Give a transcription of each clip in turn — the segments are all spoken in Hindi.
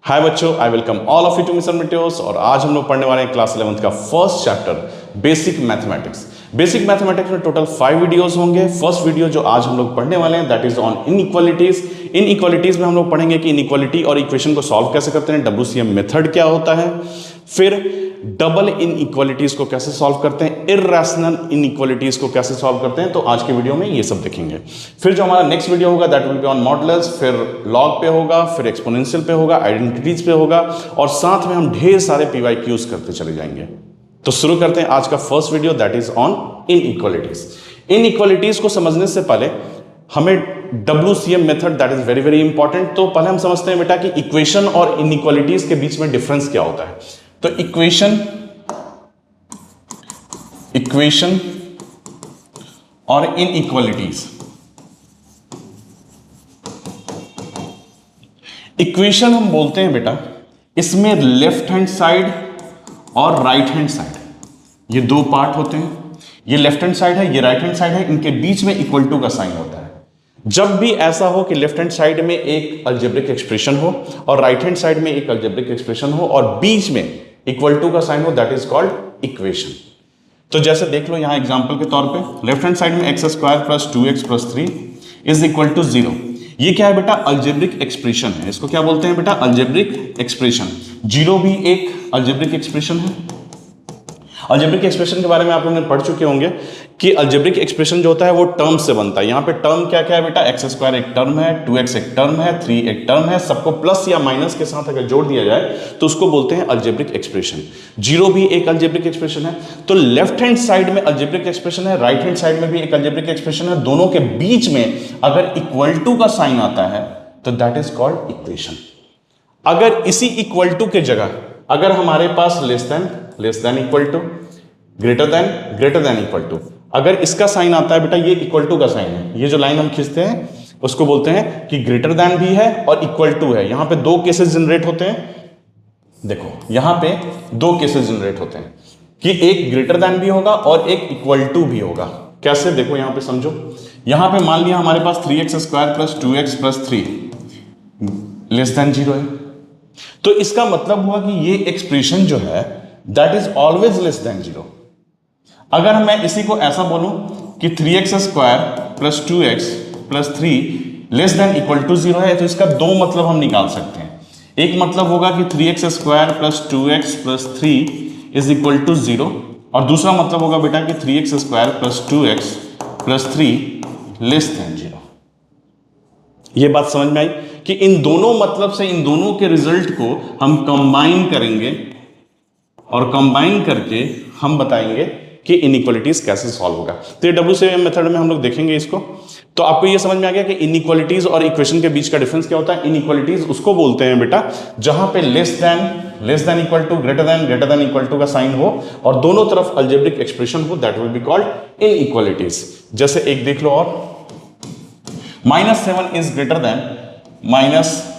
हाय बच्चों, I welcome all of you to mister Mateos. और आज हम लोग पढ़ने वाले हैं क्लास 11th का first chapter basic mathematics. Basic mathematics में टोटल 5 वीडियोस होंगे। फर्स्ट वीडियो जो आज हम लोग पढ़ने वाले हैं that is on inequalities. Inequalities में हम लोग पढ़ेंगे कि इनइक्वालिटी और इक्वेशन को सॉल्व कैसे करते हैं, WCM मेथड क्या होता है, फिर डबल इनइक्वालिटीज को कैसे सॉल्व करते हैं, इर्रेशनल इनइक्वालिटीज को कैसे सॉल्व करते हैं। तो आज के वीडियो में ये सब देखेंगे। फिर जो हमारा नेक्स्ट वीडियो होगा that will be on modulus, फिर लॉग पे होगा, फिर एक्सपोनेंशियल पे होगा, आइडेंटिटीज पे होगा और साथ में हम ढेर सारे PYQs करते चले जाएंगे। तो शुरू करते हैं आज का first video that is on inequalities. Inequalities को समझने से पहले हमें WCM method that is very very important. तो पहले हम समझते हैं बेटा कि इक्वेशन और इनइक्वालिटीज के बीच में डिफरेंस क्या होता है। तो इक्वेशन और इनइक्वालिटीज। इक्वेशन हम बोलते हैं बेटा, इसमें लेफ्ट हैंड साइड और राइट हैंड साइड ये दो पार्ट होते हैं। ये लेफ्ट हैंड साइड है, ये राइट हैंड साइड है, इनके बीच में इक्वल टू का साइन होता है। जब भी ऐसा हो कि लेफ्ट हैंड साइड में एक अलजेब्रिक एक्सप्रेशन हो और राइट हैंड साइड में एक अलजेब्रिक एक्सप्रेशन हो और बीच में इक्वल टू का साइन हो, दैट इज कॉल्ड इक्वेशन। तो जैसे देख लो यहां एग्जांपल के तौर पे लेफ्ट हैंड साइड में x² + 2x + 3 is equal to 0। ये क्या है बेटा? अलजेब्रिक एक्सप्रेशन है। इसको क्या बोलते हैं बेटा? Algebraic expression. 0 भी एक अलजेब्रिक एक्सप्रेशन है। अलजेब्रिक एक्सप्रेशन के बारे में आप लोगों ने पढ़ चुके होंगे कि अलजेब्रिक एक्सप्रेशन जो होता है वो टर्म से बनता है। यहाँ पे टर्म क्या क्या है बेटा? x² एक टर्म है, 2x एक टर्म है, 3 एक टर्म है। सबको प्लस या माइनस के साथ अगर जोड़ दिया जाए तो उसको बोलते हैं अलजेब्रिक एक्सप्रेशन। 0 भी एक अलजेब्रिक एक्सप्रेशन है। तो लेफ्ट हैंड साइड में अलजेब्रिक एक्सप्रेशन है, राइट हैंड साइड में भी एक अलजेब्रिक एक्सप्रेशन है। दोनों के बीच में अगर इक्वल टू का साइन आता है तो दैट इज कॉल्ड इक्वेशन। अगर इसी इक्वल टू के जगह अगर हमारे पास less than equal to, greater than equal to, अगर इसका साइन आता है बेटा, ये इक्वल टू का साइन है, ये जो लाइन हम खींचते हैं उसको बोलते हैं कि ग्रेटर देन भी है और इक्वल टू है। यहां पे दो केसेस जनरेट होते हैं। देखो यहां पे दो केसेस जनरेट होते हैं कि एक ग्रेटर देन भी होगा और एक इक्वल टू भी होगा। कैसे? देखो यहां पे समझो। यहां पे मान लिया हमारे पास 3x² + 2x + 3 लेस देन 0 है। तो इसका मतलब हुआ कि ये एक्सप्रेशन जो है that is always less than 0। अगर मैं इसी को ऐसा बोलूं कि 3x² + 2x + 3 less than equal to 0 है, तो इसका दो मतलब हम निकाल सकते हैं। एक मतलब होगा कि 3x² + 2x + 3 is equal to 0 और दूसरा मतलब होगा बेटा कि 3x² + 2x + 3 लेस देन 0। ये बात समझ में आई कि इन दोनों मतलब से इन दोनों के रिजल्ट को हम कंबाइन करेंगे और कंबाइन करके हम बताएंगे कि इनइक्वालिटीज कैसे सॉल्व होगा। तो ये WCM मेथड में हम लोग देखेंगे इसको। तो आपको ये समझ में आ गया कि इनइक्वालिटीज और इक्वेशन के बीच का डिफरेंस क्या होता है। इनइक्वालिटीज उसको बोलते हैं बेटा जहां पे less than equal to, greater than equal to का साइन हो और दोनों तरफ अलजेब्रिक एक्सप्रेशन हो, that will be called inequalities. जैसे एक देख लो और -7 इज ग्रेटर देन -10।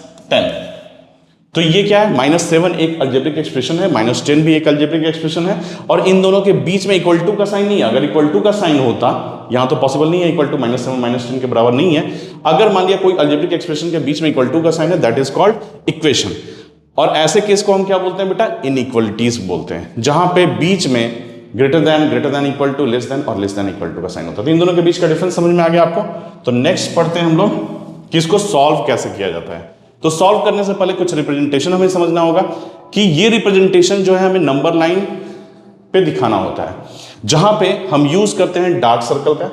तो ये क्या है? -7 एक अलजेब्रिक एक्सप्रेशन है, -10 भी एक अलजेब्रिक एक्सप्रेशन है और इन दोनों के बीच में इक्वल टू का साइन नहीं है। अगर इक्वल टू का साइन होता, यहां तो पॉसिबल नहीं है, इक्वल टू -7 -10 के बराबर नहीं है। अगर मान लिया कोई अलजेब्रिक एक्सप्रेशन के बीच में इक्वल टू का साइन है, दैट इज कॉल्ड इक्वेशन। और ऐसे केस को हम क्या बोलते हैं बेटा? इनइक्वालिटीज बोलते हैं, जहां पे बीच में greater than equal to, less than और लेस देन इक्वल टू का साइन होता है। तो इन दोनों के बीच का डिफरेंस समझ में आ गया आपको। तो नेक्स्ट पढ़ते हैं हम लोग कि इसको सॉल्व कैसे किया जाता है। तो सॉल्व करने से पहले कुछ रिप्रेजेंटेशन हमें समझना होगा कि ये रिप्रेजेंटेशन जो है हमें नंबर लाइन पे दिखाना होता है, जहां पे हम यूज करते हैं डार्क सर्कल का,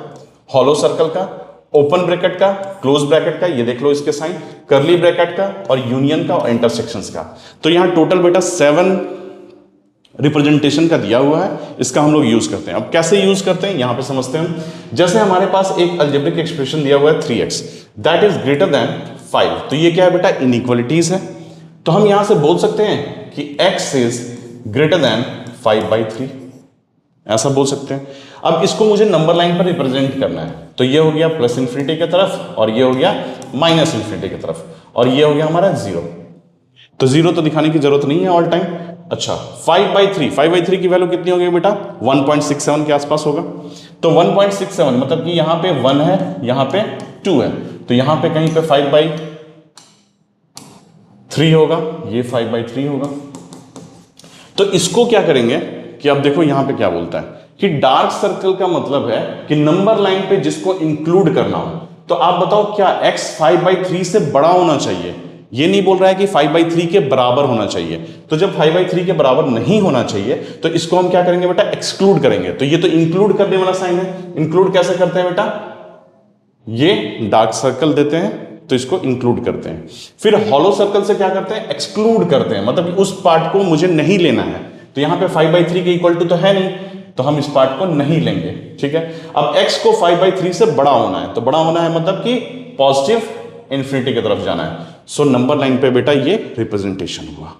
हॉलो सर्कल का, ओपन ब्रैकेट का, क्लोज ब्रैकेट का, ये देख लो इसके साइन, कर्ली ब्रैकेट का और यूनियन का और इंटरसेक्शंस का। तो यहां टोटल बेटा 7 रिप्रेजेंटेशन का दिया हुआ है, इसका हम लोग यूज करते हैं। अब कैसे यूज करते हैं यहां पे समझते हैं हम। जैसे हमारे पास एक अलजेब्रिक एक्सप्रेशन दिया हुआ है 3x that is greater then 5। तो ये क्या है बेटा? इनइक्वालिटीज है। तो हम यहां से बोल सकते हैं कि x इज ग्रेटर देन 5/3, ऐसा बोल सकते हैं। अब इसको मुझे नंबर लाइन पर रिप्रेजेंट करना है, तो ये हो गया +∞ की तरफ और ये हो गया -∞ की तरफ और ये हो गया हमारा 0। तो 0 तो दिखाने की जरूरत नहीं है ऑल टाइम। अच्छा 5/3 की वैल्यू कितनी होगी बेटा? 1.67 के आसपास होगा। तो 1.67 मतलब कि यहां पे 1 है, यहां पे 2 है, तो यहां पे कहीं पे 3 होगा, ये 5/3 होगा। तो इसको क्या करेंगे कि अब देखो यहां पे क्या बोलता है कि डार्क सर्कल का मतलब है कि नंबर लाइन पे जिसको इंक्लूड करना हो। तो आप बताओ क्या x 5/3 से बड़ा होना चाहिए? ये नहीं बोल रहा है कि 5/3 के बराबर होना चाहिए। तो जब 5/3 के बराबर नहीं होना चाहिए तो इसको हम क्या करेंगे बेटा? एक्सक्लूड करेंगे। तो ये तो इंक्लूड करने वाला साइन है। इंक्लूड कैसे करते हैं बेटा? ये डार्क सर्कल देते हैं तो इसको इंक्लूड करते हैं। फिर हॉलो सर्कल से क्या करते हैं? एक्सक्लूड करते हैं, मतलब उस पार्ट को मुझे नहीं लेना है। तो यहां पे 5/3 के इक्वल टू तो है नहीं, तो हम इस पार्ट को नहीं लेंगे। ठीक है, अब x को 5/3 से बड़ा होना है, तो बड़ा होना है मतलब कि पॉजिटिव इन्फिनिटी की तरफ जाना है। सो नंबर लाइन पे बेटा ये रिप्रेजेंटेशन हुआ।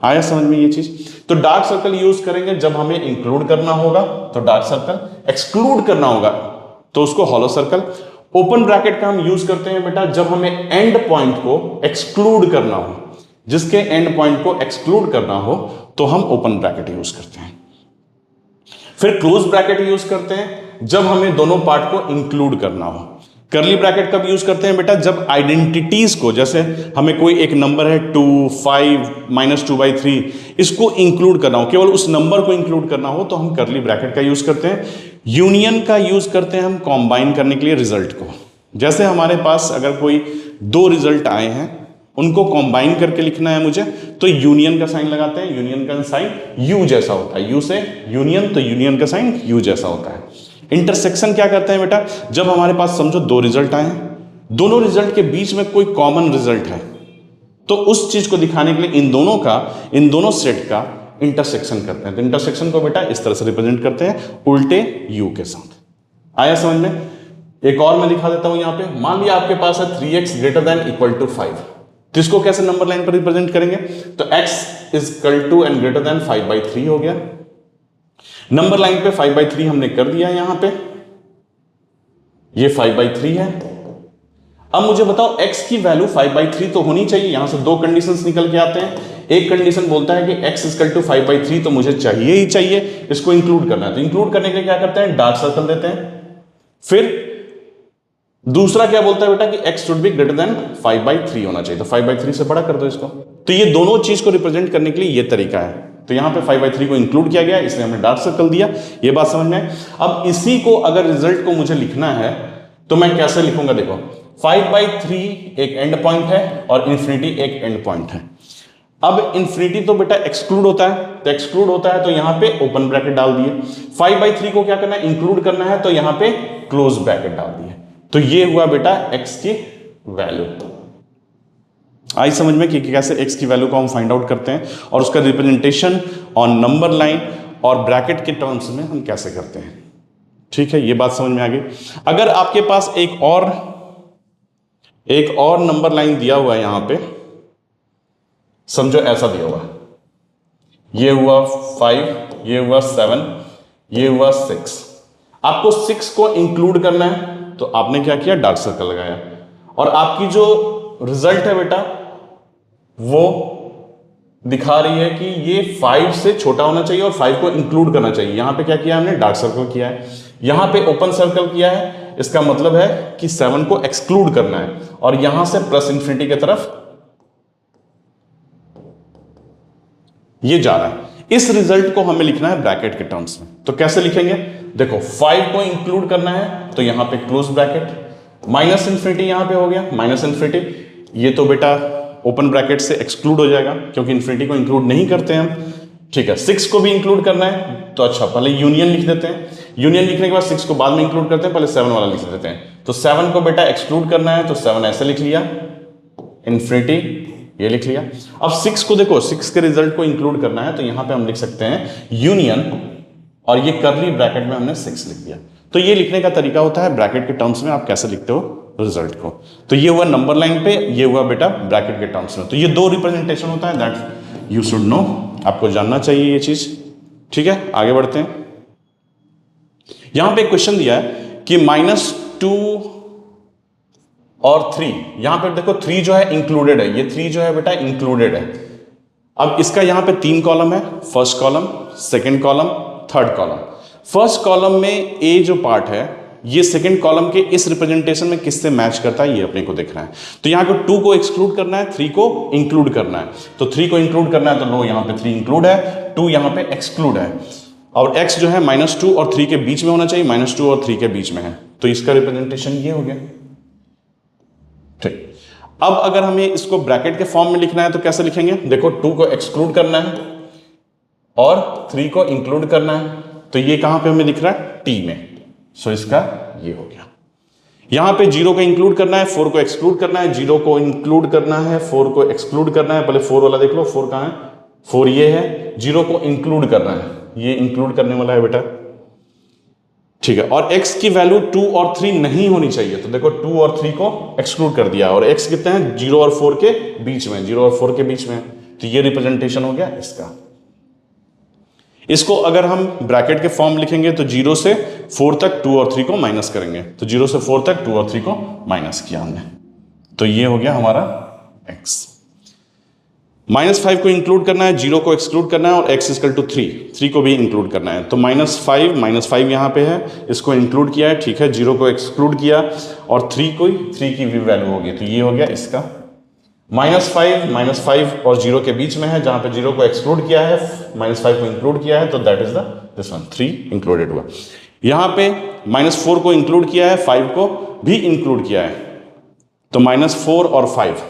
आया समझ में ये चीज? तो डार्क सर्कल यूज करेंगे जब हमें इंक्लूड करना होगा तो डार्क सर्कल, एक्सक्लूड करना होगा तो उसको हॉलो सर्कल। ओपन ब्रैकेट का हम यूज करते हैं बेटा जब हमें एंड पॉइंट को एक्सक्लूड करना हो। जिसके एंड पॉइंट को एक्सक्लूड करना हो तो हम ओपन ब्रैकेट यूज करते हैं। फिर क्लोज ब्रैकेट यूज करते हैं जब हमें दोनों पार्ट को इंक्लूड करना हो। कर्ली ब्रैकेट कब यूज करते हैं बेटा? जब आइडेंटिटीज को, जैसे हमें कोई एक नंबर है 2, 5, -2/3, इसको इंक्लूड करना हो, केवल उस नंबर को इंक्लूड करना हो तो हम कर्ली ब्रैकेट का यूज करते हैं। यूनियन का यूज करते हैं हम कॉम्बाइन करने के लिए रिजल्ट को। जैसे हमारे पास अगर कोई 2 रिजल्ट आए हैं, उनको कॉम्बाइन करके लिखना है मुझे, तो यूनियन का साइन लगाते हैं। यूनियन का साइन यू जैसा होता है, यू से यूनियन, तो यूनियन का साइन यू जैसा होता है। इंटरसेक्शन क्या करते हैं बेटा? जब हमारे पास समझो 2 रिजल्ट आए हैं, दोनों रिजल्ट के बीच में कोई कॉमन रिजल्ट है, तो उस चीज को दिखाने के लिए इन दोनों सेट का इंटरसेक्शन करते हैं। तो इंटरसेक्शन को बेटा इस तरह से रिप्रेजेंट करते हैं उल्टे यू के साथ। आया समझ में? एक और मैं दिखा देता हूं यहां पे। मान लिया आपके पास है 3x > 5, तो इसको कैसे नंबर लाइन पर रिप्रेजेंट करेंगे? तो x > 5/3 हो गया। नंबर लाइन पे 5/3 हमने कर दिया, यहां पे ये 5/3 है। अब मुझे बताओ x की वैल्यू 5/3 तो होनी चाहिए। यहां से 2 कंडीशंस निकल के आते हैं। एक कंडीशन बोलता है कि x = 5/3 तो मुझे चाहिए ही चाहिए, इसको इंक्लूड करना है। तो इंक्लूड करने के लिए क्या करते हैं? डार्क सर्कल देते हैं। फिर दूसरा क्या बोलता है बेटा कि x should be greater than 5/3 होना चाहिए, तो 5/3 से बड़ा कर दो इसको। तो ये दोनों चीज को रिप्रेजेंट करने के लिए ये तरीका है। तो यहां पे 5/3 को इंक्लूड किया गया, इसलिए हमने डार्क सर्कल दिया। ये बात समझ में? अब इसी को अगर रिजल्ट को मुझे लिखना है तो मैं कैसे लिखूंगा? देखो 5/3 एक एंड पॉइंट है और इंफिनिटी एक एंड पॉइंट है। अब इंफिनिटी तो बेटा एक्सक्लूड होता है, तो एक्सक्लूड होता है तो यहां पे ओपन ब्रैकेट डाल दिए। 5/3 को क्या करना है? इंक्लूड करना है, तो यहां पे क्लोज ब्रैकेट डाल दिए। तो ये हुआ बेटा x की वैल्यू। आई समझ में कि कैसे x की वैल्यू को हम फाइंड आउट करते हैं और उसका रिप्रेजेंटेशन ऑन नंबर लाइन और ब्रैकेट के टर्म्स में हम कैसे करते हैं। ठीक है, ये बात समझ में आ गई। अगर आपके पास एक और नंबर लाइन दिया हुआ है, यहां पे समझो ऐसा दिया हुआ, ये हुआ 5, ये हुआ 7, ये हुआ 6। आपको 6 को इंक्लूड करना है, तो आपने क्या किया? डार्क सर्कल लगाया। और आपकी जो रिजल्ट है बेटा वो दिखा रही है कि ये 5 से छोटा होना चाहिए और 5 को इंक्लूड करना चाहिए। यहां पे क्या किया हमने? डार्क सर्कल किया है। यहां पे ओपन सर्कल किया है, इसका मतलब है कि 7 को एक्सक्लूड करना है और यहां से +∞ की तरफ ये जा रहा है। इस रिजल्ट को हमें लिखना है ब्रैकेट के टर्म्स में। तो कैसे लिखेंगे? देखो 5 को इंक्लूड करना है तो यहां पे क्लोज ब्रैकेट, -∞ यहां पे हो गया, -∞, ये तो बेटा ओपन ब्रैकेट से एक्सक्लूड हो जाएगा क्योंकि इन्फिनिटी को इंक्लूड नहीं करते हम। ठीक है, 6 को भी इंक्लूड करना है, तो अच्छा पहले यूनियन लिख देते हैं। यूनियन लिखने के बाद 6 को बाद में इंक्लूड करते हैं, पहले 7 वाला लिख देते हैं। तो 7 को बेटा एक्सक्लूड करना है, तो 7 ऐसे लिख लिया, इन्फिनिटी ये लिख लिया। अब 6 को देखो, 6 के रिजल्ट को इंक्लूड करना है, तो यहां पे हम लिख सकते हैं यूनियन, और ये कर्ली ब्रैकेट में हमने 6 लिख दिया। तो ये लिखने का तरीका होता है ब्रैकेट के टर्म्स में आप कैसे लिखते हो रिजल्ट को। तो ये हुआ नंबर लाइन पे, ये हुआ बेटा ब्रैकेट के टर्म्स में। तो ये 2 रिप्रेजेंटेशन होता है, दैट यू शुड नो, आपको जानना चाहिए ये चीज। ठीक है, आगे बढ़ते हैं। यहां पे एक क्वेश्चन दिया है कि -2 और 3, यहां पे देखो 3 जो है इंक्लूडेड है, ये 3 जो है बेटा इंक्लूडेड है। अब इसका यहां पे 3 कॉलम है, first column, second column, third column. First column में ए जो पार्ट है ये सेकंड कॉलम के इस रिप्रेजेंटेशन में किससे मैच करता है ये अपने को देखना है। तो यहाँ को 2 को एक्सक्लूड करना है, 3 को इंक्लूड करना है। तो 3 को इंक्लूड करना है तो लो यहाँ पे 3 इंक्लूड है, 2 यहाँ पे एक्सक्लूड है, और x जो है -2 और 3 के बीच में होना चाहिए, -2 और 3 के बीच में है, तो इसका रिप्रेजेंटेशन ये हो गया। ठीक, अब अगर हमें इसको ब्रैकेट के फॉर्म में लिखना है तो कैसे लिखेंगे? देखो 2 को एक्सक्लूड करना है और 3 को इंक्लूड करना है, तो ये कहां पे हमें दिख रहा है? t में। सो इसका ये हो गया। यहां पे 0 को इंक्लूड करना है, 4 को एक्सक्लूड करना है, 0 को इंक्लूड करना है, 4 को एक्सक्लूड करना है। पहले 4 वाला देख लो, 4 कहां है? 4 ये है। 0 को इंक्लूड करना है, ये इंक्लूड करने वाला है बेटा, ठीक है। और x की वैल्यू 2 और 3 नहीं होनी चाहिए, तो देखो 2 और 3 को एक्सक्लूड कर दिया, और x कितने हैं? 0 और 4 के बीच में, 0 और 4 के बीच में, तो ये रिप्रेजेंटेशन हो गया इसका। इसको अगर हम ब्रैकेट के फॉर्म लिखेंगे तो 0 से 4 तक 2 और 3 को माइनस करेंगे, तो 0 से 4 तक 2 और 3 को माइनस किया हमने, तो ये हो गया हमारा x। -5 को इंक्लूड करना है, 0 को एक्सक्लूड करना है, और x इक्वल टू 3 को भी इंक्लूड करना है। तो -5 यहाँ पे है, इसको इंक्लूड किया है, ठीक है। 0 को एक्सक्लूड किया और 3 की भी वैल्यू होगी, तो ये हो गया इसका। -5 और 0 के बीच में है, जहां पे 0 को एक्सक्लूड किया है, -5 को इंक्लूड किया है, तो that is this one, 3 included हुआ। यहां पे -4 को इंक्लूड किया है, 5 को भी इंक्लूड किया है, तो -4 और 5,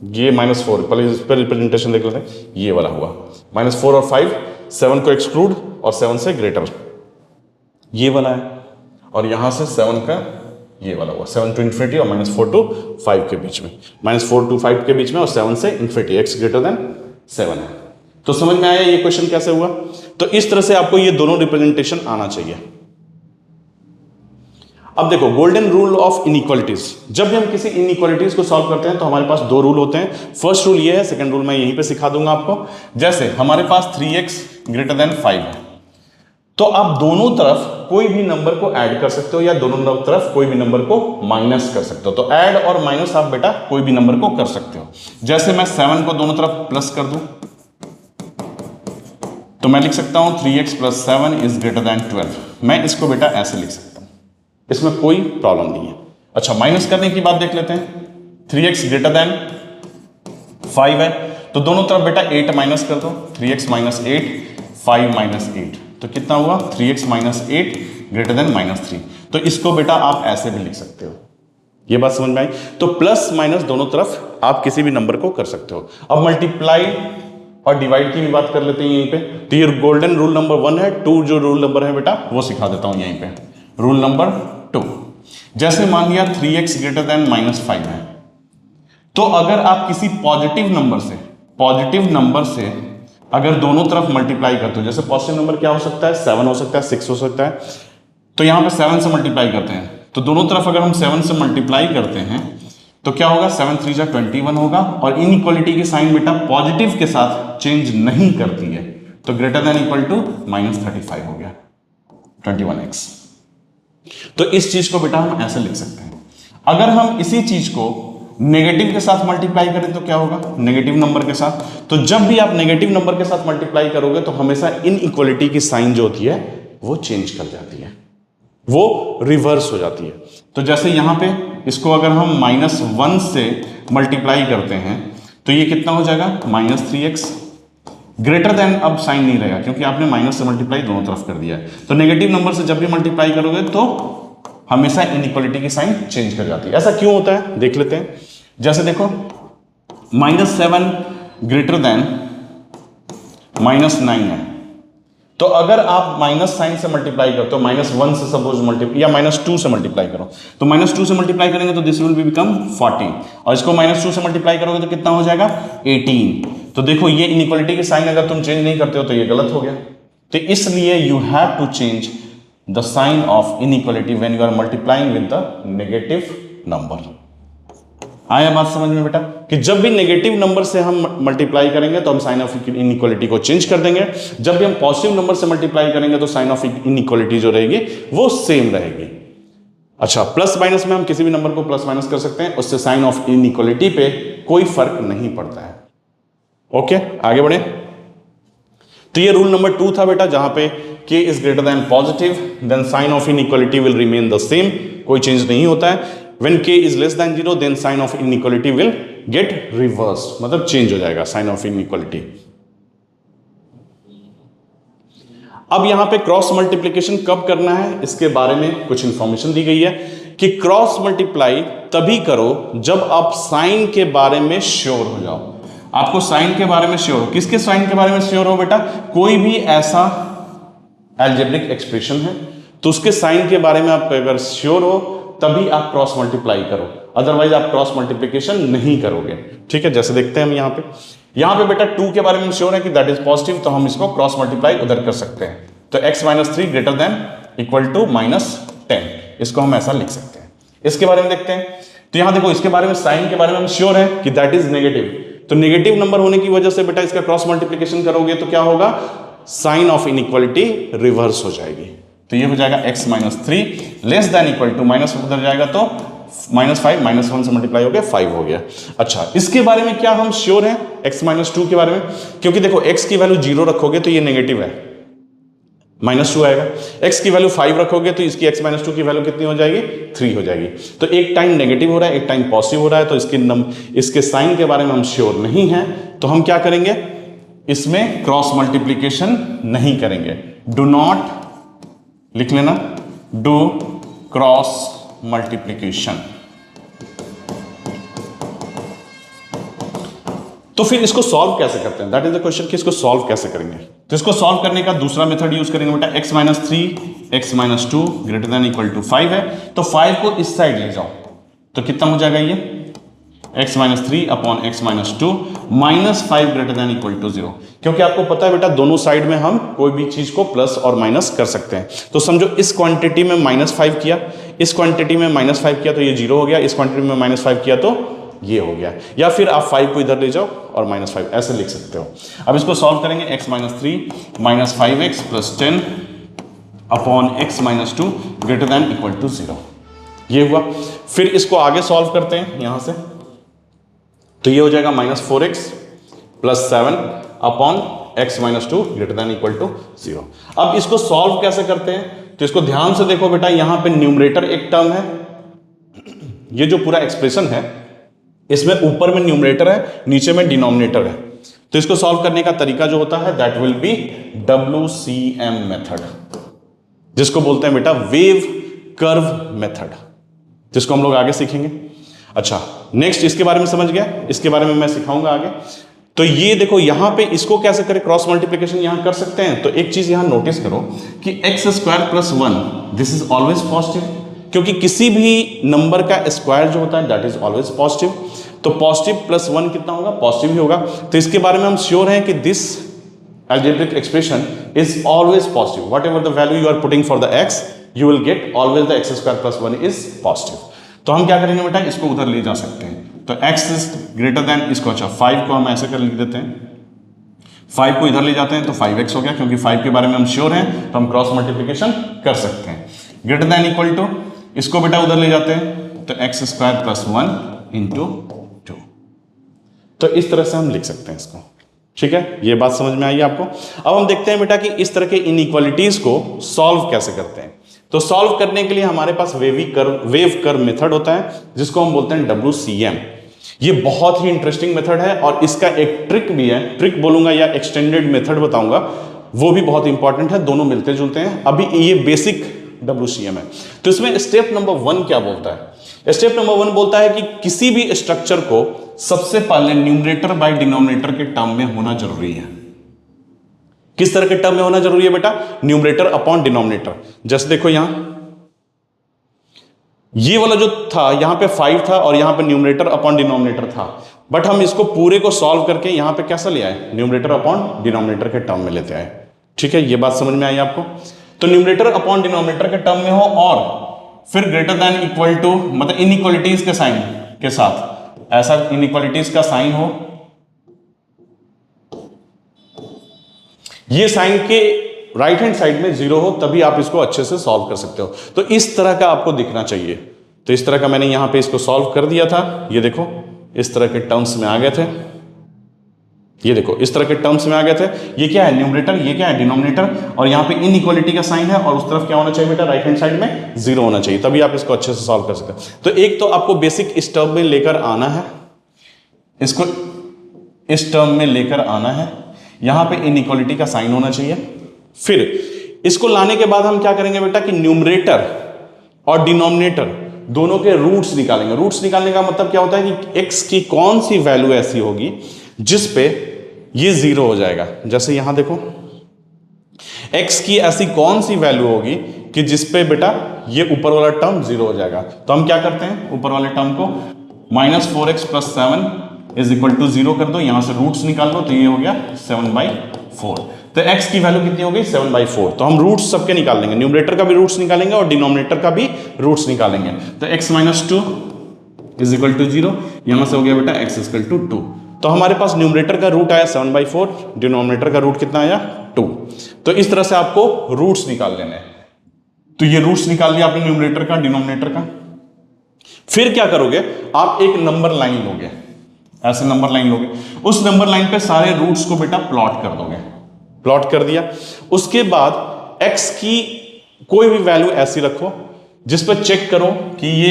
ये -4 पहले इस पर रिप्रेजेंटेशन देख लेते हैं, ये वाला हुआ -4 और 5, 7 को एक्सक्लूड और 7 से ग्रेटर, ये वाला है, और यहां से 7 का ये वाला हुआ, 7 to infinity और -4 to 5 के बीच में, -4 to 5 के बीच में, और 7 से infinity, x ग्रेटर देन 7 है। तो समझ में आया ये क्वेश्चन कैसे हुआ? तो इस तरह से आपको ये दोनों रिप्रेजेंटेशन आना चाहिए। अब देखो गोल्डन रूल ऑफ इनइक्वालिटीज, जब भी हम किसी इनइक्वालिटीज को सॉल्व करते हैं तो हमारे पास 2 रूल होते हैं। फर्स्ट रूल ये है, सेकंड रूल मैं यहीं पे सिखा दूंगा आपको। जैसे हमारे पास 3x ग्रेटर देन 5 है, तो आप दोनों तरफ कोई भी नंबर को ऐड कर सकते हो, या दोनों तरफ कोई भी नंबर को माइनस कर सकते हो। तो ऐड और माइनस आप बेटा कोई भी नंबर को कर सकते हो। जैसे मैं 7 को दोनों तरफ प्लस कर दूं, तो मैं लिख सकता हूं 3x + 7 इज ग्रेटर देन 12। मैं इसको बेटा ऐसे लिख सकता हूं, इसमें कोई प्रॉब्लम नहीं है। अच्छा, माइनस करने की बात देख लेते हैं। 3x ग्रेटर देन 5 है, तो दोनों तरफ बेटा 8 माइनस कर दो, 3x - 8, 5 - 8, तो कितना हुआ? 3x - 8 greater than -3। तो इसको बेटा आप ऐसे भी लिख सकते हो। ये बात समझ में आई? तो प्लस माइनस दोनों तरफ आप किसी भी नंबर को कर सकते हो। अब मल्टीप्लाई और डिवाइड की भी बात कर लेते हैं यहीं पे। तो ये गोल्डन रूल नंबर 1 है। 2 जो रूल नंबर है बेटा वो सिखा देता हूं यहीं पे। रूल नंबर 2, जैसे मान लिया 3x ग्रेटर देन -5 है, तो अगर आप किसी पॉजिटिव नंबर से अगर दोनों तरफ मल्टीप्लाई करते हो, जैसे पॉजिटिव नंबर क्या हो सकता है? 7 हो सकता है, 6 हो सकता है, तो यहां पे 7 से मल्टीप्लाई करते हैं, तो दोनों तरफ अगर हम 7 से मल्टीप्लाई करते हैं तो क्या होगा? 7 × 3 = 21 होगा। और इनइक्वालिटी की साइन बेटा पॉजिटिव के साथ चेंज नहीं करती है, तो ग्रेटर देन इक्वल टू -35 हो गया, 21x। तो इस चीज को बेटा हम ऐसे लिख सकते हैं। अगर हम इसी चीज को नेगेटिव के साथ मल्टीप्लाई करें तो क्या होगा? नेगेटिव नंबर के साथ। तो जब भी आप नेगेटिव नंबर के साथ मल्टीप्लाई करोगे तो हमेशा इनइक्वालिटी की साइन जो होती है वो चेंज कर जाती है, वो रिवर्स हो जाती है। तो जैसे यहां पे इसको अगर हम -1 से मल्टीप्लाई करते हैं तो ये कितना हो जाएगा? -3x ग्रेटर देन, अब साइन नहीं रहेगा क्योंकि आपने माइनस से मल्टीप्लाई दोनों तरफ कर दिया है। तो नेगेटिव नंबर से जब भी मल्टीप्लाई करोगे तो हमेशा इनइक्वालिटी की साइन चेंज कर जाती है। ऐसा क्यों होता है देख लेते हैं। जैसे देखो -7 ग्रेटर देन -9 है, तो अगर आप माइनस साइन से मल्टीप्लाई करते हो, -1 से सपोज मल्टीप्लाई या -2 से मल्टीप्लाई करो, तो -2 से मल्टीप्लाई करेंगे तो दिस विल बी बिकम 14, और इसको -2 से मल्टीप्लाई करोगे तो कितना हो जाएगा? 18। तो देखो ये इनइक्वालिटी की साइन अगर तुम चेंज नहीं करते हो तो ये गलत हो गया। तो इसलिए you have to change the sign of inequality when you are multiplying with the negative number. आया बात समझ में बेटा? कि जब भी नेगेटिव नंबर से हम मल्टीप्लाई करेंगे तो हम साइन ऑफ इनइक्वालिटी को चेंज कर देंगे, जब भी हम पॉजिटिव नंबर से मल्टीप्लाई करेंगे तो साइन ऑफ इनइक्वालिटी जो रहेगी वो सेम रहेगी। अच्छा, प्लस माइनस में हम किसी भी नंबर को प्लस माइनस कर सकते हैं, उससे साइन ऑफ इनइक्वालिटी पे कोई फर्क नहीं पड़ता है। ओके, आगे बढ़े। तो ये रूल नंबर 2 था बेटा, जहां पे k is greater than positive then sign of inequality will remain the same, कोई चेंज नहीं होता है। When k is less than 0 then sign of inequality will get reverse, मतलब चेंज हो जाएगा साइन ऑफ इनइक्वालिटी। अब यहां पे क्रॉस मल्टीप्लीकेशन कब करना है इसके बारे में कुछ इंफॉर्मेशन दी गई है कि क्रॉस मल्टीप्लाई तभी करो जब आप साइन के बारे में श्योर हो जाओ। आपको साइन के बारे में श्योर हो, किसके साइन के बारे में श्योर हो बेटा? कोई भी ऐसा अलजेब्रिक एक्सप्रेशन है तो उसके साइन के बारे में आप अगर श्योर हो तभी आप क्रॉस मल्टीप्लाई करो, अदरवाइज आप क्रॉस मल्टीप्लिकेशन नहीं करोगे। ठीक है, जैसे देखते हैं हम यहां पे बेटा 2 के बारे में श्योर है कि दैट इज पॉजिटिव, तो हम इसको क्रॉस मल्टीप्लाई उधर कर सकते हैं। तो x-3 greater than equal to -10, इसको हम ऐसा लिख सकते हैं। इसके बारे में देखते हैं, तो यहां देखो इसके बारे में साइन के बारे में हम श्योर है कि दैट इज नेगेटिव, तो नेगेटिव नंबर होने की वजह से बेटा इसका क्रॉस मल्टीप्लिकेशन करोगे तो क्या होगा? साइन ऑफ इनइक्वालिटी रिवर्स हो जाएगी, तो ये हो जाएगा x-3 less than equal to minus उधर जाएगा तो -5 -1 से मल्टीप्लाई हो गया 5 हो गया। अच्छा, इसके बारे में क्या हम श्योर हैं x-2 के बारे में? क्योंकि देखो x की वैल्यू 0 रखोगे तो ये नेगेटिव है, -2 आएगा। x की वैल्यू 5 रखोगे तो इसकी x-2 की वैल्यू कितनी हो जाएगी? 3 हो जाएगी। तो एक टाइम नेगेटिव हो रहा है, एक टाइम पॉजिटिव हो रहा है, तो इसके साइन के बारे में हम श्योर नहीं है, तो हम क्या करेंगे? इसमें क्रॉस मल्टीप्लीकेशन नहीं करेंगे। डू नॉट लिख लेना, डू क्रॉस मल्टीप्लीकेशन। तो फिर इसको सॉल्व कैसे करते हैं? दैट इज द क्वेश्चन कि इसको सॉल्व कैसे करेंगे। तो इसको सॉल्व करने का दूसरा मेथड यूज करेंगे बेटा, x-3 x-2 greater than equal to 5 है, तो 5 को इस साइड ले जाओ तो कितना हो जाएगा? ये x-3 upon x-2 -5 greater than equal to 0, क्योंकि आपको पता है बेटा दोनों साइड में हम कोई भी चीज को प्लस और माइनस कर सकते हैं। तो समझो इस क्वांटिटी में -5 किया, इस क्वांटिटी में -5 किया तो ये 0 हो गया, इस क्वांटिटी में -5 किया तो ये हो गया, या फिर आप 5 को इधर ले जाओ और -5 ऐसे लिख सकते हो। अब इसको सॉल्व करेंगे, x-3 -5x plus 10 upon x-2 greater than equal to 0, ये हुआ। फिर इसको आगे सॉल्व करते हैं यहां से, तो ये हो जाएगा -4x plus 7 upon x-2 greater than equal to 0। अब इसको सॉल्व कैसे करते हैं? तो इसको ध्यान से देखो बेटा, यहां पे न्यूमरेटर एक टर्म है, ये जो पूरा एक्सप्रेशन है इसमें ऊपर में न्यूमरेटर है, नीचे में डिनोमिनेटर है। तो इसको सॉल्व करने का तरीका जो होता है that will B WCM method, जिसको बोलते हैं बेटा वेव कर्व मेथड, जिसको हम लोग आगे सीखेंगे। अच्छा, नेक्स्ट इसके बारे में समझ गया, इसके बारे में मैं सिखाऊंगा आगे। तो ये देखो यहां पे इसको कैसे करें, क्रॉस मल्टीप्लिकेशन यहां कर सकते हैं। तो एक चीज यहां नोटिस करो कि x² + 1 this is always positive, क्योंकि किसी भी नंबर का स्क्वायर जो होता है दैट इज ऑलवेज पॉजिटिव, तो पॉजिटिव प्लस 1 कितना होगा? पॉजिटिव ही होगा। तो इसके बारे में हम श्योर हैं कि this algebraic expression is always positive, whatever the value you are putting for the x you will get always the x² + 1 is positive। तो हम क्या करेंगे बेटा, इसको उधर ले जा सकते हैं। तो x is greater than इसको, अच्छा 5 को हम ऐसे कर लिख देते हैं, 5 को इधर ले जाते हैं तो 5x हो गया, क्योंकि 5 के बारे में हम श्योर हैं तो हम क्रॉस मल्टीप्लिकेशन कर सकते हैं। ग्रेटर देन इक्वल टू, इसको बेटा उधर ले जाते हैं तो x² + 1 × 2, तो इस तरह से हम लिख सकते हैं इसको। ठीक है, ये बात समझ में आई आपको। अब हम देखते हैं बेटा कि इस तरह के इनइक्वालिटीज को सॉल्व कैसे करते हैं। तो सॉल्व करने के लिए हमारे पास वेव कर्व मेथड होता है, जिसको हम बोलते हैं WCM। ये बहुत ही इंटरेस्टिंग मेथड है और इसका एक ट्रिक भी है, ट्रिक बोलूंगा या एक्सटेंडेड मेथड बताऊंगा, वो भी बहुत इंपॉर्टेंट है, दोनों मिलते जुलते हैं। अभी ये बेसिक WCM है। तो इसमें स्टेप नंबर 1 क्या बोलता है? स्टेप नंबर 1 बोलता है कि किसी भी स्ट्रक्चर को सबसे पहले न्यूमरेटर बाय डिनोमिनेटर के टर्म में होना जरूरी है। किस तरह के टर्म में होना जरूरी है बेटा? Numerator upon denominator. जैसे देखो यहां ये वाला जो था, यहां पे 5 था और यहां पे न्यूमरेटर अपॉन डिनोमिनेटर था, बट हम इसको पूरे को सॉल्व करके यहां पे कैसा ले आए? न्यूमरेटर अपॉन डिनोमिनेटर के टर्म में लेते आए। ठीक है, ये बात समझ में आई आपको? तो न्यूमरेटर अपॉन डिनोमिनेटर के टर्म में हो और फिर ग्रेटर देन इक्वल टू, मतलब इनइक्वालिटीज के साइन के साथ, ऐसा इनइक्वालिटीज का साइन हो, ये साइन के राइट हैंड साइड में 0 हो, तभी आप इसको अच्छे से सॉल्व कर सकते हो। तो इस तरह का आपको दिखना चाहिए। तो इस तरह का मैंने यहां पे इसको सॉल्व कर दिया था, ये देखो इस तरह के टर्म्स में आ गए थे। ये देखो इस तरह के टर्म्स में आ गए थे। ये क्या है न्यूमरेटर, ये क्या है डिनोमिनेटर, और यहाँ पे इनइक्वालिटी का साइन है और उस तरफ क्या होना चाहिए बेटा, राइट हैंड साइड में 0 होना चाहिए, तभी आप इसको अच्छे से सॉल्व कर सकते हैं। तो एक तो आपको बेसिक इस टर्म में लेकर आना है, इसको इस टर्म में लेकर आना है, यहां पे इनइक्वालिटी का साइन होना चाहिए। फिर इसको लाने के बाद हम क्या करेंगे बेटा कि न्यूमरेटर और डिनोमिनेटर दोनों के रूट्स निकालेंगे। रूट्स निकालने का मतलब क्या होता है कि x की कौन सी वैल्यू ऐसी होगी जिस पे ये 0 हो जाएगा। जैसे यहां देखो x की ऐसी कौन सी वैल्यू होगी कि जिस पे बेटा ये ऊपर वाला टर्म 0 हो जाएगा। तो हम क्या करते हैं, ऊपर वाले टर्म को -4x + 7 = 0 कर दो, यहां से रूट्स निकाल लो, तो ये हो गया 7/4। तो x की वैल्यू कितनी हो गई 7/4। तो हम रूट्स सबके निकाल लेंगे, न्यूमरेटर का भी रूट्स निकालेंगे और डिनोमिनेटर का भी रूट्स निकालेंगे। तो x - 2 = 0, यहां से हो गया बेटा x = 2। तो हमारे पास न्यूमरेटर का रूट आया 7/4, डिनोमिनेटर का रूट कितना आया 2। तो इस तरह से आपको रूट्स निकाल लेने हैं। तो ये रूट्स निकाल लिया आपने न्यूमरेटर का, डिनोमिनेटर का। फिर क्या करोगे, आप एक नंबर लाइन लोगे, ऐसे नंबर लाइन लोगे, उस नंबर लाइन पे सारे रूट्स को बेटा प्लॉट कर दोगे। प्लॉट कर दिया, उसके बाद x की कोई भी वैल्यू ऐसी रखो जिस पर चेक करो कि ये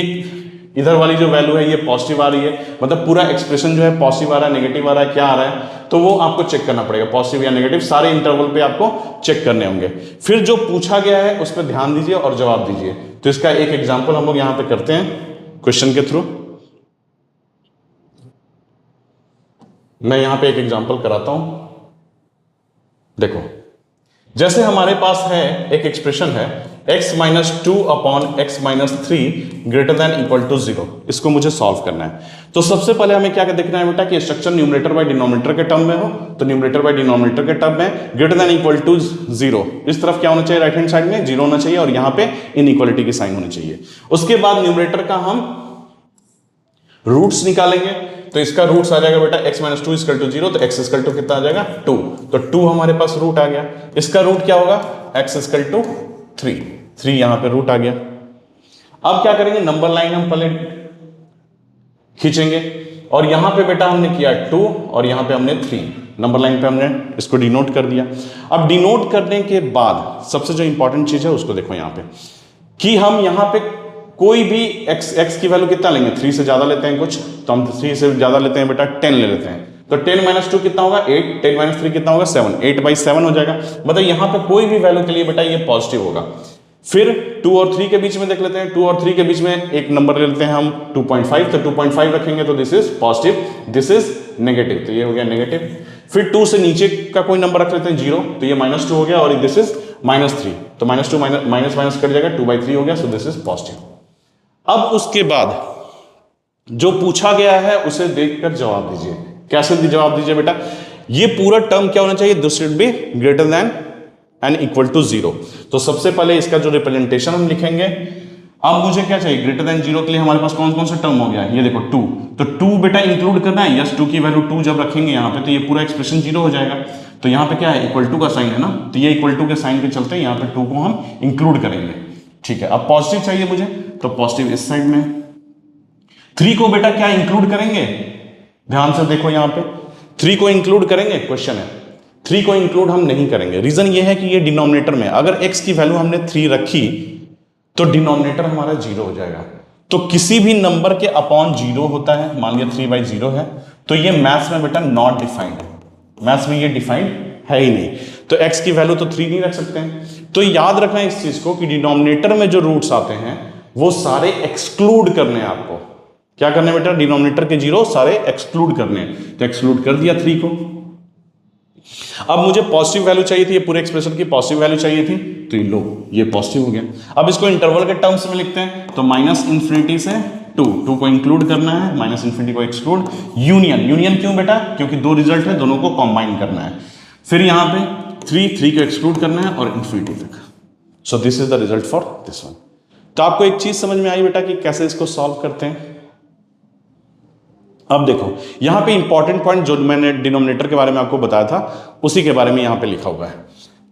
इधर वाली जो वैल्यू है ये पॉजिटिव आ रही है, मतलब पूरा एक्सप्रेशन जो है पॉजिटिव आ रहा है, नेगेटिव आ रहा है, क्या आ रहा है, तो वो आपको चेक करना पड़ेगा, पॉजिटिव या नेगेटिव, सारे इंटरवल पे आपको चेक करने होंगे। फिर जो पूछा गया है उस पर ध्यान दीजिए और जवाब दीजिए। तो इसका एक एग्जाम्पल हम लोग यहां पे करते हैं क्वेश्चन के थ्रू। मैं यहां पे एक एग्जाम्पल कराता हूं, देखो जैसे हमारे पास है एक एक्सप्रेशन है x - 2 / x - 3 > 0। इसको मुझे सॉल्व करना है। तो सबसे पहले हमें क्या देखना है बेटा कि स्ट्रक्चर न्यूमरेटर बाय डिनोमिनेटर के टर्म में हो, तो न्यूमरेटर बाय डिनोमिनेटर के टर्म में > 0, इस तरफ क्या होना चाहिए, राइट हैंड साइड में 0 होना चाहिए और यहां पे इनइक्वालिटी की साइन होनी चाहिए। उसके बाद न्यूमरेटर का हम रूट्स निकालेंगे, तो इसका रूट्स आ जाएगा बेटा x - 2 = 0, तो x = कितना आ जाएगा 2, तो 2 हमारे पास रूट आ गया। इसका रूट क्या होगा x = 3 यहां पे रूट आ गया। अब क्या करेंगे, नंबर लाइन हम पहले खींचेंगे और यहां पे बेटा हमने किया 2 और यहां पे हमने 3, नंबर लाइन पे हमने इसको डिनोट कर दिया। अब डिनोट करने के बाद सबसे जो इंपॉर्टेंट चीज है उसको देखो यहां पे कि हम यहां पे कोई भी x की वैल्यू कितना लेंगे, 3 से ज्यादा लेते हैं कुछ, तो हम 3 से ज्यादा लेते हैं बेटा 10 ले लेते हैं, तो 10 - 2 कितना होगा 8, 10 - 3 कितना होगा 7, 8/7 हो जाएगा। मतलब यहां पे कोई भी वैल्यू के लिए बेटा ये पॉजिटिव होगा। फिर 2 और 3 के बीच में देख लेते हैं, 2 और 3 के बीच में एक नंबर ले लेते हैं हम 2.5, तो 2.5 रखेंगे तो this is positive, this is negative, तो ये हो गया नेगेटिव। फिर 2 से नीचे का कोई नंबर रख लेते हैं 0, तो ये -2 हो गया और दिस इज -3, तो -2 माइनस कट जाएगा, 2/3 हो गया, सो दिस इज पॉजिटिव। अब उसके बाद जो पूछा गया है उसे देखकर जवाब दीजिए। कैसे जवाब दीजिए बेटा, ये पूरा टर्म क्या होना चाहिए, this should be greater than and equal to 0। तो सबसे पहले इसका जो रिप्रेजेंटेशन हम लिखेंगे, अब मुझे क्या चाहिए, ग्रेटर देन 0 के लिए हमारे पास कौन कौन सा टर्म हो गया, ये देखो 2, तो 2 बेटा इंक्लूड करना है, यस 2 की वैल्यू 2 जब रखेंगे यहाँ पे तो ये पूरा एक्सप्रेशन 0 हो जाएगा। तो यहाँ पे क्या है, = का साइन है ना, तो ये = के साइन के चलते यहाँ पे 2 को हम इंक्लूड करेंगे। ठीक है, अब पॉजिटिव चाहिए मुझे, तो पॉजिटिव इस साइड में। 3 को बेटा क्या इंक्लूड करेंगे, ध्यान से देखो यहां पे 3 को इंक्लूड करेंगे, क्वेश्चन है 3 को इंक्लूड हम नहीं करेंगे। रीजन ये है कि ये डिनोमिनेटर में अगर x की वैल्यू हमने 3 रखी तो डिनोमिनेटर हमारा 0 हो जाएगा। तो किसी भी नंबर के अपॉन 0 होता है, मान लिया 3/0 है, तो ये मैथ्स में बेटा नॉट डिफाइंड है, मैथ्स में ये डिफाइंड है ही नहीं, तो x की वैल्यू तो 3 नहीं रख सकते हैं। तो याद रखना इस चीज को कि डिनोमिनेटर में जो रूट्स आते हैं वो सारे एक्सक्लूड करने हैं आपको। क्या करने बेटा, डिनोमिनेटर के 0 सारे एक्सक्लूड करने हैं, तो एक्सक्लूड कर दिया 3 को। अब मुझे पॉजिटिव वैल्यू चाहिए थी, ये पूरे एक्सप्रेशन की पॉजिटिव वैल्यू चाहिए थी, तो ये लो ये पॉजिटिव हो गया। अब इसको इंटरवल के टर्म्स में लिखते हैं, तो -∞ से 2 को इंक्लूड करना है, -∞ को एक्सक्लूड, यूनियन क्यों बेटा, क्योंकि 2 रिजल्ट है, दोनों को कंबाइन करना है। फिर यहां पे 3 को एक्सक्लूड करना है और इंफिनिटी तक। सो this is the result for this one. तो आपको एक चीज समझ में आई बेटा कि कैसे इसको सॉल्व करते हैं। अब देखो यहां पे इंपॉर्टेंट पॉइंट जो मैंने डिनोमिनेटर के बारे में आपको बताया था उसी के बारे में यहां पे लिखा हुआ है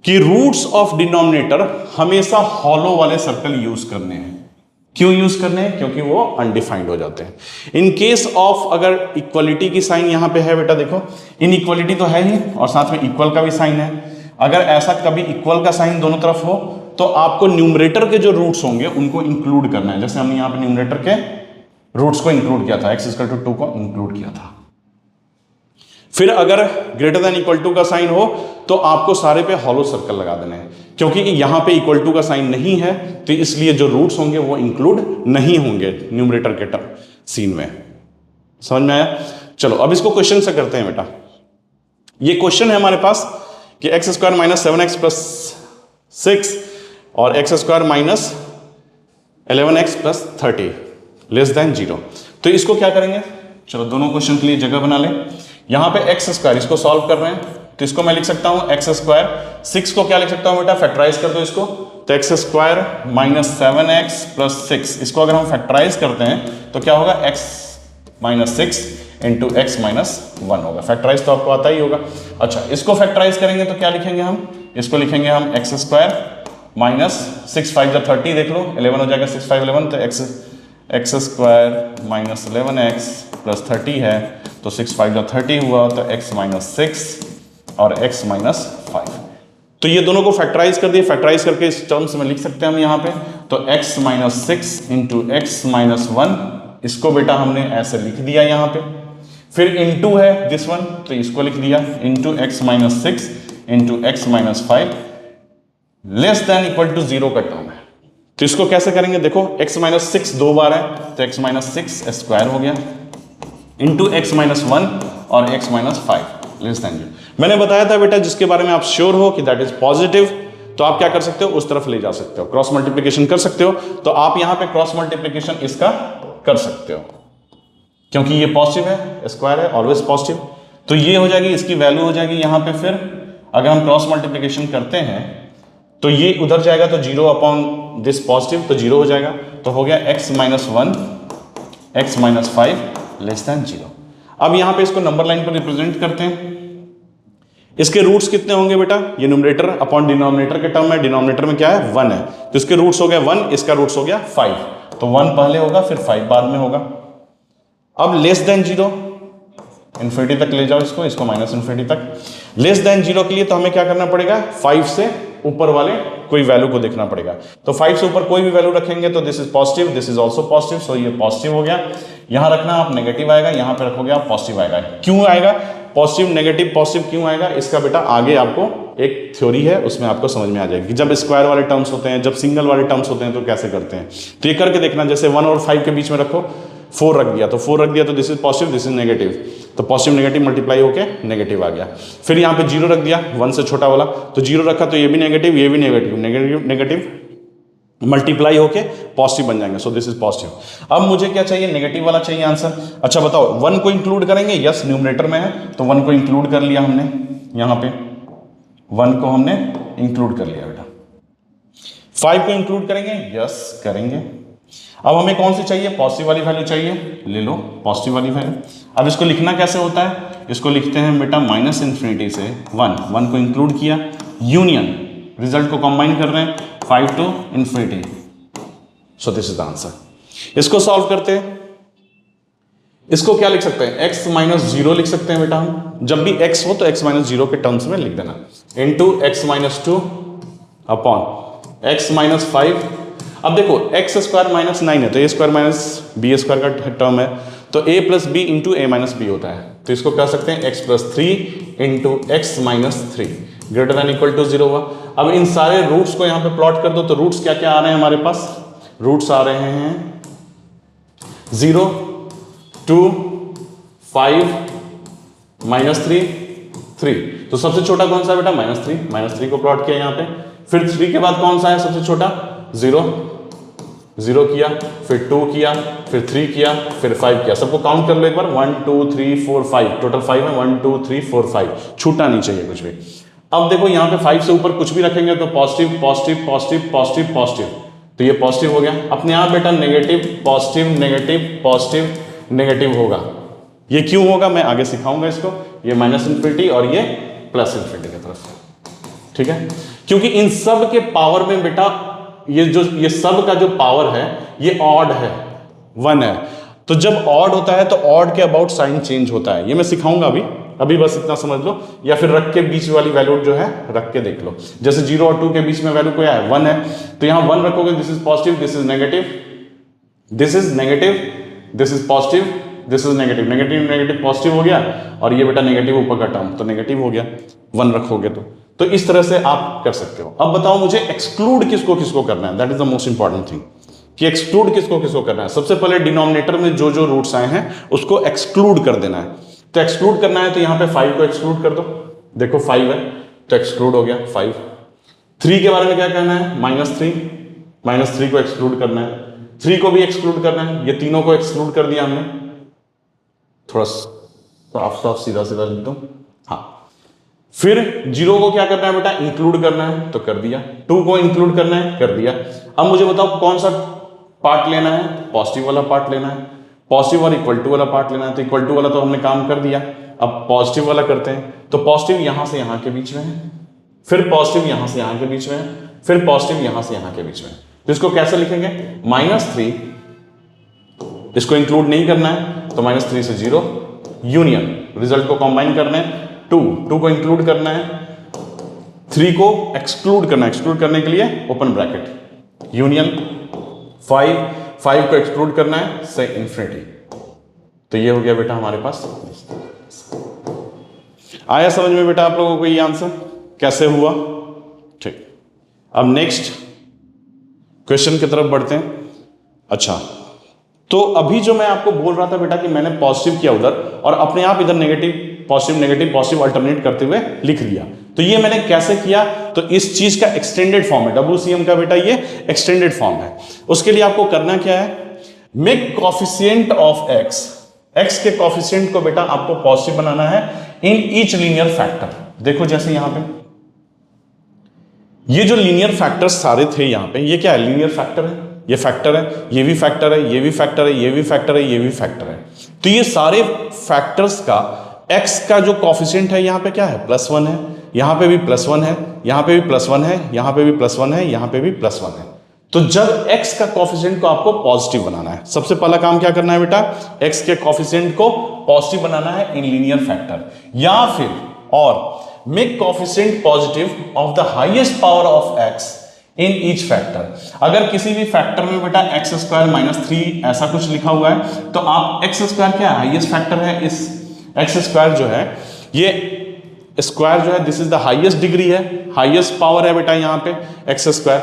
कि रूट्स ऑफ डिनोमिनेटर हमेशा हॉलो वाले सर्कल यूज करने हैं। क्यों यूज करने हैं? क्योंकि वो अनडिफाइंड हो जाते हैं। इन केस ऑफ अगर इक्वलिटी की साइन यहां पे है बेटा, देखो इनइक्वलिटी तो है ही और साथ में इक्वल का भी साइन है। अगर ऐसा कभी इक्वल का साइन दोनों तरफ हो तो आपको न्यूमरेटर के जो रूट्स होंगे उनको इंक्लूड करना है। जैसे हमने यहां पे न्यूमरेटर के रूट्स को इंक्लूड किया था, x = 2 को इंक्लूड किया था। फिर अगर ग्रेटर देन इक्वल टू का साइन हो तो आपको सारे पे हॉलो सर्कल लगा देने हैं, क्योंकि यहां पे इक्वल टू का साइन नहीं है तो इसलिए जो रूट्स होंगे वो इंक्लूड नहीं होंगे न्यूमरेटर के सीन में। समझ में आया? चलो अब इसको क्वेश्चन से करते हैं बेटा। ये क्वेश्चन है हमारे पास कि x² - 7x + 6 और x² - 11x + 30 < 0। तो इसको क्या करेंगे? चलो दोनों क्वेश्चन के लिए जगह बना लें। यहां पे x², इसको सॉल्व कर रहे हैं तो इसको मैं लिख सकता हूं x²। 6 को क्या लिख सकता हूं बेटा? फैक्टराइज कर दो इसको, तो x² - 7x + 6, इसको अगर हम फैक्टराइज करते हैं तो क्या होगा? x - 6 × x - 1 होगा। फैक्टराइज तो आपको आता ही होगा। अच्छा, इसको फैक्टराइज करेंगे तो क्या लिखेंगे हम? इसको लिखेंगे हम x² - 6 5 = 30, देख लो 11 हो जाएगा, 6 5 11, तो x² - 11x + 30 है, तो 6 5 = 30 हुआ, तो x - 6 और x - 5। तो ये दोनों को फैक्टराइज कर दिए। फैक्टराइज करके इस टर्म्स में लिख सकते हैं हम यहाँ पे, तो x - 6 × x - 1, इसको बेटा हमने ऐसे लिख दिया यहाँ पे। फिर इनटू है दिस वन, तो इसको लिख दिया इनटू x - 6 × x - 5 < 0 का टर्म है। तो इसको कैसे करेंगे? देखो x - 6 दो बार है, तो x - 6² हो गया इंटू x - 1 और x - 5 < 0। मैंने बताया था बेटा जिसके बारे में आप श्योर हो कि दैट इज पॉजिटिव, तो आप क्या कर सकते हो? उस तरफ ले जा सकते हो, क्रॉस मल्टीप्लीकेशन कर सकते हो। तो आप यहां पे क्रॉस मल्टीप्लीकेशन इसका कर सकते हो, क्योंकि ये पॉजिटिव है, स्क्वायर है, ऑलवेज पॉजिटिव। तो ये हो जाएगी, इसकी वैल्यू हो जाएगी यहां पे। फिर अगर हम क्रॉस मल्टीप्लीकेशन करते हैं तो ये उधर जाएगा, तो 0 अपॉन दिस पॉजिटिव, तो 0 हो जाएगा। तो हो गया x - 1 x - 5 < 0। अब यहां पे इसको नंबर लाइन पर रिप्रेजेंट करते हैं। इसके रूट्स कितने होंगे बेटा? ये न्यूमरेटर अपॉन डिनोमिनेटर के टर्म है, डिनोमिनेटर में क्या है? 1 है, तो इसके रूट्स हो गए 1, इसका रूट्स हो गया 5, तो 1 पहले होगा फिर 5 बाद में होगा। अब < 0 इन्फिनिटी तक ले जाओ इसको -∞ तक। < 0 के लिए तो हमें क्या करना पड़ेगा? 5 से ऊपर वाले कोई वैल्यू को देखना पड़ेगा। तो 5 से ऊपर कोई भी वैल्यू रखेंगे तो this is positive, this is also positive, so ये पॉजिटिव हो गया। यहां रखना आप नेगेटिव आएगा, यहां पे रखोगे आप पॉजिटिव आएगा। क्यों आएगा पॉजिटिव नेगेटिव? पॉजिटिव क्यों आएगा इसका बेटा आगे आपको एक थ्योरी है, उसमें आपको समझ में आ जाएगी। जब स्क्वायर वाले टर्म्स होते हैं, जब सिंगल वाले टर्म्स होते हैं तो कैसे करते हैं, तो ये करके देखना। जैसे 1 और 5 के बीच में रखो, 4 रख दिया, तो 4 रख दिया तो this is positive, this is negative, तो पॉजिटिव नेगेटिव मल्टीप्लाई होके नेगेटिव आ गया। फिर यहाँ पे 0 रख दिया, 1 से छोटा वाला, तो 0 रखा तो ये भी नेगेटिव, ये भी नेगेटिव, नेगेटिव नेगेटिव मल्टीप्लाई होके पॉजिटिव बन जाएंगे, सो दिस इज पॉजिटिव। अब मुझे क्या चाहिए? नेगेटिव वाला चाहिए आंसर। अच्छा बताओ, 1 को इंक्लूड करेंगे? यस, न्यूमरेटर में है तो 1 को इंक्लूड कर लिया हमने, यहां पे 1 को हमने इंक्लूड कर लिया बेटा। 5 को इंक्लूड करेंगे? यस करेंगे। अब हमें कौन सी चाहिए? पॉजिटिव वाली वैल्यू चाहिए, ले लो पॉजिटिव वाली वैल्यू। अब इसको लिखना कैसे होता है? इसको लिखते हैं बेटा -∞ से 1 को इंक्लूड किया, यूनियन, रिजल्ट को कंबाइन कर रहे हैं, 5 to ∞, so this is the answer. इसको सॉल्व करते हैं। इसको क्या लिख सकते हैं? x - 0 लिख सकते हैं बेटा हम। जब भी x हो तो x - 0 के टर्म्स में लिख देना, इंटू x - 2 अपॉन x - 5। अब देखो x² - 9 है तो a² - b² का टर्म है, तो a + b into a - b होता है, तो इसको कह सकते हैं x + 3 इंटू x - 3 > 0 हुआ। अब इन सारे रूट्स को यहां पे प्लॉट कर दो, तो रूट्स क्या क्या आ रहे हैं हमारे पास? रूट्स आ रहे हैं 0 2 5 -3 3। तो सबसे छोटा कौन सा है बेटा? -3 को प्लॉट किया यहां पे। फिर 3 के बाद कौन सा है सबसे छोटा? 0 किया, फिर 2 किया, फिर 3 किया, फिर 5 किया। सबको काउंट कर लो एक बार, 1 2 3 4 5, टोटल 5 है, 1 2 3 4 5, छूटना नहीं चाहिए कुछ भी। अब देखो यहाँ पे 5 से ऊपर कुछ भी रखेंगे तो positive positive positive positive positive, तो ये पॉजिटिव हो गया अपने आप बेटा। Negative positive negative positive negative होगा। ये क्यों होगा मैं आगे सिखाऊंगा इसको। ये -∞ और ये +∞ की तरफ, ठीक है, क्योंकि इन सब के पावर में बेटा ये सब का जो पावर है ये ऑड है, 1 है। तो जब ऑड होता है तो ऑड के अबाउट साइन चेंज होता है, ये मैं सिखाऊंगा अभी बस इतना समझ लो, या फिर रख के बीच वाली वैल्यू जो है रख के देख लो। जैसे 0 और 2 के बीच में वैल्यू क्या है, 1 है, तो यहां 1 रखोगे, this is positive, this is negative, this is negative, this is positive, this is negative, negative negative positive हो गया, और ये बेटा नेगेटिव ऊपर का टर्म तो नेगेटिव हो गया 1 रखोगे तो इस तरह से आप कर सकते हो। अब बताओ मुझे एक्सक्लूड किसको किसको करना है, that is the most important thing, कि एक्सक्लूड किसको किसको करना है। सबसे पहले डिनोमिनेटर में जो जो रूट्स आए हैं उसको एक्सक्लूड कर देना है। तो एक्सक्लूड करना है तो यहां पे 5 को एक्सक्लूड कर दो, देखो 5 है तो एक्सक्लूड हो गया 5। 3 के बारे में क्या कहना है, -3 को एक्सक्लूड करना है, 3 को भी एक्सक्लूड करना है, ये तीनों को एक्सक्लूड कर दिया हमने। थोड़ा साफ साफ सीधा सीधा लिख दो, हाँ। फिर 0 को क्या करना है बेटा, इंक्लूड करना है तो कर दिया, 2 को इंक्लूड करना है कर दिया। अब मुझे बताओ कौन सा पार्ट लेना है, पॉजिटिव वाला पार्ट लेना है, पॉजिटिव और इक्वल टू वाला पार्ट लेना है। तो इक्वल टू वाला तो हमने काम कर दिया, अब पॉजिटिव वाला करते हैं। तो पॉजिटिव यहां से यहां के बीच में है, फिर पॉजिटिव यहां से यहां के बीच में है, फिर पॉजिटिव यहां से यहां के बीच में है। तो इसको कैसे लिखेंगे, -3, इसको इंक्लूड नहीं करना है तो -3 से 0, यूनियन, रिजल्ट को कंबाइन करना है, 2 को इंक्लूड करना है, 3 को एक्सक्लूड करना है, एक्सक्लूड करने के लिए ओपन ब्रैकेट, यूनियन 5 को एक्सक्लूड करना है से इंफिनिटी। तो ये हो गया बेटा हमारे पास। आया समझ में बेटा आप लोगों को ये आंसर कैसे हुआ, ठीक। अब नेक्स्ट क्वेश्चन की तरफ बढ़ते हैं। अच्छा, तो अभी जो मैं आपको बोल रहा था बेटा कि मैंने पॉजिटिव किया उधर और अपने आप इधर नेगेटिव पॉजिटिव अल्टरनेट करते हुए लिख लिया। तो ये मैंने कैसे किया, तो इस चीज का एक्सटेंडेड फॉर्म है, WCM का बेटा ये एक्सटेंडेड फॉर्म है। उसके लिए आपको करना क्या है, मेक कॉफिशिएंट ऑफ एक्स के कॉफिशिएंट को बेटा आपको पॉजिटिव बनाना है इन ईच लीनियर फैक्टर। देखो जैसे यहां पे ये जो लीनियर फैक्टर्स सारे थे यहां पे, ये क्या है, लीनियर फैक्टर है, ये फैक्टर है, ये भी फैक्टर है, ये भी फैक्टर है, ये भी फैक्टर है, ये भी फैक्टर है। तो ये सारे फैक्टर्स का x का जो कॉफिशिएंट है यहां पे क्या है, +1 है, यहां पे भी +1 है, यहां पे भी +1 है, यहां पे भी +1 है, यहां पे भी +1 है। तो जब x का कॉफिशिएंट को आपको पॉजिटिव बनाना है, सबसे पहला काम क्या करना है बेटा, x के कॉफिशिएंट को पॉजिटिव बनाना है इन लीनियर फैक्टर, या फिर और make coefficient positive of the highest power of x in each factor. अगर किसी भी फैक्टर में बेटा x² -3 ऐसा कुछ लिखा हुआ है तो आप x² क्या है, हाईएस्ट फैक्टर है, इस x² जो है ये स्क्वायर जो है this is the highest degree है, हाईएस्ट पावर है बेटा यहाँ पे x²।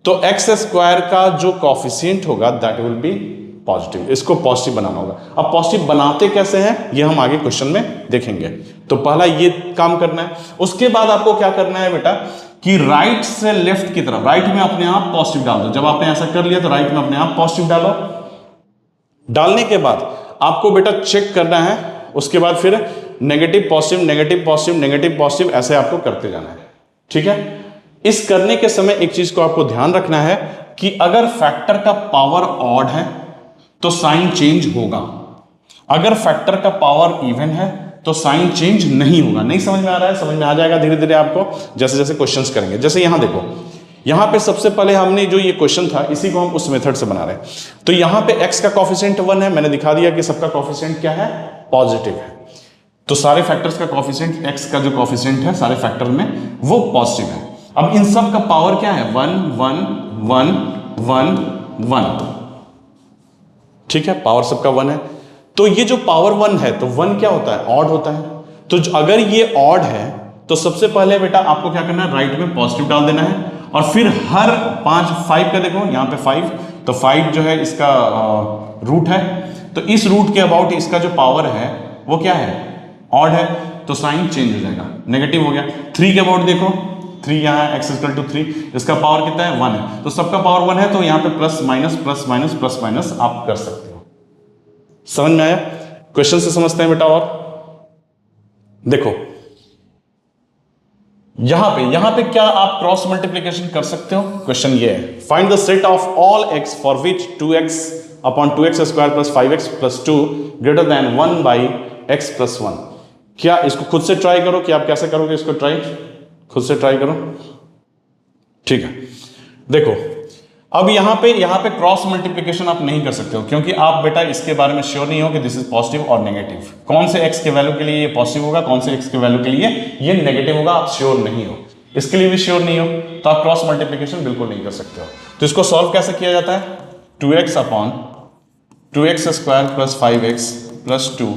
तो x² का जो कॉफिशिएंट होगा दैट विल बी पॉजिटिव, इसको पॉजिटिव बनाना होगा। अब पॉजिटिव बनाते कैसे हैं ये हम आगे क्वेश्चन में देखेंगे। तो पहला ये काम करना है, उसके बाद आपको क्या करना है बेटा कि राइट से लेफ्ट की तरफ, राइट में अपने आप पॉजिटिव डाल दो। जब आपने ऐसा कर लिया तो राइट में अपने आप पॉजिटिव डालो। डालने के बाद आपको बेटा चेक करना है, उसके बाद फिर negative positive negative positive negative positive ऐसे आपको करते जाना है, ठीक है। इस करने के समय एक चीज को आपको ध्यान रखना है कि अगर फैक्टर का पावर ऑड है तो साइन चेंज होगा, अगर फैक्टर का पावर इवन है तो साइन चेंज नहीं होगा। नहीं समझ में आ रहा है, समझ में आ जाएगा धीरे धीरे आपको जैसे जैसे क्वेश्चंस करेंगे। जैसे यहां देखो, यहां पे सबसे पहले हमने जो ये क्वेश्चन था इसी को हम उस मेथड से बना रहे हैं। तो यहां पे x का कॉफिशिएंट 1 है, मैंने दिखा दिया कि सबका कॉफिशिएंट क्या है, पॉजिटिव है। तो सारे फैक्टर्स का कॉफिशिएंट, x का जो कॉफिशिएंट है सारे फैक्टर में वो पॉजिटिव है। अब इन सब का पावर क्या है, 1 1 1 1 1, ठीक है, पावर सबका 1 है। तो ये जो पावर 1 है तो 1 क्या होता है, ऑड होता है। तो अगर ये ऑड है तो सबसे पहले बेटा आपको क्या करना है, राइट में पॉजिटिव डाल देना है, और फिर हर 5 का देखो यहाँ पे 5, तो 5 जो है इसका रूट है, तो इस रूट के अबाउट इसका जो पावर है वो क्या है, ऑड है, तो साइन चेंज हो जाएगा, नेगेटिव हो गया। 3 के अबाउट देखो, 3 यहाँ x=3, इसका पावर कितना है, 1 है, तो सबका पावर 1 है, तो यहाँ पे प्लस माइनस आप कर सकते हो। समझ में आया, क्वेश्चन से समझते हैं बेटा। और देखो यहां पे क्या आप क्रॉस मल्टीप्लीकेशन कर सकते हो, क्वेश्चन ये है, find the set of all x for which 2x/2x² + 5x + 2 greater then 1/x + 1। क्या इसको खुद से ट्राई करो कि आप कैसे करोगे इसको, ट्राई खुद से ट्राई करो, ठीक है। देखो अब यहाँ पे क्रॉस मल्टीप्लिकेशन आप नहीं कर सकते हो, क्योंकि आप बेटा इसके बारे में श्योर नहीं हो कि दिस इज पॉजिटिव और नेगेटिव, कौन से x के वैल्यू के लिए ये पॉजिटिव होगा, कौन से x के वैल्यू के लिए ये नेगेटिव होगा, आप श्योर नहीं हो, इसके लिए भी श्योर नहीं हो, तो आप क्रॉस मल्टीप्लिकेशन बिल्कुल नहीं कर सकते हो। तो इसको सॉल्व कैसे किया जाता है, 2x upon 2x square plus 5x plus 2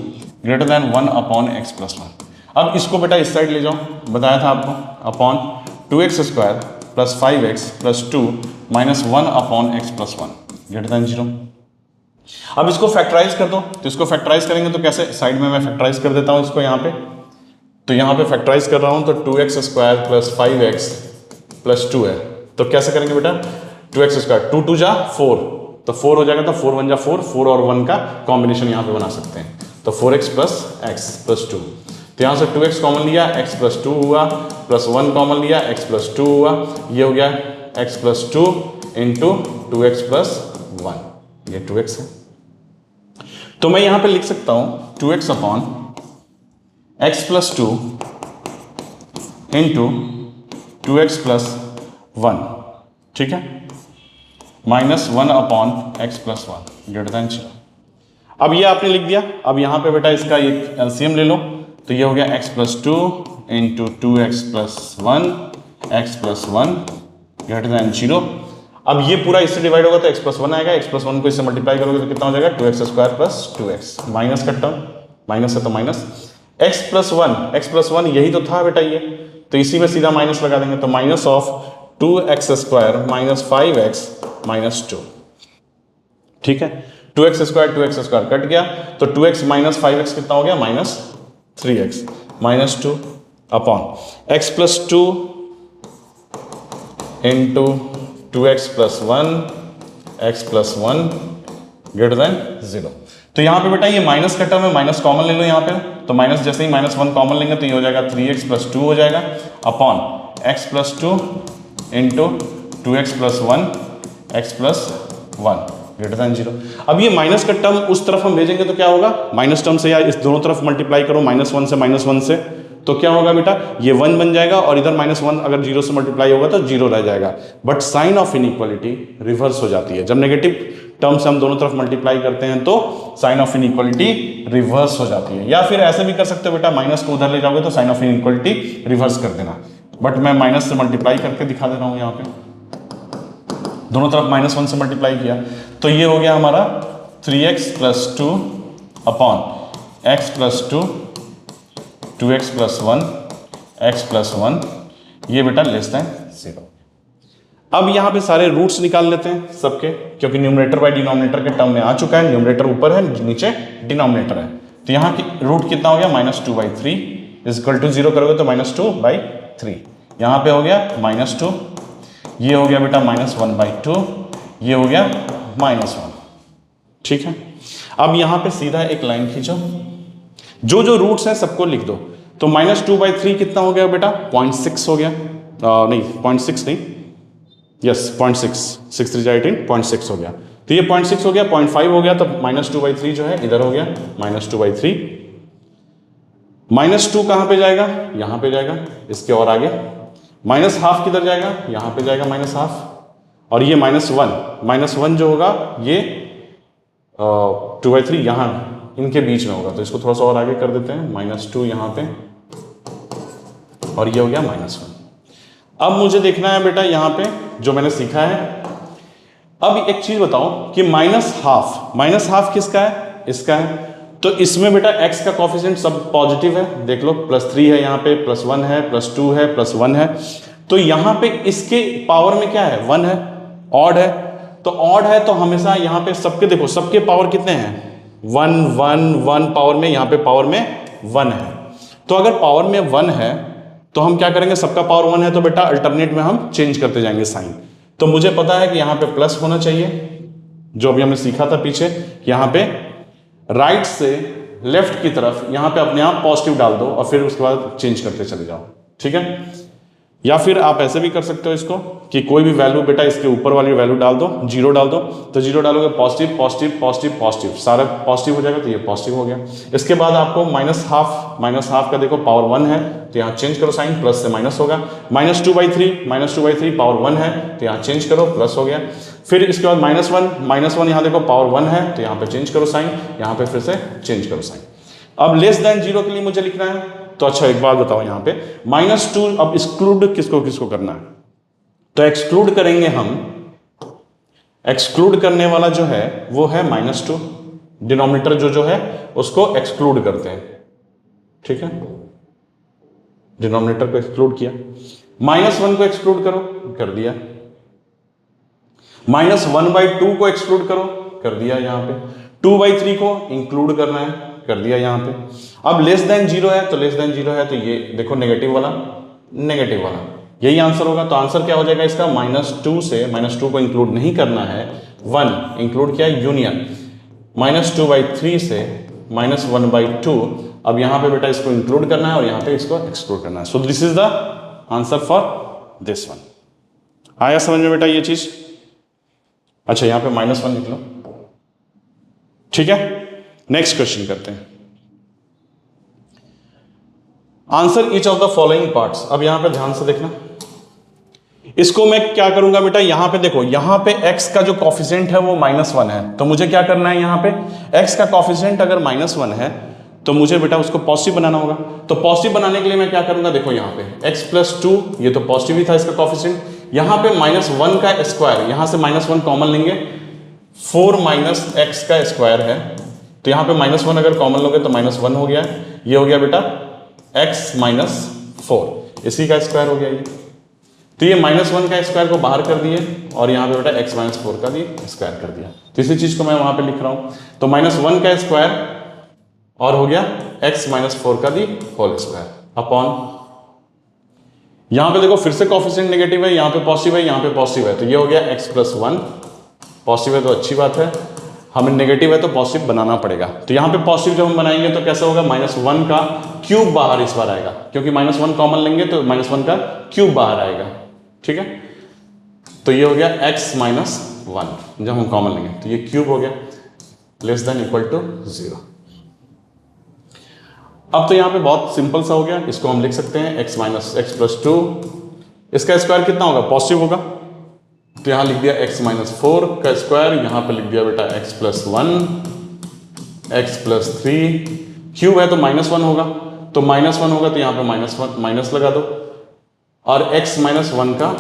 greater then 1 upon x plus 1। अब इसको बेटा इस साइड ले जाओ, बताया था आपको, upon 2x square plus 5x plus 2 minus 1 upon x plus 1 greater then 0। अब इसको फैक्टराइज कर दो, तो इसको फैक्टराइज करेंगे तो कैसे, साइड में मैं फैक्टराइज कर देता हूं इसको यहाँ पे, तो यहाँ पे फैक्टराइज कर रहा हूं तो 2x square plus 5x plus 2 है, तो कैसे करेंगे बेटा, 2x स्क्वायर 2 2 जा 4, तो 4 हो जाएगा, तो 4 1 जा 4, 4 और 1 का कॉम्बिनेशन यहाँ पे बना सकते हैं, तो 4x प्लस x प्लस 2, तो यहाँ से 2x कॉमन लिया, x प्लस 2 हुआ, प्लस 1 कॉमन लिया, x प्लस 2 हुआ, ये हो गया x plus 2 into 2x plus 1, ये 2x है। तो मैं यहाँ पे लिख सकता हूँ 2x upon x plus 2 into 2x plus 1, ठीक है, minus 1 upon x plus 1 greater then 0। अब ये आपने लिख दिया, अब यहाँ पे बेटा इसका ये एलसीएम ले लो, तो ये हो गया x plus 2 into 2x plus 1 x plus 1 greater then 0। अब ये पूरा इससे डिवाइड होगा तो x प्लस 1 आएगा, x प्लस 1 को इससे मल्टीप्लाई करोगे तो कितना हो जाएगा, 2x square plus 2x, minus का टर्म, माइनस है तो माइनस, x प्लस 1 यही तो था बेटा ये, तो इसी में सीधा माइनस लगा देंगे, तो minus of 2x square minus 5x minus 2, ठीक है, 2x स्क्वायर कट गया, तो 2x माइनस 5x कितना हो गया, minus 3x minus 2 upon x plus 2 into 2x plus 1 x plus 1 greater then 0। तो यहाँ पे बेटा ये माइनस का टर्म है, माइनस कॉमन ले लो यहाँ पे, तो माइनस जैसे ही माइनस 1 कॉमन लेंगे तो ये हो जाएगा 3x प्लस 2 हो जाएगा upon x plus 2 into 2x plus 1 x plus 1 greater then 0। अब ये माइनस का टर्म उस तरफ हम भेजेंगे तो क्या होगा, माइनस टर्म से या इस दोनों तरफ मल्टीप्लाई करो, माइनस 1 से, तो क्या होगा बेटा, ये 1 बन जाएगा और इधर माइनस 1 अगर 0 से मल्टीप्लाई होगा तो 0 रह जाएगा, but sign of inequality reverse हो जाती है, जब नेगेटिव टर्म से हम दोनों तरफ मल्टीप्लाई करते हैं तो साइन ऑफ इनइक्वालिटी रिवर्स हो जाती है। या फिर ऐसे भी कर सकते हो बेटा, माइनस को उधर ले जाओगे तो साइन ऑफ इनइक्वालिटी रिवर्स कर देना, बट मैं माइनस से मल्टीप्लाई करके दिखा दे रहा हूँ, यहाँ पे दोनों तरफ माइनस 1 से मल्टीप्लाई किया, तो ये हो गया हमारा 3x plus 2 upon x plus 2 2x plus 1 x plus 1, ये बेटा लेस देन 0। अब यहाँ पे सारे रूट्स निकाल लेते हैं सबके, क्योंकि न्यूमरेटर बाय डिनोमिनेटर के टर्म में आ चुका है, न्यूमरेटर ऊपर है नीचे डिनोमिनेटर है, तो यहाँ की रूट कितना हो गया, माइनस 2/3 इज इक्वल टू 0 करोगे तो माइनस 2/3, यहाँ पे हो गया माइनस 2, ये हो गया बेटा माइनस 1/2, ये हो गया माइनस 1, ठीक है। अब यहाँ पे सीधा एक लाइन खींचो, जो जो रूट्स हैं सबको लिख दो, तो माइनस 2/3 कितना हो गया बेटा, 0.6 हो गया, नहीं 0.6 नहीं, यस 0.6, 6 3 18 0.6 हो गया, तो ये 0.6 हो गया, 0.5 हो गया, तो माइनस 2/3 जो है इधर हो गया माइनस 2/3, माइनस 2 कहाँ पे जाएगा, यहाँ पे जाएगा, इसके और आगे, माइनस हाफ किधर जाएगा, यहाँ पे जाएगा माइनस हाफ, और ये माइनस 1 जो होगा ये 2/3 यहाँ इनके बीच में होगा, तो इसको थोड़ा सा और आगे कर देते हैं, माइनस 2 यहाँ पे, और ये हो गया माइनस 1। अब मुझे देखना है बेटा यहाँ पे जो मैंने सीखा है, अब एक चीज बताओ कि माइनस हाफ किसका है, इसका है, तो इसमें बेटा x का कोफिशिएंट सब पॉजिटिव है, देख लो, +3 है यहाँ पे, +1 है, +2 है, +1 है, तो यहाँ पे इसके पावर में क्या है, 1 है, ऑड है, तो ऑड है तो हमेशा यहाँ पे सबके देखो, सबके पावर कितने हैं, 1 1 1 पावर में, यहाँ पे पावर में 1 है, तो अगर पावर में 1 है तो हम क्या करेंगे, सबका पावर 1 है तो बेटा अल्टरनेट में हम चेंज करते जाएंगे साइन, तो मुझे पता है कि यहाँ पे प्लस होना चाहिए, जो अभी हमने सीखा था पीछे, यहाँ पे राइट से लेफ्ट की तरफ यहाँ पे अपने आप पॉजिटिव डाल दो और फिर उसके बाद चेंज करते चले जाओ, ठीक है। या फिर आप ऐसे भी कर सकते हो इसको कि कोई भी वैल्यू बेटा इसके ऊपर वाली वैल्यू डाल दो, 0 डाल दो, तो 0 डालोगे पॉजिटिव पॉजिटिव पॉजिटिव पॉजिटिव, सारा पॉजिटिव हो जाएगा, तो ये पॉजिटिव हो गया। इसके बाद आपको माइनस हाफ का देखो पावर 1 है तो यहाँ चेंज करो साइन, प्लस से माइनस होगा, -2/3 पावर 1 है तो यहाँ चेंज करो, प्लस हो गया। फिर इसके बाद -1 यहाँ देखो पावर 1 है तो यहाँ पे चेंज करो साइन, यहाँ पे फिर से चेंज करो साइन। अब लेस देन 0 के लिए मुझे लिखना है, तो अच्छा एक बात बताओ यहाँ पे -2, अब एक्सक्लूड किसको किसको करना है, तो एक्सक्लूड करेंगे हम, एक्सक्लूड करने वाला जो है वो है -2, डिनोमिनेटर जो है उसको एक्सक्लूड करते हैं, ठीक है, डिनोमिनेटर को एक्सक्लूड किया। -1 को एक्सक्लूड करो, कर दिया। -1/2 को एक्सक्लूड करो, कर दिया यहाँ पे। 2/3 को इंक्लूड करना है, कर दिया यहाँ पे। अब लेस देन 0 है, तो लेस देन 0 है तो ये देखो नेगेटिव वाला, नेगेटिव वाला, यही आंसर होगा। तो आंसर क्या हो जाएगा इसका, -2 से, -2 को इंक्लूड नहीं करना है, 1 इंक्लूड किया, यूनियन, -2/3 से -1/2। अब यहां पे बेटा इसको इंक्लूड करना है और यहां पे इसको एक्सक्लूड करना है। सो this is the answer for this one. आया समझ में बेटा ये चीज? अच्छा यहां पे -1 लिख लो, ठीक है। नेक्स्ट क्वेश्चन करते हैं। Answer each of the following parts. अब यहां पे ध्यान से देखना, इसको मैं क्या करूंगा बेटा, यहां पे देखो, यहां पे x का जो कॉफिशिएंट है वो -1 है, तो मुझे क्या करना है, यहां पे x का कॉफिशिएंट अगर -1 है तो मुझे बेटा उसको पॉजिटिव बनाना होगा। तो पॉजिटिव बनाने के लिए मैं क्या करूंगा, देखो यहां पे x + 2, ये तो पॉजिटिव ही था इसका कॉफिशिएंट, यहां पे -1 का स्क्वायर, यहां से -1 कॉमन लेंगे, 4 - x का स्क्वायर है, तो यहां पे -1 अगर कॉमन लोगे तो -1 हो गया, ये हो गया बेटा x - 4, इसी का स्क्वायर हो गया ये। तो ये -1 का स्क्वायर को बाहर कर दिए और यहाँ पे बेटा x - 4 का भी स्क्वायर कर दिया। तो इसी चीज को मैं वहां पे लिख रहा हूं, तो -1 का स्क्वायर और हो गया x - 4 का भी होल स्क्वायर अपॉन, यहां पे देखो फिर से कॉफिशिएंट नेगेटिव है, यहाँ पे पॉजिटिव है, यहाँ पे पॉजिटिव है, तो ये हो गया x + 1, पॉजिटिव है तो अच्छी बात है, हमें नेगेटिव है तो पॉजिटिव बनाना पड़ेगा। तो यहाँ पे पॉजिटिव जब हम बनाएंगे तो कैसा होगा, -1 का क्यूब बाहर इस बार आएगा, क्योंकि -1 कॉमन लेंगे तो -1 का क्यूब बाहर आएगा, ठीक है। तो ये हो गया x - 1, जब हम कॉमन लेंगे तो ये क्यूब हो गया, लेस देन इक्वल टू 0। अब तो यहाँ पे बहुत सिंपल सा हो गया, इसको हम लिख सकते हैं x + 2, इसका स्क्वायर कितना होगा, पॉजिटिव होगा, तो यहां लिख दिया x - 4 का स्क्वायर, यहां पे लिख दिया बेटा x + 1, x + 3, क्यूब है तो -1 होगा, तो -1 होगा तो यहां पे -1 माइनस लगा दो, और x - 1 का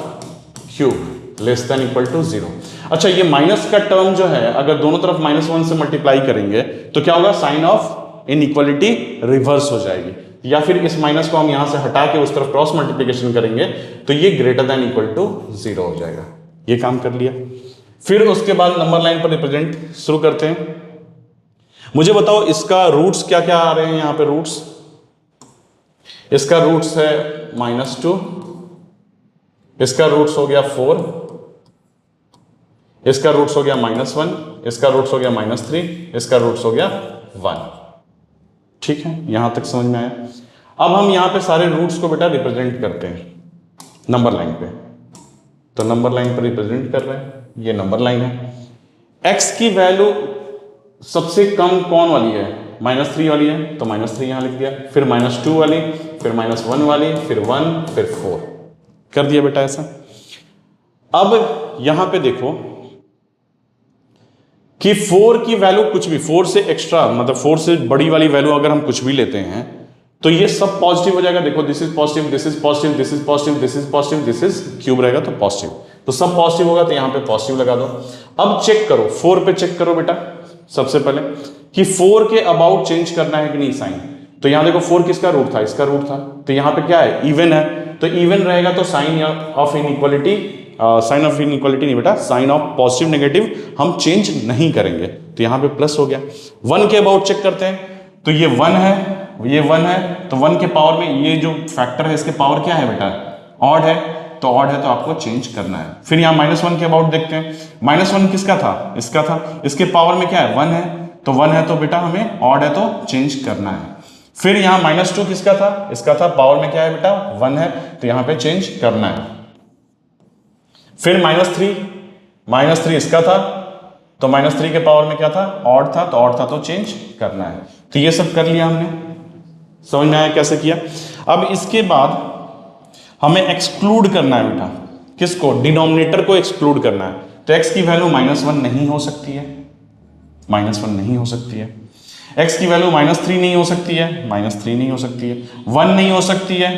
cube less than equal to 0। अच्छा ये माइनस का टर्म जो है अगर दोनों तरफ -1 से मल्टीप्लाई करेंगे तो क्या होगा, साइन ऑफ इनइक्वालिटी रिवर्स हो जाएगी, या फिर इस माइनस को हम यहां से हटा के उस तरफ क्रॉस मल्टीप्लिकेशन करेंगे तो ये ग्रेटर देन इक्वल टू 0 हो जाएगा। ये काम कर लिया। फिर उसके बाद नंबर लाइन पर रिप्रेजेंट शुरू करते हैं। मुझे बताओ इसका रूट्स क्या क्या आ रहे हैं, यहां पे रूट्स, इसका रूट्स है -2, इसका रूट्स हो गया 4, इसका रूट्स हो गया -1, इसका रूट्स हो गया -3, इसका रूट्स हो गया 1, ठीक है, यहां तक समझ में आया। अब हम यहां पे सारे रूट्स को बेटा रिप्रेजेंट करते हैं नंबर लाइन पे, तो नंबर लाइन पर रिप्रेजेंट कर रहे हैं, ये नंबर लाइन है। x की वैल्यू सबसे कम कौन वाली है, -3 वाली है, तो -3 यहां लिख दिया, फिर -2 वाली, फिर -1 वाली, फिर 1, फिर 4 कर दिया बेटा ऐसा। अब यहां पे देखो कि 4 की वैल्यू कुछ भी, 4 से एक्स्ट्रा मतलब 4 से बड़ी वाली वैल्यू अगर हम कुछ भी लेते हैं तो ये सब पॉजिटिव हो जाएगा। देखो this is positive, this is positive, this is positive, this is positive, this is cube रहेगा तो पॉजिटिव, तो सब पॉजिटिव होगा तो यहां पे पॉजिटिव लगा दो। अब चेक करो 4 पे, चेक करो बेटा सबसे पहले कि 4 के अबाउट चेंज करना है कि नहीं साइन। तो यहां देखो 4 किसका रूट था, इसका रूट था, तो यहां पे क्या है, इवन है, तो इवन रहेगा तो sign of inequality, sign of inequality नहीं बेटा, साइन ऑफ पॉजिटिव नेगेटिव हम चेंज नहीं करेंगे, तो यहां पे प्लस हो गया। 1 के अबाउट चेक करते हैं, तो ये 1 है, ये 1 है, तो 1 के पावर में ये जो फैक्टर है इसके पावर क्या है बेटा, ऑड है, तो ऑड है तो आपको चेंज करना है। फिर यहाँ -1 के अबाउट देखते हैं, -1 किसका था, इसका था, इसके पावर में क्या है 1 है, तो 1 है तो बेटा हमें ऑड है तो चेंज करना है। फिर यहाँ -2 किसका था, इसका था, पावर में क्या है बेटा 1 है, तो यहाँ पे चेंज करना है। फिर -3 इसका था, तो -3 के पावर में क्या था, ऑड था, तो ऑड था तो चेंज करना है। तो ये सब कर लिया हमने, समझ में आया कैसे किया। अब इसके बाद हमें एक्सक्लूड करना है बेटा, किसको, डिनोमिनेटर को एक्सक्लूड करना है। तो x की वैल्यू -1 नहीं हो सकती है, -1 नहीं हो सकती है। x की वैल्यू -3 नहीं हो सकती है, -3 नहीं हो सकती है। 1 नहीं हो सकती है,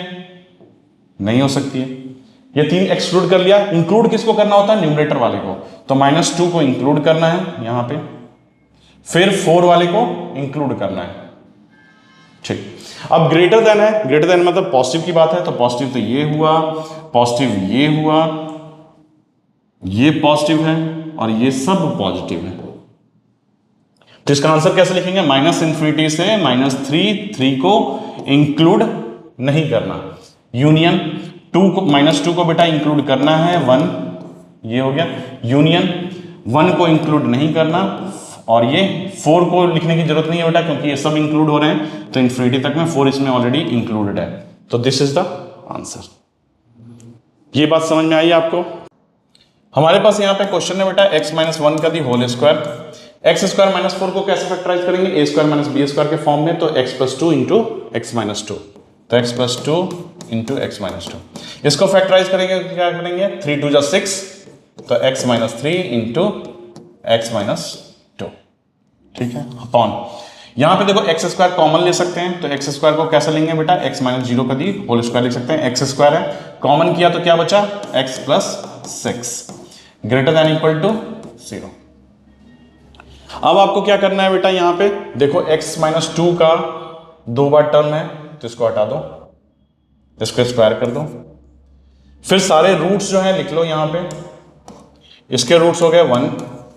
नहीं हो सकती है। ये 3 एक्सक्लूड कर लिया। इंक्लूड किसको करना होता है? न्यूमरेटर वाले को। तो -2 को इंक्लूड करना है यहां पे, फिर 4 वाले को इंक्लूड करना है। ठीक, अब ग्रेटर देन है, ग्रेटर देन मतलब पॉजिटिव की बात है, तो पॉजिटिव तो ये हुआ, पॉजिटिव ये हुआ, ये पॉजिटिव है और ये सब पॉजिटिव है। तो इसका आंसर कैसे लिखेंगे? -∞ से -3 को इंक्लूड नहीं करना, यूनियन 2 को, -2 को बेटा इंक्लूड करना है, 1 ये हो गया, यूनियन 1 को इंक्लूड नहीं करना, और ये 4 को लिखने की जरूरत नहीं है बेटा क्योंकि ये सब इंक्लूड हो रहे हैं, तो इन्फिनिटी तक में 4 इसमें ऑलरेडी इंक्लूडेड है। तो दिस इज द आंसर। ये बात समझ में आई आपको? हमारे पास यहाँ पे क्वेश्चन है बेटा x - 1 का the whole square, x square -4 को कैसे फैक्टराइज करेंगे? a स्क्वायर - b स्क्वायर के फॉर्म में, तो x + 2 इंटू x - 2, तो x + 2 इंटू x - 2। इसको फैक्टराइज करेंगे तो क्या करेंगे? 3 × 2 = 6, तो x - 3 इंटू x - 2, ठीक है, अपॉन यहां पे देखो x स्क्वायर कॉमन ले सकते हैं, तो x स्क्वायर को कैसे लेंगे बेटा? x - 0 का दी होल स्क्वायर लिख सकते हैं, x स्क्वायर है, कॉमन किया तो क्या बचा? x + 6 greater than equal to 0। अब आपको क्या करना है बेटा? यहां पे देखो x - 2 का 2 बार टर्म है, तो इसको हटा दो, इसको स्क्वायर कर दो, फिर सारे रूट्स जो है लिख लो यहां पे। इसके रूट्स हो गए 1,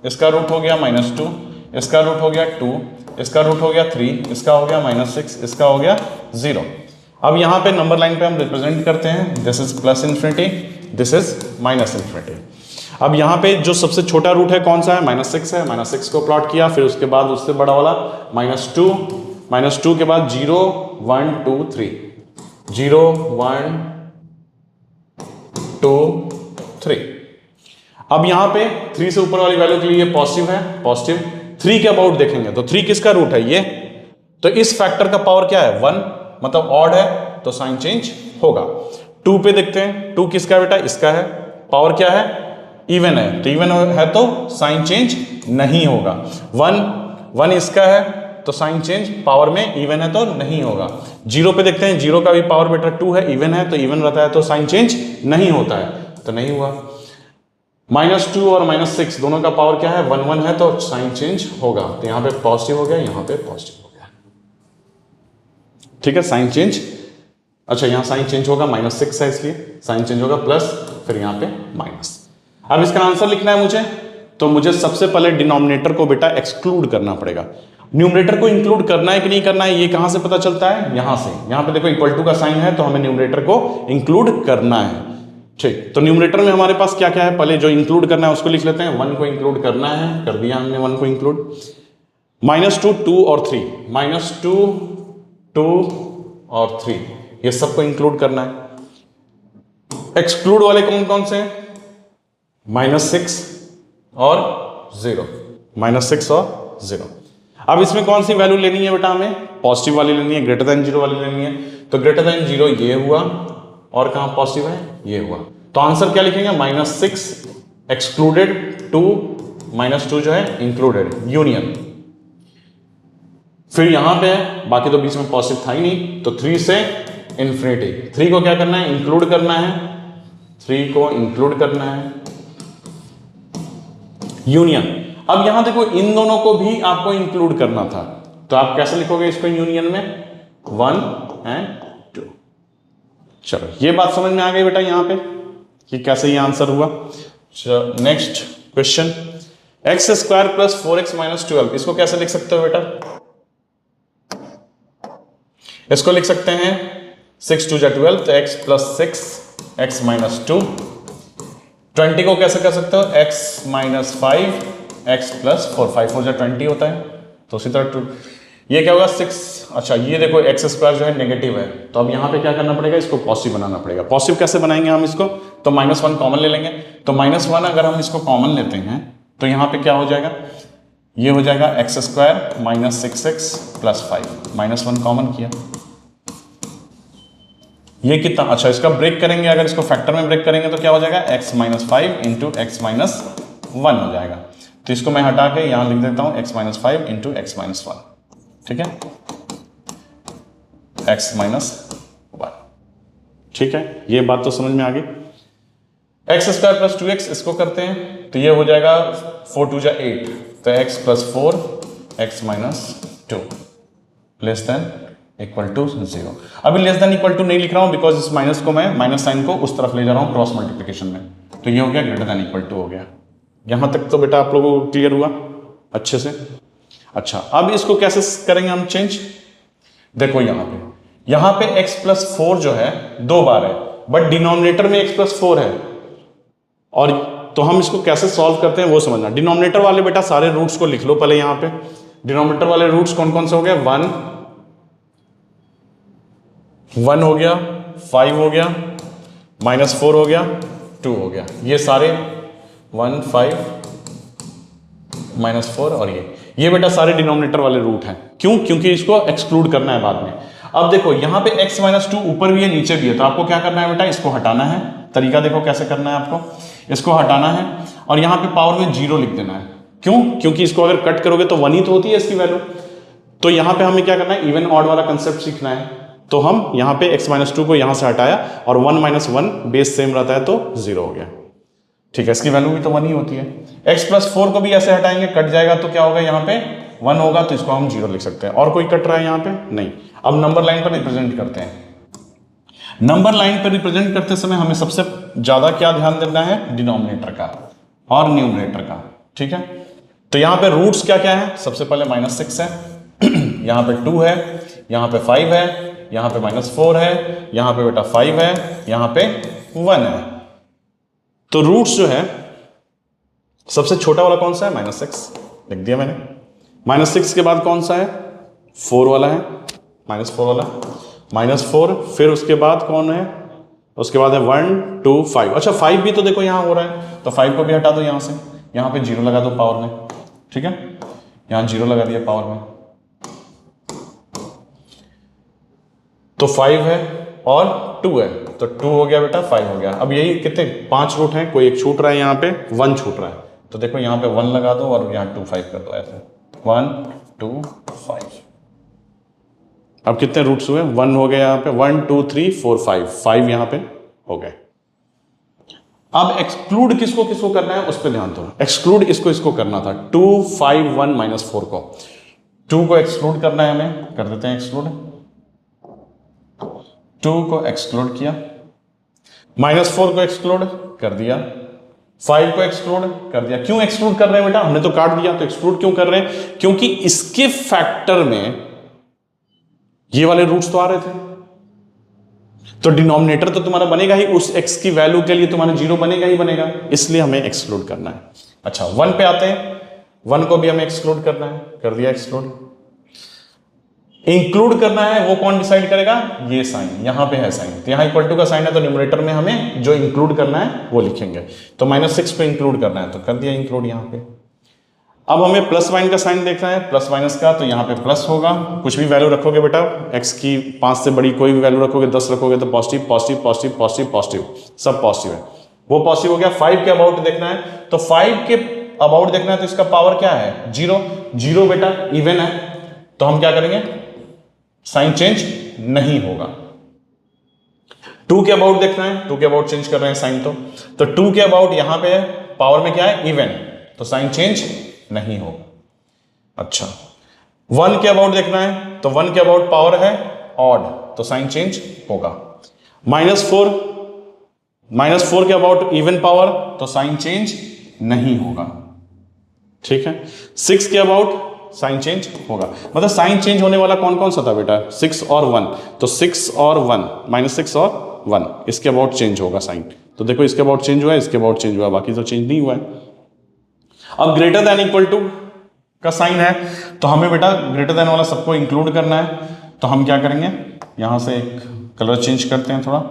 इसका रूट हो गया -2, इसका रूट हो गया 2, इसका रूट हो गया 3, इसका हो गया -6, इसका हो गया 0। अब यहां पे नंबर लाइन पे हम रिप्रेजेंट करते हैं, दिस इज +∞, दिस इज -∞। अब यहां पे जो सबसे छोटा रूट है कौन सा है? -6 है, -6 को प्लॉट किया, फिर उसके बाद उससे बड़ा वाला -2 के बाद 0 1 2 3, 0 1 2 3। अब यहां पे 3 से ऊपर वाली वैल्यू के लिए पॉजिटिव है, पॉजिटिव। 3 के अबाउट देखेंगे तो 3 किसका रूट है? ये, तो इस फैक्टर का पावर क्या है? 1, मतलब ऑड है, तो साइन चेंज होगा। 2 पे देखते हैं, 2 किसका बेटा? इसका है, पावर क्या है? इवन है, तो इवन है तो साइन चेंज नहीं होगा। 1 इसका है, तो साइन चेंज पावर में इवन है तो नहीं होगा। 0 पे देखते हैं, 0 का भी पावर बेटा 2 है, इवन है, तो इवन रहता है तो साइन चेंज नहीं होता है, तो नहीं हुआ। -2 और -6 दोनों का पावर क्या है? 1 1 है, तो साइन चेंज होगा, तो यहां पे पॉजिटिव हो गया, यहां पे पॉजिटिव हो गया, ठीक है, साइन चेंज। अच्छा, यहां साइन चेंज होगा, -6 है इसलिए साइन चेंज होगा, प्लस फिर यहां पे माइनस। अब इसका आंसर लिखना है मुझे, तो मुझे सबसे पहले डिनोमिनेटर को बेटा एक्सक्लूड करना पड़ेगा। न्यूमरेटर को इंक्लूड करना है कि नहीं करना है, ये कहां से पता चलता है? यहां से। यहां पे देखो इक्वल टू का साइन है, तो हमें न्यूमरेटर को इंक्लूड करना है, ठीक। तो न्यूमरेटर में हमारे पास क्या क्या है? पहले जो इंक्लूड करना है उसको लिख लेते हैं। 1 को इंक्लूड करना है, कर दिया हमने 1 को इंक्लूड। -2 2 और 3, -2 2 और 3, ये सबको इंक्लूड करना है। एक्सक्लूड वाले कौन कौन से हैं? -6 और 0, -6 और 0। अब इसमें कौन सी वैल्यू लेनी है बेटा? हमें पॉजिटिव वाली लेनी है, ग्रेटर देन 0 वाली लेनी है। तो ग्रेटर देन 0 ये हुआ, और कहां पॉजिटिव है? ये हुआ। तो आंसर क्या लिखेंगे? -6 एक्सक्लूडेड, 2 -2 जो है इंक्लूडेड, यूनियन। फिर यहां पे है, बाकी तो बीच में पॉजिटिव था ही नहीं, तो 3 से इन्फिनिटी। 3 को क्या करना है? इंक्लूड करना है, 3 को इंक्लूड करना है, यूनियन। अब यहां देखो, इन दोनों को भी आपको इंक्लूड करना था, तो आप कैसे लिखोगे इसको यूनियन में? 1 और 2। चलो, ये बात समझ में आ गई बेटा यहां पे कि कैसे ये आंसर हुआ। नेक्स्ट क्वेश्चन, x² + 4x - 12, इसको कैसे लिख सकते हो बेटा? इसको लिख सकते हैं 6 2 = 12, तो x + 6 x - 2। 20 को कैसे कर सकते हो? x - 5 x + 4, 5 4 20 होता है, तो उसी तरह ये क्या होगा? 6। अच्छा, ये देखो x² जो है नेगेटिव है, तो अब यहाँ पे क्या करना पड़ेगा? इसको पॉजिटिव बनाना पड़ेगा। पॉजिटिव कैसे बनाएंगे हम इसको? तो -1 कॉमन ले लेंगे, तो -1 अगर हम इसको कॉमन लेते हैं तो यहाँ पे क्या हो जाएगा? ये हो जाएगा x² - 6x + 5, -1 कॉमन किया, ये कितना? अच्छा, इसका ब्रेक करेंगे, अगर इसको फैक्टर में ब्रेक करेंगे तो क्या हो जाएगा? x - 5 × x - 1 हो जाएगा। तो इसको मैं हटा के यहां लिख देता हूं x minus 5 into x minus 1, ठीक है, x माइनस 1, ठीक है। ये बात तो समझ में आ गई। एक्स स्क्वायर प्लस 2x इसको करते हैं तो ये हो जाएगा 4 2 जा 8, तो x plus 4 x minus 2 less than equal to 0। अभी लेस देन इक्वल टू नहीं लिख रहा हूं बिकॉज इस माइनस को मैं माइनस साइन को उस तरफ ले जा रहा हूं क्रॉस मल्टीप्लिकेशन में, तो ये हो गया ग्रेटर देन इक्वल टू हो गया। यहां तक तो बेटा आप लोगों को क्लियर हुआ अच्छे से। अच्छा, अब इसको कैसे करेंगे हम चेंज? देखो यहां पे x प्लस 4 जो है 2 बार है, बट डिनोमिनेटर में x प्लस 4 है, और तो हम इसको कैसे सॉल्व करते हैं वो समझना। डिनोमिनेटर वाले बेटा सारे रूट्स को लिख लो पहले। यहां पे डिनोमिनेटर वाले रूट्स कौन कौन से हो गए? 1 हो गया, 5 हो गया, माइनस 4 हो गया, 2 हो गया, ये सारे 1 5 माइनस 4 और ये बेटा सारे डिनोमिनेटर वाले रूट हैं। क्यों? क्योंकि इसको एक्सक्लूड करना है बाद में। अब देखो यहां पे x माइनस 2 ऊपर भी है नीचे भी है, तो आपको क्या करना है बेटा? इसको हटाना है। तरीका देखो कैसे करना है आपको, इसको हटाना है और यहां पे पावर में 0 लिख देना है। क्यों? क्योंकि इसको अगर कट करोगे तो 1 ही तो होती है इसकी वैल्यू। तो यहां पे हमें क्या करना है? इवन ऑड वाला कंसेप्ट सीखना है। तो हम यहां पे x माइनस 2 को यहां से हटाया और 1 माइनस 1 बेस सेम रहता है तो 0 हो गया, ठीक है। इसकी वैल्यू भी तो 1 ही होती है। x प्लस 4 को भी ऐसे हटाएंगे, कट जाएगा तो क्या होगा? यहाँ पे 1 होगा, तो इसको हम 0 लिख सकते हैं। और कोई कट रहा है यहाँ पे? नहीं। अब नंबर लाइन पर रिप्रेजेंट करते हैं। नंबर लाइन पर रिप्रेजेंट करते समय हमें सबसे ज्यादा क्या ध्यान देना है? डिनोमिनेटर का और न्यूमरेटर का, ठीक है। तो यहाँ पे रूट्स क्या क्या है? सबसे पहले -6 है, यहाँ पे 2 है, यहाँ पे 5 है, यहाँ पे -4 है, यहाँ पे बेटा 5 है, यहाँ पे 1 है। तो रूट्स जो है सबसे छोटा वाला कौन सा है? -6 लिख दिया मैंने। -6 के बाद कौन सा है? 4 वाला है, -4 वाला, -4। फिर उसके बाद कौन है? उसके बाद है 1 2 5। अच्छा 5 भी तो देखो यहाँ हो रहा है, तो 5 को भी हटा दो यहाँ से, यहाँ पे 0 लगा दो पावर में, ठीक है। यहाँ 0 लगा दिया पावर में, तो 5 है और 2 है, तो 2 हो गया बेटा, 5 हो गया। अब यही कितने 5 रूट हैं, कोई एक छूट रहा है, यहाँ पे 1 छूट रहा है, तो देखो यहाँ पे 1 लगा दो और यहाँ 2 5 कर दो, ऐसे 1 2 5। अब कितने रूट्स हुए? 1 हो गए यहाँ पे, 1 2 3 4 5 यहाँ पे हो गए। अब एक्सक्लूड किसको किसको करना है उस पर ध्यान दो। एक्सक्लूड इसको करना था, 2 5 1 -4 को, 2 को एक्सक्लूड करना है हमें, कर देते हैं एक्सक्लूड। 2 को एक्सक्लूड किया, -4 को एक्सक्लूड कर दिया, 5 को एक्सक्लूड कर दिया। क्यों एक्सक्लूड कर रहे हैं बेटा? हमने तो काट दिया, तो एक्सक्लूड क्यों कर रहे हैं? क्योंकि इसके फैक्टर में ये वाले रूट्स तो आ रहे थे, तो डिनोमिनेटर तो तुम्हारा बनेगा ही, उस x की वैल्यू के लिए तुम्हारा 0 बनेगा ही बनेगा, इसलिए हमें एक्सक्लूड करना है। अच्छा 1 पे आते हैं, 1 को भी हमें एक्सक्लूड करना है, कर दिया एक्सक्लूड। इंक्लूड करना है वो कौन डिसाइड करेगा? ये साइन, यहां पे है साइन, तो यहां इक्वल टू का साइन है, तो न्यूमरेटर में हमें जो इंक्लूड करना है वो लिखेंगे। तो -6 पे इंक्लूड करना है, तो कर दिया इंक्लूड यहां पे। अब हमें प्लस माइन का साइन देखना है, प्लस माइनस का, तो यहाँ पे प्लस होगा। कुछ भी वैल्यू रखोगे बेटा, x की 5 से बड़ी कोई भी वैल्यू रखोगे, 10 रखोगे तो positive positive positive positive positive, सब पॉजिटिव है, वो पॉजिटिव हो गया। 5 के अबाउट देखना है, तो 5 के अबाउट देखना है, तो इसका पावर क्या है? 0 0 बेटा इवन है, तो हम क्या करेंगे? साइन चेंज नहीं होगा। 2 के अबाउट देखना है, 2 के अबाउट चेंज कर रहे हैं साइन, तो 2 के अबाउट यहां पे पावर में क्या है? इवन, तो साइन चेंज नहीं होगा। अच्छा 1 के अबाउट देखना है, तो 1 के अबाउट पावर है ऑड, तो साइन चेंज होगा। -4 के अबाउट इवन पावर, तो साइन चेंज नहीं होगा, ठीक है। 6 के अबाउट साइन चेंज होगा। मतलब साइन चेंज होने वाला कौन कौन सा था बेटा? 6 और 1, तो 6 और 1, -6 और 1, इसके अबाउट चेंज होगा साइन। तो देखो इसके अबाउट चेंज हुआ है, इसके अबाउट चेंज हुआ, बाकी तो चेंज नहीं हुआ है। अब ग्रेटर देन इक्वल टू का साइन है, तो हमें बेटा ग्रेटर देन वाला सबको इंक्लूड करना है, तो हम क्या करेंगे? यहां से एक कलर चेंज करते हैं थोड़ा,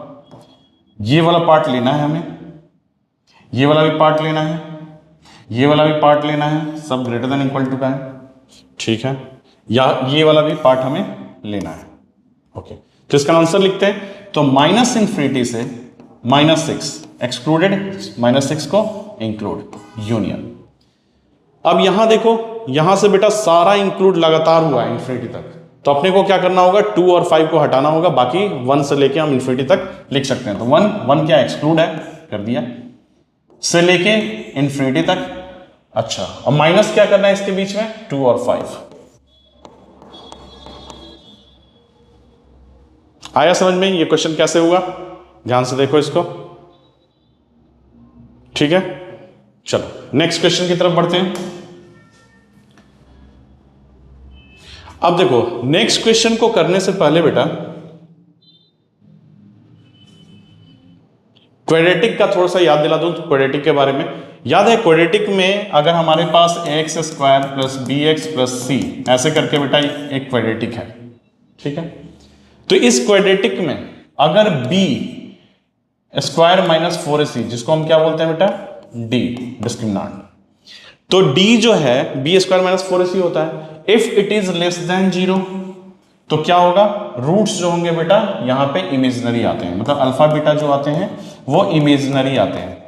ये वाला पार्ट लेना है हमें, ये वाला भी पार्ट लेना है, ये वाला भी पार्ट लेना है, सब ग्रेटर देन इक्वल टू का है, ठीक है। या ये वाला भी पार्ट हमें लेना है, ओके। तो इसका आंसर लिखते हैं, तो -∞ से -6 एक्सक्लूडेड, -6 को इंक्लूड, यूनियन। अब यहां देखो, यहां से बेटा सारा इंक्लूड लगातार हुआ है इन्फिनिटी तक, तो अपने को क्या करना होगा, 2 और 5 को हटाना होगा, बाकी 1 से लेके हम इन्फिनिटी तक लिख सकते हैं। तो 1 क्या एक्सक्लूड है, कर दिया, से लेके इन्फिनिटी तक। अच्छा, अब माइनस क्या करना है इसके बीच में, 2 और 5। आया समझ में ये क्वेश्चन कैसे हुआ, ध्यान से देखो इसको, ठीक है। चलो नेक्स्ट क्वेश्चन की तरफ बढ़ते हैं। अब देखो नेक्स्ट क्वेश्चन को करने से पहले बेटा क्वाड्रेटिक का थोड़ा सा याद दिला दूं। तो क्वाड्रेटिक के बारे में याद है, क्वाड्रेटिक में अगर हमारे पास x square plus b x plus c ऐसे करके बेटा एक क्वाड्रेटिक है, ठीक है। तो इस क्वाड्रेटिक में अगर बी स्क्वायर माइनस 4ac, जिसको हम क्या बोलते हैं बेटा, डी, डिस्क्रिमिनांट, तो डी जो है बी स्क्वायर माइनस 4ac होता है। If it is less than 0 तो क्या होगा, रूट्स जो होंगे बेटा यहां पे इमेजिनरी आते हैं, मतलब अल्फा बीटा जो आते हैं वो इमेजिनरी आते हैं,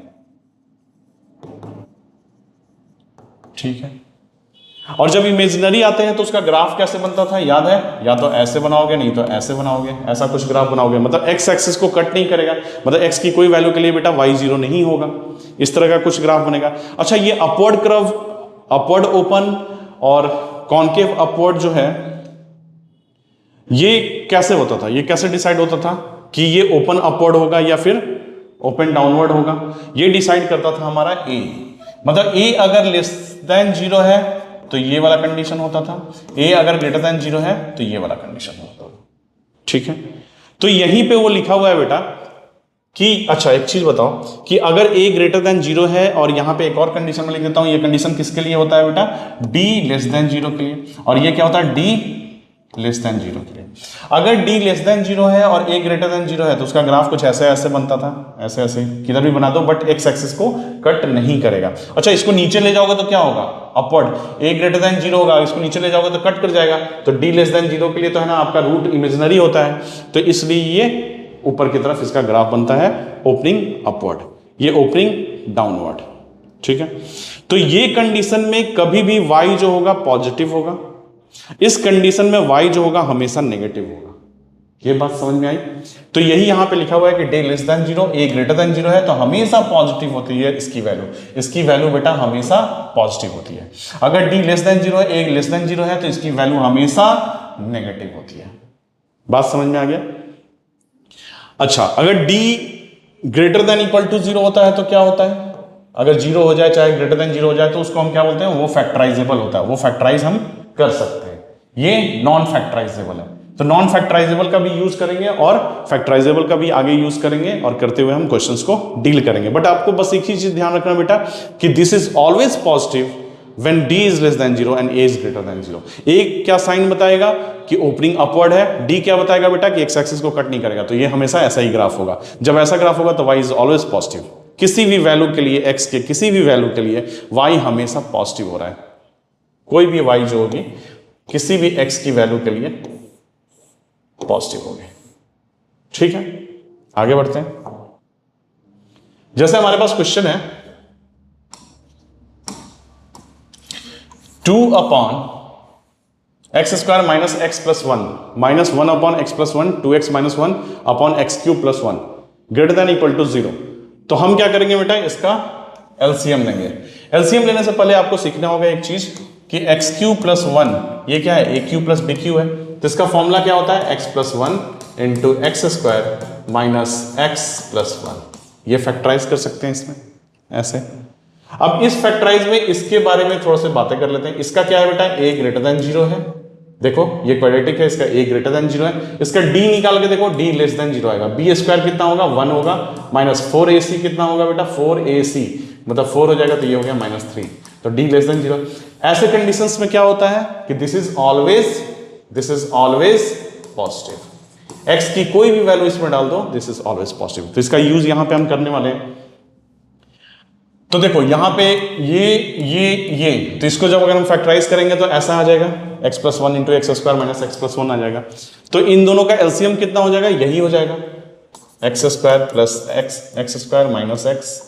ठीक है। और जब इमेजिनरी आते हैं तो उसका ग्राफ कैसे बनता था, याद है, या तो ऐसे बनाओगे, नहीं तो ऐसे बनाओगे, ऐसा कुछ ग्राफ बनाओगे, मतलब एक्स एक्सिस को कट नहीं करेगा, मतलब एक्स की कोई वैल्यू के लिए बेटा वाई 0 नहीं होगा, इस तरह का कुछ ग्राफ बनेगा। अच्छा, ये अपवर्ड कर्व, अपवर्ड ओपन और कॉन्केव अपवर्ड जो है, ये कैसे होता था, ये कैसे डिसाइड होता था कि ये ओपन अपवर्ड होगा या फिर ओपन डाउनवर्ड होगा, ये डिसाइड करता था हमारा ए, मतलब ए अगर लेस देन 0 है तो ये वाला कंडीशन होता था, ए अगर ग्रेटर देन 0 है तो ये वाला कंडीशन होता था, ठीक है। तो यहीं पे वो लिखा हुआ है बेटा कि, अच्छा एक चीज बताओ कि अगर ए ग्रेटर देन 0 है, और यहां पे एक और कंडीशन में लिख देता हूं, ये कंडीशन किसके लिए होता है बेटा, डी लेस देन 0 के लिए, और ये क्या होता है, डी लेस देन 0 के लिए। अगर d लेस देन 0 है और a ग्रेटर देन 0 है तो उसका ग्राफ कुछ ऐसे ऐसे बनता था, ऐसे ऐसे किधर भी बना दो, बट x एक्सिस को कट नहीं करेगा। अच्छा, इसको नीचे ले जाओगे तो क्या होगा, अपवर्ड, a ग्रेटर देन 0 होगा, इसको नीचे ले जाओगे तो कट कर जाएगा, तो d लेस देन 0 के लिए तो है ना आपका रूट इमेजिनरी होता है, तो इसलिए ये ऊपर की तरफ इसका ग्राफ बनता है ओपनिंग अपवर्ड, ये ओपनिंग डाउनवर्ड, ठीक है। तो ये कंडीशन में कभी भी y जो होगा पॉजिटिव होगा, इस कंडीशन में y जो होगा हमेशा नेगेटिव होगा, ये बात समझ में आई। तो यही यहां पे लिखा हुआ है कि d less than 0, a greater than 0 है तो हमेशा पॉजिटिव होती है इसकी वैल्यू बेटा हमेशा पॉजिटिव होती है। अगर d लेस देन 0 है, a लेस देन 0 है तो इसकी वैल्यू हमेशा नेगेटिव होती है, बात समझ में आ गया। अच्छा, अगर d greater than equal to 0 होता है तो क्या होता है, अगर 0 हो जाए चाहे ग्रेटर देन 0 हो जाए तो उसको हम क्या बोलते हैं, वो फैक्टराइजेबल होता है, वो फैक्टराइज हम कर सकते हैं, ये नॉन फैक्टराइजेबल है। तो नॉन फैक्टराइजेबल का भी यूज करेंगे और फैक्टराइजेबल का भी आगे यूज करेंगे, और करते हुए हम क्वेश्चंस को डील करेंगे। बट आपको बस एक ही चीज ध्यान रखना बेटा कि this is always positive when d is less than 0 and a is greater then 0। a क्या साइन बताएगा कि ओपनिंग अपवर्ड है, d क्या बताएगा बेटा कि x एक्सिस को कट नहीं करेगा, तो ये हमेशा ऐसा ही ग्राफ होगा। जब ऐसा ग्राफ होगा तो y इज ऑलवेज पॉजिटिव, किसी भी वैल्यू के लिए, x के किसी भी वैल्यू के लिए y हमेशा पॉजिटिव हो रहा है, कोई भी y जो होगी किसी भी x की वैल्यू के लिए पॉजिटिव होगी, ठीक है। आगे बढ़ते हैं। जैसे हमारे पास क्वेश्चन है 2 upon x square minus x plus 1 minus 1 upon x plus 1 2x minus 1 upon x cube plus 1 greater than equal to 0। तो हम क्या करेंगे बेटा, इसका एलसीएम लेंगे। एलसीएम लेने से पहले आपको सीखना होगा एक चीज कि एक्स क्यू प्लस 1 ये क्या है, ए क्यू प्लस बी क्यू है, तो इसका फॉर्मूला क्या होता है, x plus 1 into x square minus x plus 1। ये फैक्टराइज कर सकते हैं इसमें ऐसे। अब इस फैक्टराइज में इसके बारे में थोड़ा सा बातें कर लेते हैं। इसका क्या है बेटा, a ग्रेटर देन 0 है, देखो ये क्वाड्रेटिक है, इसका a ग्रेटर देन 0 है, इसका d निकाल के देखो, d लेस देन 0 आएगा, b स्क्वायर कितना होगा 1 होगा, माइनस 4ac कितना होगा बेटा 4ac, मतलब 4 हो जाएगा तो ये हो गया माइनस 3, तो d लेस देन 0। ऐसे कंडीशंस में क्या होता है कि this is always positive, x की कोई भी वैल्यू इसमें डाल दो, दिस इज ऑलवेज पॉजिटिव। तो इसका यूज यहां पे हम करने वाले हैं। तो देखो यहां पे ये तो इसको जब अगर हम फैक्टराइज करेंगे तो ऐसा आ जाएगा, x plus 1 into x square minus x plus 1 आ जाएगा। तो इन दोनों का एलसीएम कितना हो जाएगा, यही हो जाएगा, x square plus x square minus x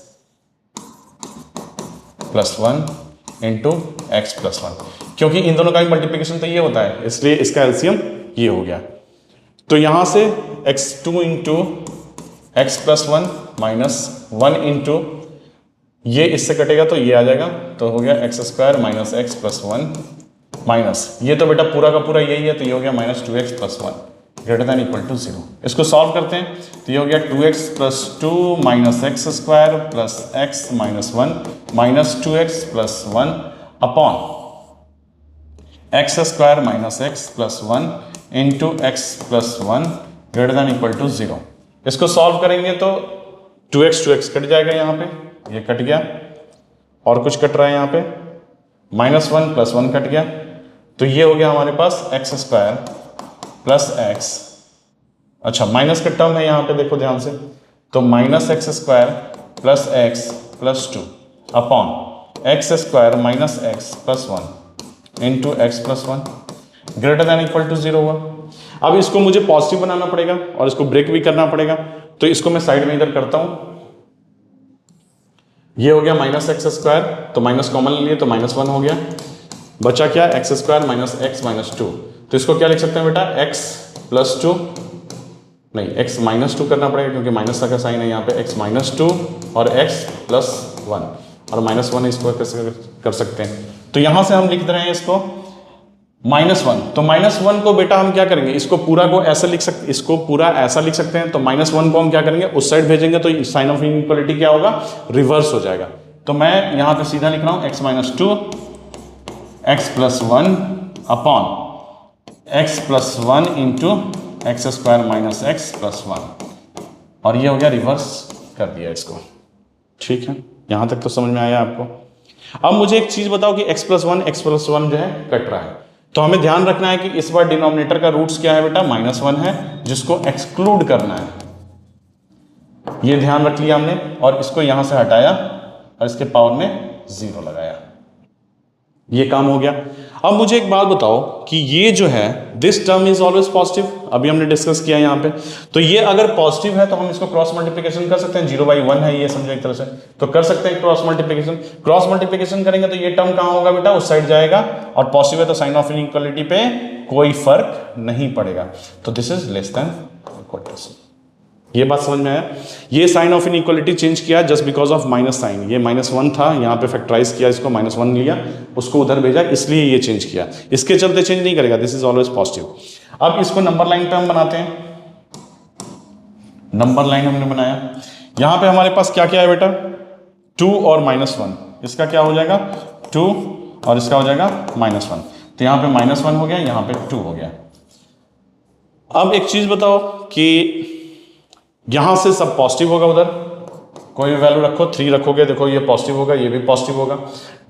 plus 1 into x plus one, क्योंकि इन दोनों का भी मल्टीप्लीकेशन तो ये होता है, इसलिए इसका एलसीएम ये हो गया। तो यहां से x2 into x plus one minus 1 into ये इससे कटेगा तो ये आ जाएगा, तो हो गया x square minus x plus one minus ये तो बेटा पूरा का पूरा यही है, तो ये हो गया minus 2x plus one greater than equal to 0। इसको सॉल्व करते हैं तो ये हो गया 2x plus 2 minus x square plus x minus 1 minus 2x plus 1 upon x square minus x plus 1 into x plus 1 greater than equal to 0। इसको सॉल्व करेंगे तो 2x कट जाएगा, यहाँ पे ये कट गया और कुछ कट रहा है यहाँ पे माइनस 1 प्लस 1 कट गया, तो ये हो गया हमारे पास एक्स स्क्वायर प्लस एक्स, अच्छा माइनस का टर्म है यहाँ पे देखो ध्यान से, तो minus x square plus x plus 2 upon x square minus x plus 1 into x plus 1 greater than equal to 0 हुआ। अब इसको मुझे पॉजिटिव बनाना पड़ेगा और इसको ब्रेक भी करना पड़ेगा, तो इसको मैं साइड में इधर करता हूं। ये हो गया माइनस एक्स स्क्वायर, तो माइनस कॉमन ले लिए तो माइनस 1 हो गया, बचा क्या x square minus x minus 2, तो इसको क्या लिख सकते हैं बेटा एक्स प्लस 2, नहीं एक्स माइनस 2 करना पड़ेगा क्योंकि माइनस का साइन है यहाँ पे, एक्स माइनस 2 और एक्स प्लस 1 और माइनस 1 इसको कैसे कर सकते हैं, तो यहां से हम लिख रहे हैं इसको माइनस 1, तो माइनस 1 को बेटा हम क्या करेंगे, इसको पूरा को ऐसा लिख सकते, इसको पूरा ऐसा लिख सकते हैं, तो माइनस 1 को हम क्या करेंगे उस साइड भेजेंगे तो साइन ऑफ इनइक्वालिटी क्या होगा, रिवर्स हो जाएगा। तो मैं यहां पे सीधा लिख रहा हूं x minus 2 x plus 1 upon x plus 1 into x square minus x plus 1, और ये हो गया रिवर्स कर दिया इसको। ठीक है, यहां तक तो समझ में आया आपको। अब मुझे एक चीज बताओ कि एक्स प्लस वन जो है कट रहा है, तो हमें ध्यान रखना है कि इस बार डिनोमिनेटर का रूट्स क्या है बेटा माइनस 1 है, जिसको एक्सक्लूड करना है, ये ध्यान रख लिया हमने, और इसको यहां से हटाया और इसके पावर में 0 लगाया, ये काम हो गया। अब मुझे एक बात बताओ कि ये जो है this term is always positive, अभी हमने डिस्कस किया यहाँ पे, तो ये अगर पॉजिटिव है तो हम इसको क्रॉस मल्टीप्लिकेशन कर सकते हैं, 0/1 है ये समझो एक तरह से, तो कर सकते हैं क्रॉस मल्टीप्लिकेशन। क्रॉस मल्टीप्लिकेशन करेंगे तो ये टर्म कहाँ होगा बेटा, उस साइड जाएगा, और पॉजिटिव है तो साइन ऑफ इनइक्वालिटी पे कोई फर्क नहीं पड़ेगा, तो this is less than equal to 0। ये बात समझ में आया। ये साइन ऑफ इनइक्वालिटी चेंज किया just because of minus sign, ये माइनस 1 था, यहाँ पे फैक्टराइज किया, इसको माइनस 1 लिया, उसको उधर भेजा, इसलिए ये चेंज किया, इसके चलते चेंज नहीं करेगा, दिस इज ऑलवेज पॉजिटिव। अब इसको नंबर लाइन टर्म बनाते हैं, नंबर लाइन हमने बनाया, यहां पे हमारे पास क्या क्या है बेटा 2 और माइनस 1, इसका क्या हो जाएगा 2 और इसका हो जाएगा माइनस 1, तो यहां पे माइनस 1 हो गया, यहां पे 2 हो गया। अब एक चीज बताओ कि यहां से सब पॉजिटिव होगा, उधर कोई भी वैल्यू रखो, 3 रखोगे, देखो ये पॉजिटिव होगा, ये भी पॉजिटिव होगा।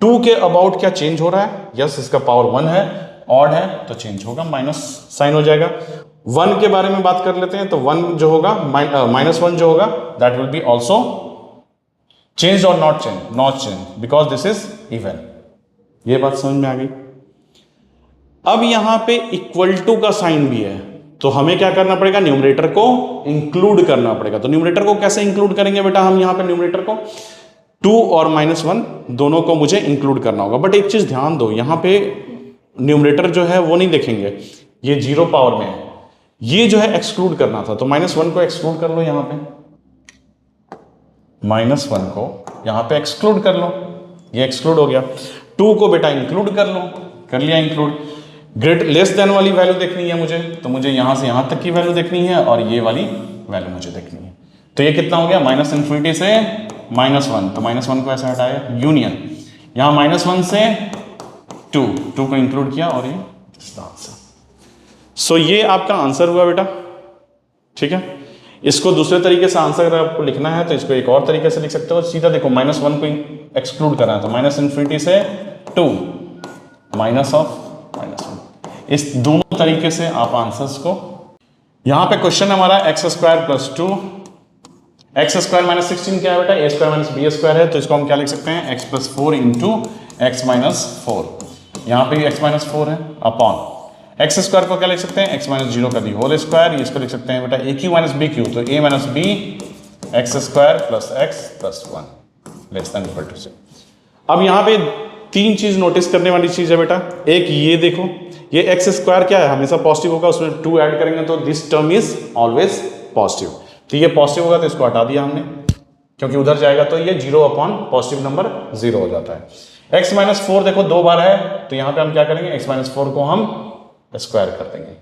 2 के अबाउट क्या चेंज हो रहा है, यस इसका पावर 1 है, ऑड है तो चेंज होगा, माइनस साइन हो जाएगा। 1 के बारे में बात कर लेते हैं, तो 1 जो होगा माइनस 1 जो होगा that will be also change और not change because this is even. ये बात समझ में आ गई। अब यहां पे इक्वल टू का साइन भी है, तो हमें क्या करना पड़ेगा, न्यूमरेटर को इंक्लूड करना पड़ेगा। तो न्यूमरेटर को कैसे इंक्लूड करेंगे बेटा, हम यहां पे न्यूमरेटर को 2 और माइनस 1 दोनों को मुझे इंक्लूड करना होगा, बट एक चीज ध्यान दो, यहां पे न्यूमरेटर जो है वो नहीं देखेंगे, ये 0 पावर में है, ये जो है एक्सक्लूड करना था, तो माइनस 1 को एक्सक्लूड कर लो, यहां पे माइनस 1 को यहां पे एक्सक्लूड कर लो, ये एक्सक्लूड हो गया। 2 को बेटा इंक्लूड कर लो, कर लिया इंक्लूड। ग्रेट लेस देन वाली वैल्यू देखनी है मुझे, तो मुझे यहां से यहां तक की वैल्यू देखनी है और ये वाली वैल्यू मुझे देखनी है, तो ये कितना हो गया माइनस इन्फिनिटी से माइनस 1, तो माइनस 1 को ऐसे हटाया, यूनियन यहां माइनस 1 से 2 को इंक्लूड किया, और ये आंसर। सो ये आपका आंसर हुआ बेटा, ठीक है। इसको दूसरे तरीके से आंसर अगर आपको लिखना है तो इसको एक और तरीके से लिख सकते हो, सीधा देखो माइनस 1 को एक्सक्लूड करा है, तो माइनस इन्फिनिटी से 2 माइनस ऑफ माइनस 1, इस दोनों तरीके से आप आंसर्स को, यहां पे क्वेश्चन हमारा x square plus 2, x square minus 16 क्या है बेटा, ए स्क्वायर माइनस बी स्क्वायर है, तो इसको हम क्या लिख सकते हैं x plus 4 into x minus 4, यहां पे एक्स माइनस 4 है, अपॉन एक्स स्क्वायर को क्या लिख सकते हैं एक्स माइनस 0 का दी होल स्क्वायर, इसको लिख सकते हैं बेटा a q minus b q, तो a minus b x square plus x plus 1 less than equal to 0। अब यहां पे तीन चीज नोटिस करने वाली चीज है बेटा। एक ये देखो, ये एक्स स्क्वायर क्या है, हमेशा पॉजिटिव होगा, उसमें 2 ऐड करेंगे तो this term is always positive. तो ये पॉजिटिव होगा तो इसको हटा दिया हमने, क्योंकि उधर जाएगा तो ये 0 अपॉन पॉजिटिव नंबर 0 हो जाता है। x माइनस 4 देखो 2 बार है, तो यहां पे हम क्या करेंगे, x माइनस 4 को हम स्क्वायर कर देंगे।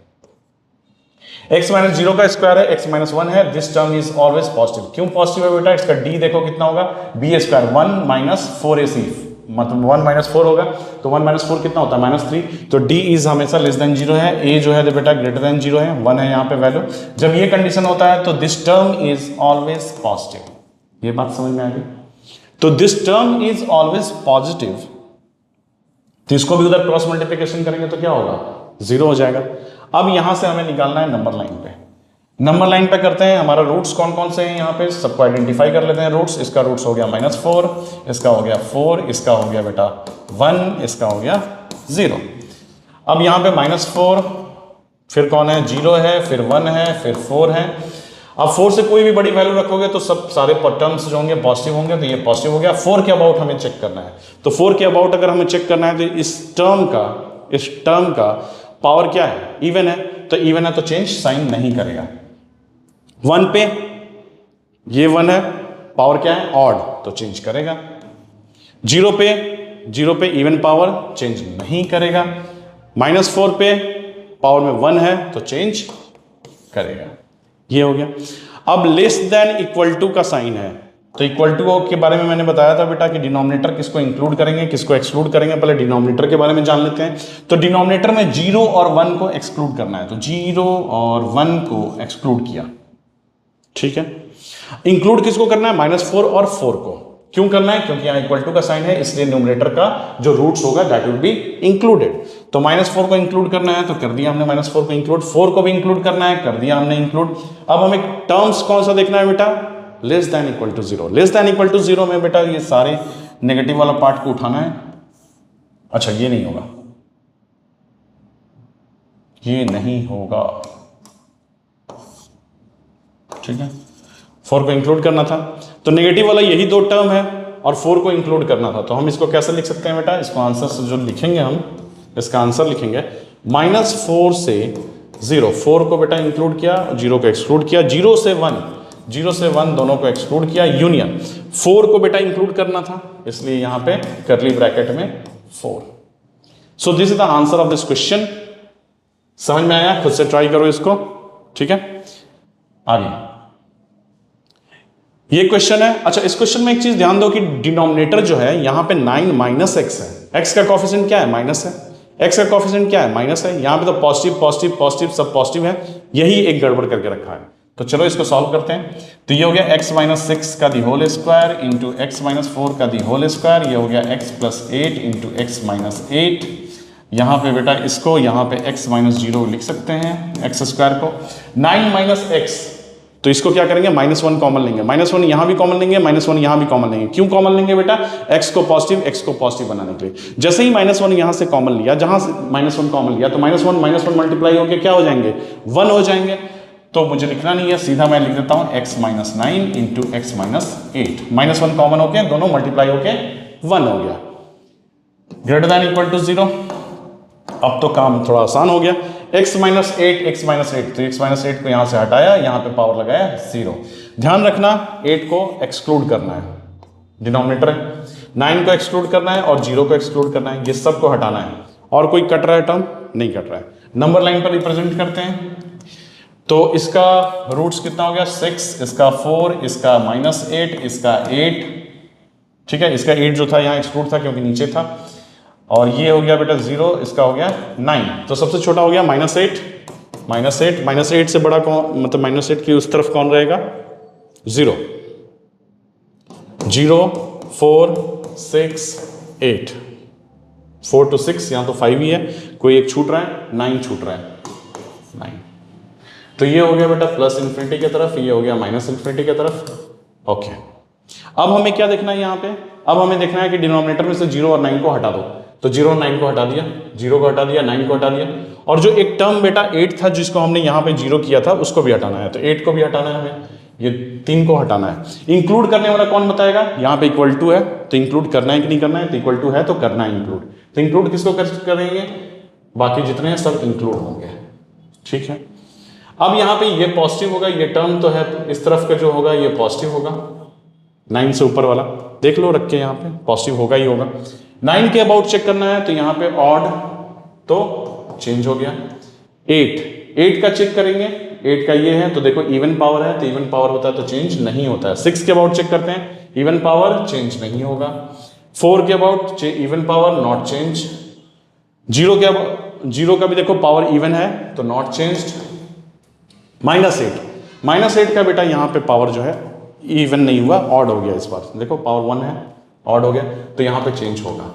x माइनस 0 का स्क्वायर है, x माइनस 1 है, this term is always positive. क्यों पॉजिटिव है बेटा, इसका d देखो कितना होगा, b स्क्वायर 1 माइनस 4ac, मतलब 1 माइनस 4 होगा, तो 1 माइनस 4 कितना होता है, -3। तो d इज हमेशा लेस देन 0 है, a जो है बेटा ग्रेटर देन 0 है, 1 है यहाँ पे वैल्यू। जब ये कंडीशन होता है तो this term is always positive. ये बात समझ में आ गई। तो this term is always positive, तो इसको भी उधर क्रॉस मल्टीप्लिकेशन करेंगे तो क्या होगा, 0 हो जाएगा। अब यहां से हमें निकालना है नंबर लाइन पे। नंबर लाइन पे करते हैं, हमारा रूट्स कौन कौन से हैं यहाँ पे, सबको आइडेंटिफाई कर लेते हैं रूट्स। इसका रूट्स हो गया -4, इसका हो गया 4, इसका हो गया बेटा 1, इसका हो गया 0। अब यहाँ पे -4, फिर कौन है, 0 है, फिर 1 है, फिर 4 है। अब 4 से कोई भी बड़ी वैल्यू रखोगे तो सब सारे टर्म्स जो होंगे पॉजिटिव होंगे, तो ये पॉजिटिव हो गया। 4 के अबाउट हमें चेक करना है, तो 4 के अबाउट अगर हमें चेक करना है तो इस टर्म का पावर क्या है, इवन है, तो इवन है तो चेंज साइन नहीं करेगा। 1 पे ये 1 है, पावर क्या है, ऑड, तो चेंज करेगा। 0 पे इवन पावर चेंज नहीं करेगा। -4 पे पावर में 1 है तो चेंज करेगा। ये हो गया। अब लेस देन इक्वल टू का साइन है, तो इक्वल टू के बारे में मैंने बताया था बेटा कि डिनोमिनेटर किसको इंक्लूड करेंगे किसको एक्सक्लूड करेंगे। पहले डिनोमिनेटर के बारे में जान लेते हैं। तो डिनोमिनेटर में 0 और 1 को एक्सक्लूड करना है, तो 0 और 1 को एक्सक्लूड किया, ठीक है। इंक्लूड किसको करना है, -4 और 4 को। क्यों करना है, क्योंकि यहाँ इक्वल टू का साइन है, इसलिए न्यूमरेटर का जो रूट्स होगा दैट विल बी इंक्लूडेड। तो -4 को इंक्लूड करना है तो कर दिया हमने -4 को इंक्लूड, 4 को भी इंक्लूड करना है, कर दिया हमने इंक्लूड। अब हमें टर्म्स कौन सा देखना है बेटा, less than equal to 0। Less than equal to 0 में बेटा ये सारे नेगेटिव वाला पार्ट को उठाना है। अच्छा ये नहीं होगा, ये नहीं होगा, ठीक है। 4 को इंक्लूड करना था, तो नेगेटिव वाला यही 2 टर्म है और 4 को इंक्लूड करना था। तो हम इसको कैसे लिख सकते हैं बेटा, इसको आंसर से जो लिखेंगे हम, इसका आंसर लिखेंगे -4 से 0। 4 को बेटा इंक्लूड किया, 0 को एक्सक्लूड किया, 0 से 1 दोनों को एक्सक्लूड किया, यूनियन 4 को बेटा इंक्लूड करना था, इसलिए यहां पे करली ब्रैकेट में 4। सो this is the answer of this question. समझ में आया, खुद से ट्राई करो इसको, ठीक है। आगे ये क्वेश्चन है। अच्छा इस क्वेश्चन में एक चीज ध्यान दो कि डिनोमिनेटर जो है यहां पे 9 माइनस एक्स है, एक्स का कोफिशिएंट क्या है, माइनस है, एक्स का कोफिशिएंट क्या है, माइनस है। यहां पे तो पॉजिटिव पॉजिटिव पॉजिटिव सब पॉजिटिव है, यही एक गड़बड़ करके रखा है। तो चलो इसको सॉल्व करते हैं। तो ये हो गया x माइनस 6 का the whole square into x minus 4 का दी होल स्क्वायर, ये हो गया x plus 8 into x minus 8। यहाँ पे बेटा इसको यहाँ पे x माइनस 0 लिख सकते हैं, एक्स स्क्वायर को 9 माइनस एक्स, तो इसको क्या करेंगे, -1 कॉमन लेंगे, -1 यहाँ भी कॉमन लेंगे, -1 यहाँ भी कॉमन लेंगे। क्यों कॉमन लेंगे बेटा, x को पॉजिटिव बनाने के लिए। जैसे ही -1 यहाँ से कॉमन लिया, जहाँ से -1 कॉमन लिया तो -1 मल्टीप्लाई होकर क्या हो जाएंगे, 1 हो जाएंगे। तो मुझे लिखना नहीं है, सीधा मैं लिख देता हूँ x minus 9 into x minus 8। -1 common होके दोनों मल्टीप्लाई होके 1 हो गया, ग्रेटर देन इक्वल टू 0। अब तो काम थोड़ा आसान हो गया। x माइनस 8, तो x माइनस 8 को यहाँ से हटाया, यहाँ पे पावर लगाया 0। ध्यान रखना 8 को एक्सक्लूड करना है, डिनोमिनेटर है, 9 को एक्सक्लूड करना है और 0 को एक्सक्लूड करना है, ये सब को हटाना है। और कोई कट रहा है टर्म, नहीं कट रहा है। नंबर लाइन पर रिप्रेजेंट करते हैं, तो इसका रूट्स कितना हो गया 6, इसका 4, इसका -8, इसका 8, ठीक है। इसका 8 जो था यहाँ एक्सक्लूड था क्योंकि नीचे था, और ये हो गया बेटा 0, इसका हो गया 9, तो सबसे छोटा हो गया -8 से बड़ा कौन, मतलब -8 की उस तरफ कौन रहेगा, 0, 4, 6, 8, 4 to 6, यहाँ तो 5 ही है, कोई एक छूट रहा है, 9 छूट रहा है, 9। तो ये हो गया बेटा प्लस इन्फिनिटी की तरफ, ये हो गया माइनस इन्फिनिटी की तरफ। ओके, अब हमें क्या देखना है यहाँ पे, अब हमें देखना है कि डिनोमिनेटर में से 0 और 9 को हटा दो। तो 0 और 9 को हटा दिया, 0 को हटा दिया, 9 को हटा दिया, और जो एक टर्म बेटा 8 था जिसको हमने यहाँ पे 0 किया था उसको भी हटाना है, तो 8 को भी हटाना है हमें। ये 3 को हटाना है। इंक्लूड करने वाला कौन बताएगा? यहाँ पे इक्वल टू है तो इंक्लूड करना है कि नहीं करना है, तो इक्वल टू है तो करना है इंक्लूड। तो इंक्लूड किसको करेंगे? बाकी जितने हैं सब इंक्लूड होंगे, ठीक है। अब यहाँ पे ये पॉजिटिव होगा, ये टर्म तो है, इस तरफ का जो होगा ये पॉजिटिव होगा, 9 से ऊपर वाला देख लो रख के, यहाँ पे पॉजिटिव होगा ही होगा। 9 के अबाउट चेक करना है तो यहाँ पे ऑड तो चेंज हो गया। 8 का चेक करेंगे, 8 का ये है तो देखो इवन पावर है, तो इवन पावर होता है तो चेंज नहीं होता है। 6 के अबाउट चेक करते हैं, इवन पावर चेंज नहीं होगा। 4 के about even power not change. 0 का भी देखो पावर इवन है तो नॉट चेंज्ड। -8 का बेटा यहाँ पे पावर जो है इवन नहीं हुआ, ऑड हो गया। इस बार देखो पावर 1 है, ऑड हो गया तो यहाँ पे चेंज होगा।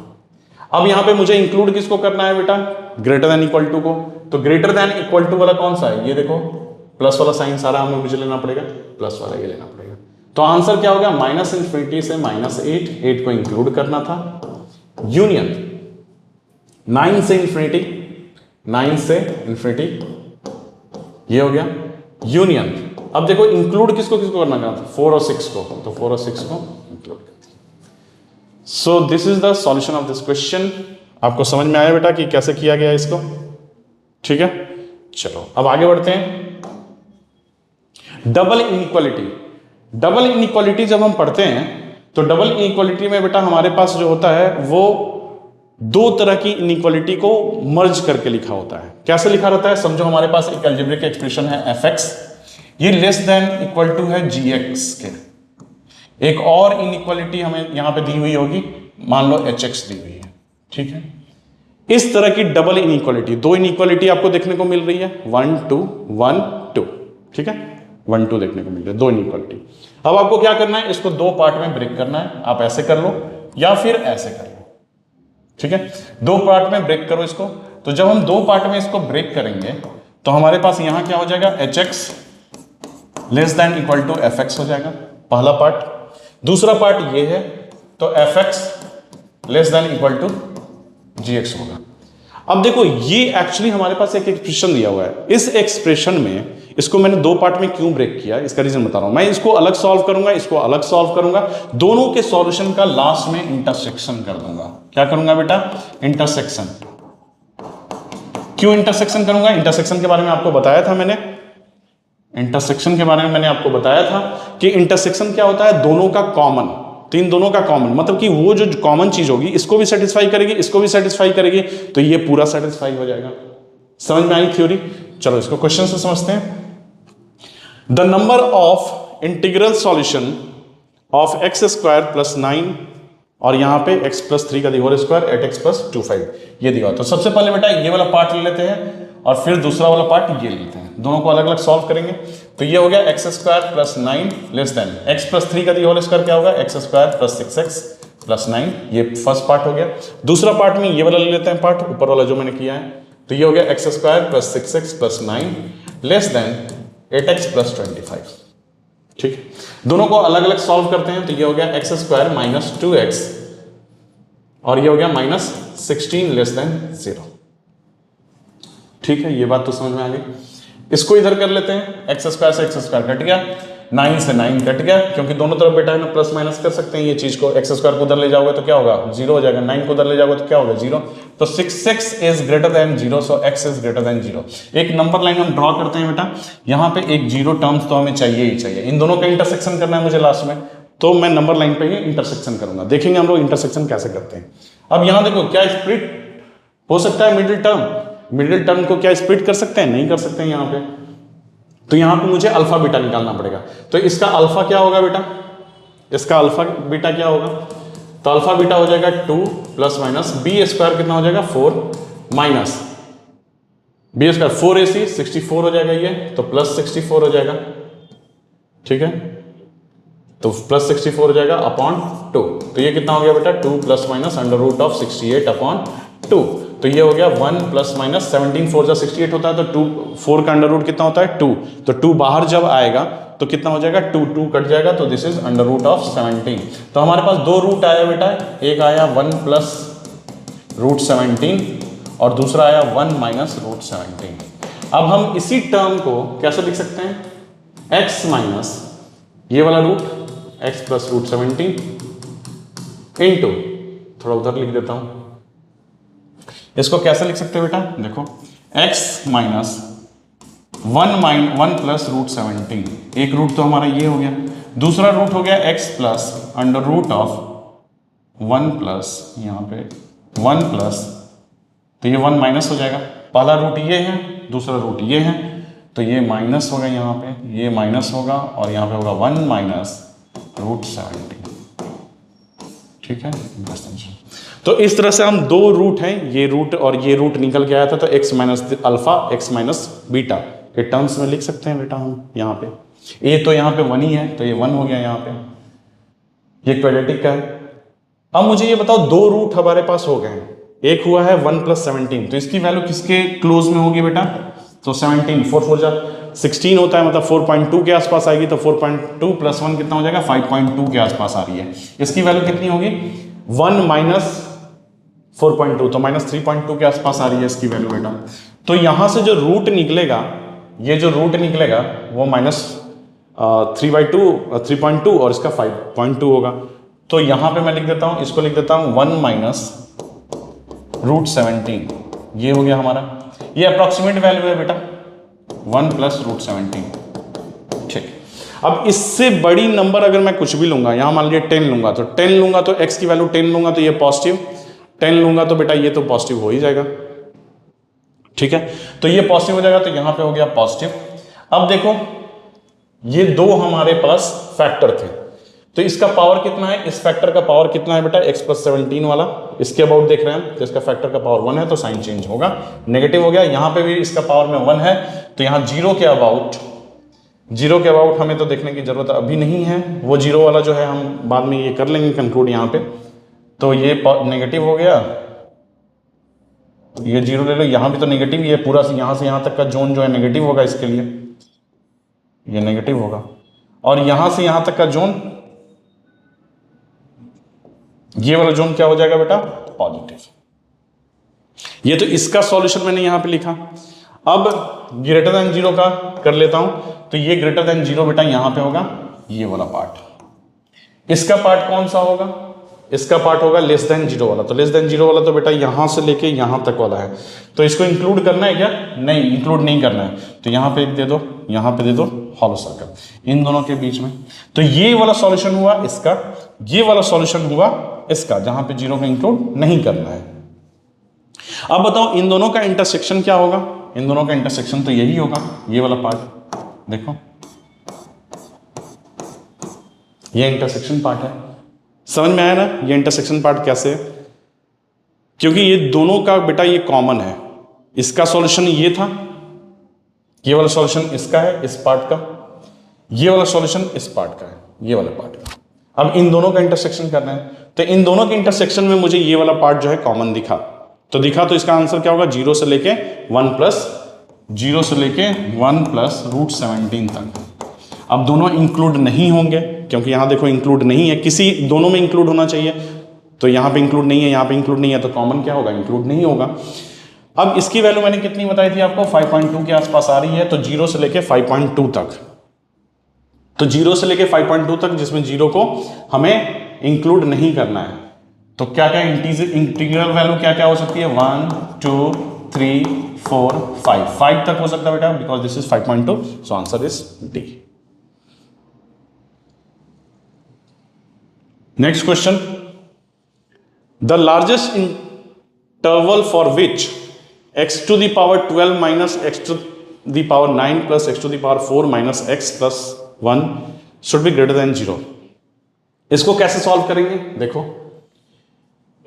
अब यहाँ पे मुझे इंक्लूड किसको करना है बेटा? ग्रेटर देन इक्वल टू को। तो ग्रेटर देन इक्वल टू वाला कौन सा है? ये देखो प्लस वाला साइन सारा हमें मुझे लेना पड़ेगा, प्लस वाला ये लेना पड़ेगा। तो आंसर क्या होगा? -∞ से -8, 8 को इंक्लूड करना था। यूनियन 9 से इंफिनिटी, 9 से इंफिनिटी, ये हो गया यूनियन। अब देखो इंक्लूड किसको किसको करना था? 4 और 6 को, तो 4 और 6 को इंक्लूड कर दिया। सो this is the solution of this question. आपको समझ में आया बेटा कि कैसे किया गया इसको? ठीक है, चलो अब आगे बढ़ते हैं। Double inequality. डबल इनइक्वालिटी जब हम पढ़ते हैं तो डबल इनइक्वालिटी में बेटा हमारे पास जो होता है वो 2 तरह की इनइक्वालिटी को मर्ज करके लिखा होता है। कैसे लिखा रहता है? समझो हमारे पास एक अलजेब्रिक एक्सप्रेशन है fx, ये लेस देन इक्वल टू है gx के। एक और इनइक्वालिटी हमें यहां पे दी हुई होगी, मान लो hx दी हुई है, ठीक है। इस तरह की डबल इनइक्वालिटी, 2 इनइक्वालिटी आपको देखने को मिल रही है, 1 2 1 2, ठीक है, 1 2 देखने को मिल रही है, 2 इनइक्वालिटी। अब आपको क्या करना है? इसको 2 पार्ट में ब्रेक करना है। आप ऐसे कर लो या फिर ऐसे कर लो, ठीक है। 2 पार्ट में ब्रेक करो इसको। तो जब हम 2 पार्ट में इसको ब्रेक करेंगे तो हमारे पास यहां क्या हो जाएगा? hx less than equal to fx हो जाएगा, पहला पार्ट। दूसरा पार्ट ये है तो fx less than equal to gx होगा। अब देखो ये एक्चुअली हमारे पास एक एक्सप्रेशन दिया हुआ है। इस एक्सप्रेशन में इसको मैंने 2 पार्ट में क्यों ब्रेक किया, इसका रीजन बता रहा हूं। मैं इसको अलग सॉल्व करूंगा, इसको अलग सॉल्व करूंगा, दोनों के सॉल्यूशन का लास्ट में इंटरसेक्शन कर दूंगा। क्या करूंगा बेटा? इंटरसेक्शन। क्यों इंटरसेक्शन करूंगा? इंटरसेक्शन के बारे में आपको बताया था मैंने, इंटरसेक्शन के बारे में मैंने आपको बताया था कि इंटरसेक्शन क्या होता है? दोनों का कॉमन, तो इन दोनों का कॉमन मतलब कि वो जो कॉमन चीज होगी इसको भी सेटिस्फाई करेगी, इसको भी सेटिस्फाई करेगी, तो ये पूरा सेटिस्फाई हो जाएगा। समझ में आई थ्योरी? चलो इसको क्वेश्चन से समझते हैं। The number of integral solution of x² + 9 और यहां पे x + 3 का होल स्क्वायर एट x + 2 5 ये दिया। तो सबसे पहले बेटा ये वाला पार्ट ले लेते हैं और फिर दूसरा वाला पार्ट ये लेते हैं, दोनों को अलग अलग सॉल्व करेंगे। तो ये हो गया x² + 9 लेस देन x + 3 का होल स्क्वायर क्या होगा? x² + 6x + 9, ये फर्स्ट पार्ट हो गया। दूसरा पार्ट में ये वाला ले लेते हैं पार्ट, ऊपर वाला जो मैंने किया है। तो ये हो गया x² + 6x + 9 less than 8x + 25, ठीक है। दोनों को अलग अलग सॉल्व करते हैं। तो ये हो गया x² - 2x और ये हो गया -16 लेस देन 0, ठीक है। ये बात तो समझ में आ गई। इसको इधर कर लेते हैं, x² से x² कट गया, 9 से 9 कट गया, क्योंकि दोनों तरफ बेटा है ना प्लस माइनस कर सकते हैं ये चीज को। x² को उधर ले जाओगे तो क्या होगा? 0 हो जाएगा, 9 को उधर ले जाओगे तो क्या होगा? 0। तो 6 is greater then 0, so x is greater then 0। एक नंबर लाइन हम ड्रॉ करते हैं बेटा, यहाँ पे एक 0 टर्म्स तो हमें चाहिए ही चाहिए। इन दोनों का इंटरसेक्शन करना है मुझे लास्ट में, तो मैं नंबर लाइन पे ही इंटरसेक्शन करूंगा। देखेंगे हम लोग इंटरसेक्शन कैसे करते हैं। अब यहाँ देखो क्या स्प्लिट हो सकता है? मिडिल टर्म को क्या स्प्लिट कर सकते हैं? नहीं कर सकते हैं यहाँ पे। तो यहाँ पे मुझे अल्फा बीटा निकालना पड़ेगा। तो इसका अल्फा क्या होगा बेटा? इसका अल्फा बीटा क्या होगा? तो अल्फा बीटा हो जाएगा 2 ± b² कितना हो जाएगा? 4 माइनस b², 4ac 64 हो जाएगा ये, तो +64 हो जाएगा, ठीक है। तो +64 हो जाएगा अपॉन 2। तो ये कितना हो गया बेटा? 2 ± √68/2। तो ये हो गया 1 ± 17, 4 जा 68 होता है, तो 2 4 का अंडर रूट कितना होता है? 2। तो 2 बाहर जब आएगा तो कितना हो जाएगा? 2 कट जाएगा, तो दिस इज √17। तो हमारे पास 2 रूट आया बेटा, एक आया 1 + √17 और दूसरा आया 1 - √17। अब हम इसी टर्म को कैसे लिख सकते हैं? x - ये वाला root x plus root 17 into, थोड़ा उधर लिख देता हूं, इसको कैसे लिख सकते हो बेटा, देखो x माइनस 1 प्लस रूट 17, एक रूट तो हमारा ये हो गया, दूसरा रूट हो गया x plus under root of 1 plus, यहाँ पे 1 प्लस, तो ये 1 माइनस हो जाएगा, पहला रूट ये है, दूसरा रूट ये है, तो ये माइनस होगा, यहाँ पे ये माइनस होगा और यहाँ पे होगा 1 माइनस रूट 17, ठीक है। तो इस तरह से हम दो रूट हैं, ये रूट और ये रूट निकल के आया था, तो x minus alpha x minus beta के टर्म्स में लिख सकते हैं बेटा हम यहाँ पे, a तो यहाँ पे 1 ही है, तो ये 1 हो गया यहाँ पे, ये क्वाड्रेटिक का है। अब मुझे ये बताओ, दो रूट हमारे पास हो गए हैं, एक हुआ है 1 प्लस 17, तो इसकी वैल्यू किसके क्लोज में होगी बेटा, तो 17, 4 4 जा 16 होता है, मतलब 4.2 के आसपास आएगी, तो 4.2 प्लस 1 कितना हो जाएगा, 5.2 के आसपास आ रही है। इसकी वैल्यू कितनी होगी, 1 माइनस 4.2, तो माइनस 3.2 के आसपास आ रही है इसकी वैल्यू बेटा। तो यहां से जो रूट निकलेगा, ये जो रूट निकलेगा वो माइनस 3.2 और इसका 5.2 होगा, तो यहां पे मैं लिख देता हूं, इसको लिख देता हूं 1 माइनस रूट 17, ये हो गया हमारा, ये अप्रोक्सीमेट वैल्यू है बेटा 1 प्लस रूट 17, ठीक। अब इससे बड़ी नंबर अगर मैं कुछ भी लूंगा, यहां मान लीजिए 10 लूंगा, तो 10 लूंगा तो x की वैल्यू 10 लूंगा तो ये पॉजिटिव, 10 लूंगा तो बेटा ये तो पॉजिटिव हो ही जाएगा, ठीक है। तो ये पॉजिटिव हो जाएगा, तो यहां पे हो गया पॉजिटिव। अब देखो ये दो हमारे पास फैक्टर थे, तो इसका पावर कितना है, इस फैक्टर का पावर कितना है बेटा, x प्लस 17 वाला, इसके अबाउट देख रहे हैं, तो इसका फैक्टर का पावर 1 है, तो साइन चेंज होगा, नेगेटिव हो गया। यहां पे भी इसका पावर में 1 है, तो यहां जीरो के अबाउट हमें तो देखने की जरूरत अभी नहीं है, वो जीरो वाला जो है हम बाद में ये कर लेंगे कंक्लूड यहाँ पे। तो ये नेगेटिव हो गया, ये जीरो ले लो, यहां भी तो नेगेटिव, ये पूरा यहां से यहां तक का जोन जो है नेगेटिव होगा, इसके लिए ये नेगेटिव होगा, और यहां से यहां तक का जोन, ये वाला जोन क्या हो जाएगा बेटा, पॉजिटिव। ये तो इसका सॉल्यूशन मैंने यहां पे लिखा। अब ग्रेटर देन जीरो का कर लेता हूं, तो ये ग्रेटर देन जीरो बेटा यहां पे होगा, ये वाला पार्ट। इसका पार्ट कौन सा होगा, इसका पार्ट होगा लेस देन जीरो वाला, तो लेस देन जीरो वाला तो बेटा यहां से लेके यहां तक वाला है, तो इसको इंक्लूड करना है क्या, नहीं इंक्लूड नहीं करना है, तो यहां पे दे दो, यहां पे दे दो हॉलो सर्कल इन दोनों के बीच में। तो ये वाला सॉल्यूशन हुआ इसका, ये वाला सॉल्यूशन हुआ इसका, जहां पे जीरो को इंक्लूड नहीं करना है। अब बताओ इन दोनों का इंटरसेक्शन क्या होगा, इन दोनों का इंटरसेक्शन तो यही होगा, ये वाला पार्ट देखो, ये इंटरसेक्शन पार्ट है, समझ में आया ना ये इंटरसेक्शन पार्ट कैसे है, क्योंकि ये दोनों का बेटा ये कॉमन है, इसका सॉल्यूशन ये था, ये वाला सॉल्यूशन इसका है इस पार्ट का, ये वाला सॉल्यूशन इस पार्ट का है, ये वाला पार्ट का। अब इन दोनों का इंटरसेक्शन करना है, तो इन दोनों के इंटरसेक्शन में मुझे ये वाला पार्ट जो है कॉमन दिखा, तो इसका आंसर क्या होगा, जीरो से लेके 1 प्लस रूट 17 तक। अब दोनों इंक्लूड नहीं होंगे, क्योंकि यहां देखो इंक्लूड नहीं है, किसी दोनों में इंक्लूड होना चाहिए, तो यहां पे इंक्लूड नहीं है, यहां पे इंक्लूड नहीं है, तो कॉमन क्या होगा, इंक्लूड नहीं होगा। अब इसकी वैल्यू मैंने कितनी बताई थी आपको, 5.2 के आसपास आ रही है, तो जीरो से लेके 5.2 तक, तो जीरो से लेके 5.2 तक, जिसमें जीरो को हमें इंक्लूड नहीं करना है, तो क्या क्या इंटीग्रल वैल्यू क्या क्या हो सकती है, 1 2 3 4 5 तक हो सकता है बेटा, because this is 5.2, so answer is D. Next question, the largest interval for which x to the power 12 minus x to the power 9 plus x to the power 4 minus x plus 1 should be greater than 0। इसको कैसे सॉल्व करेंगे, देखो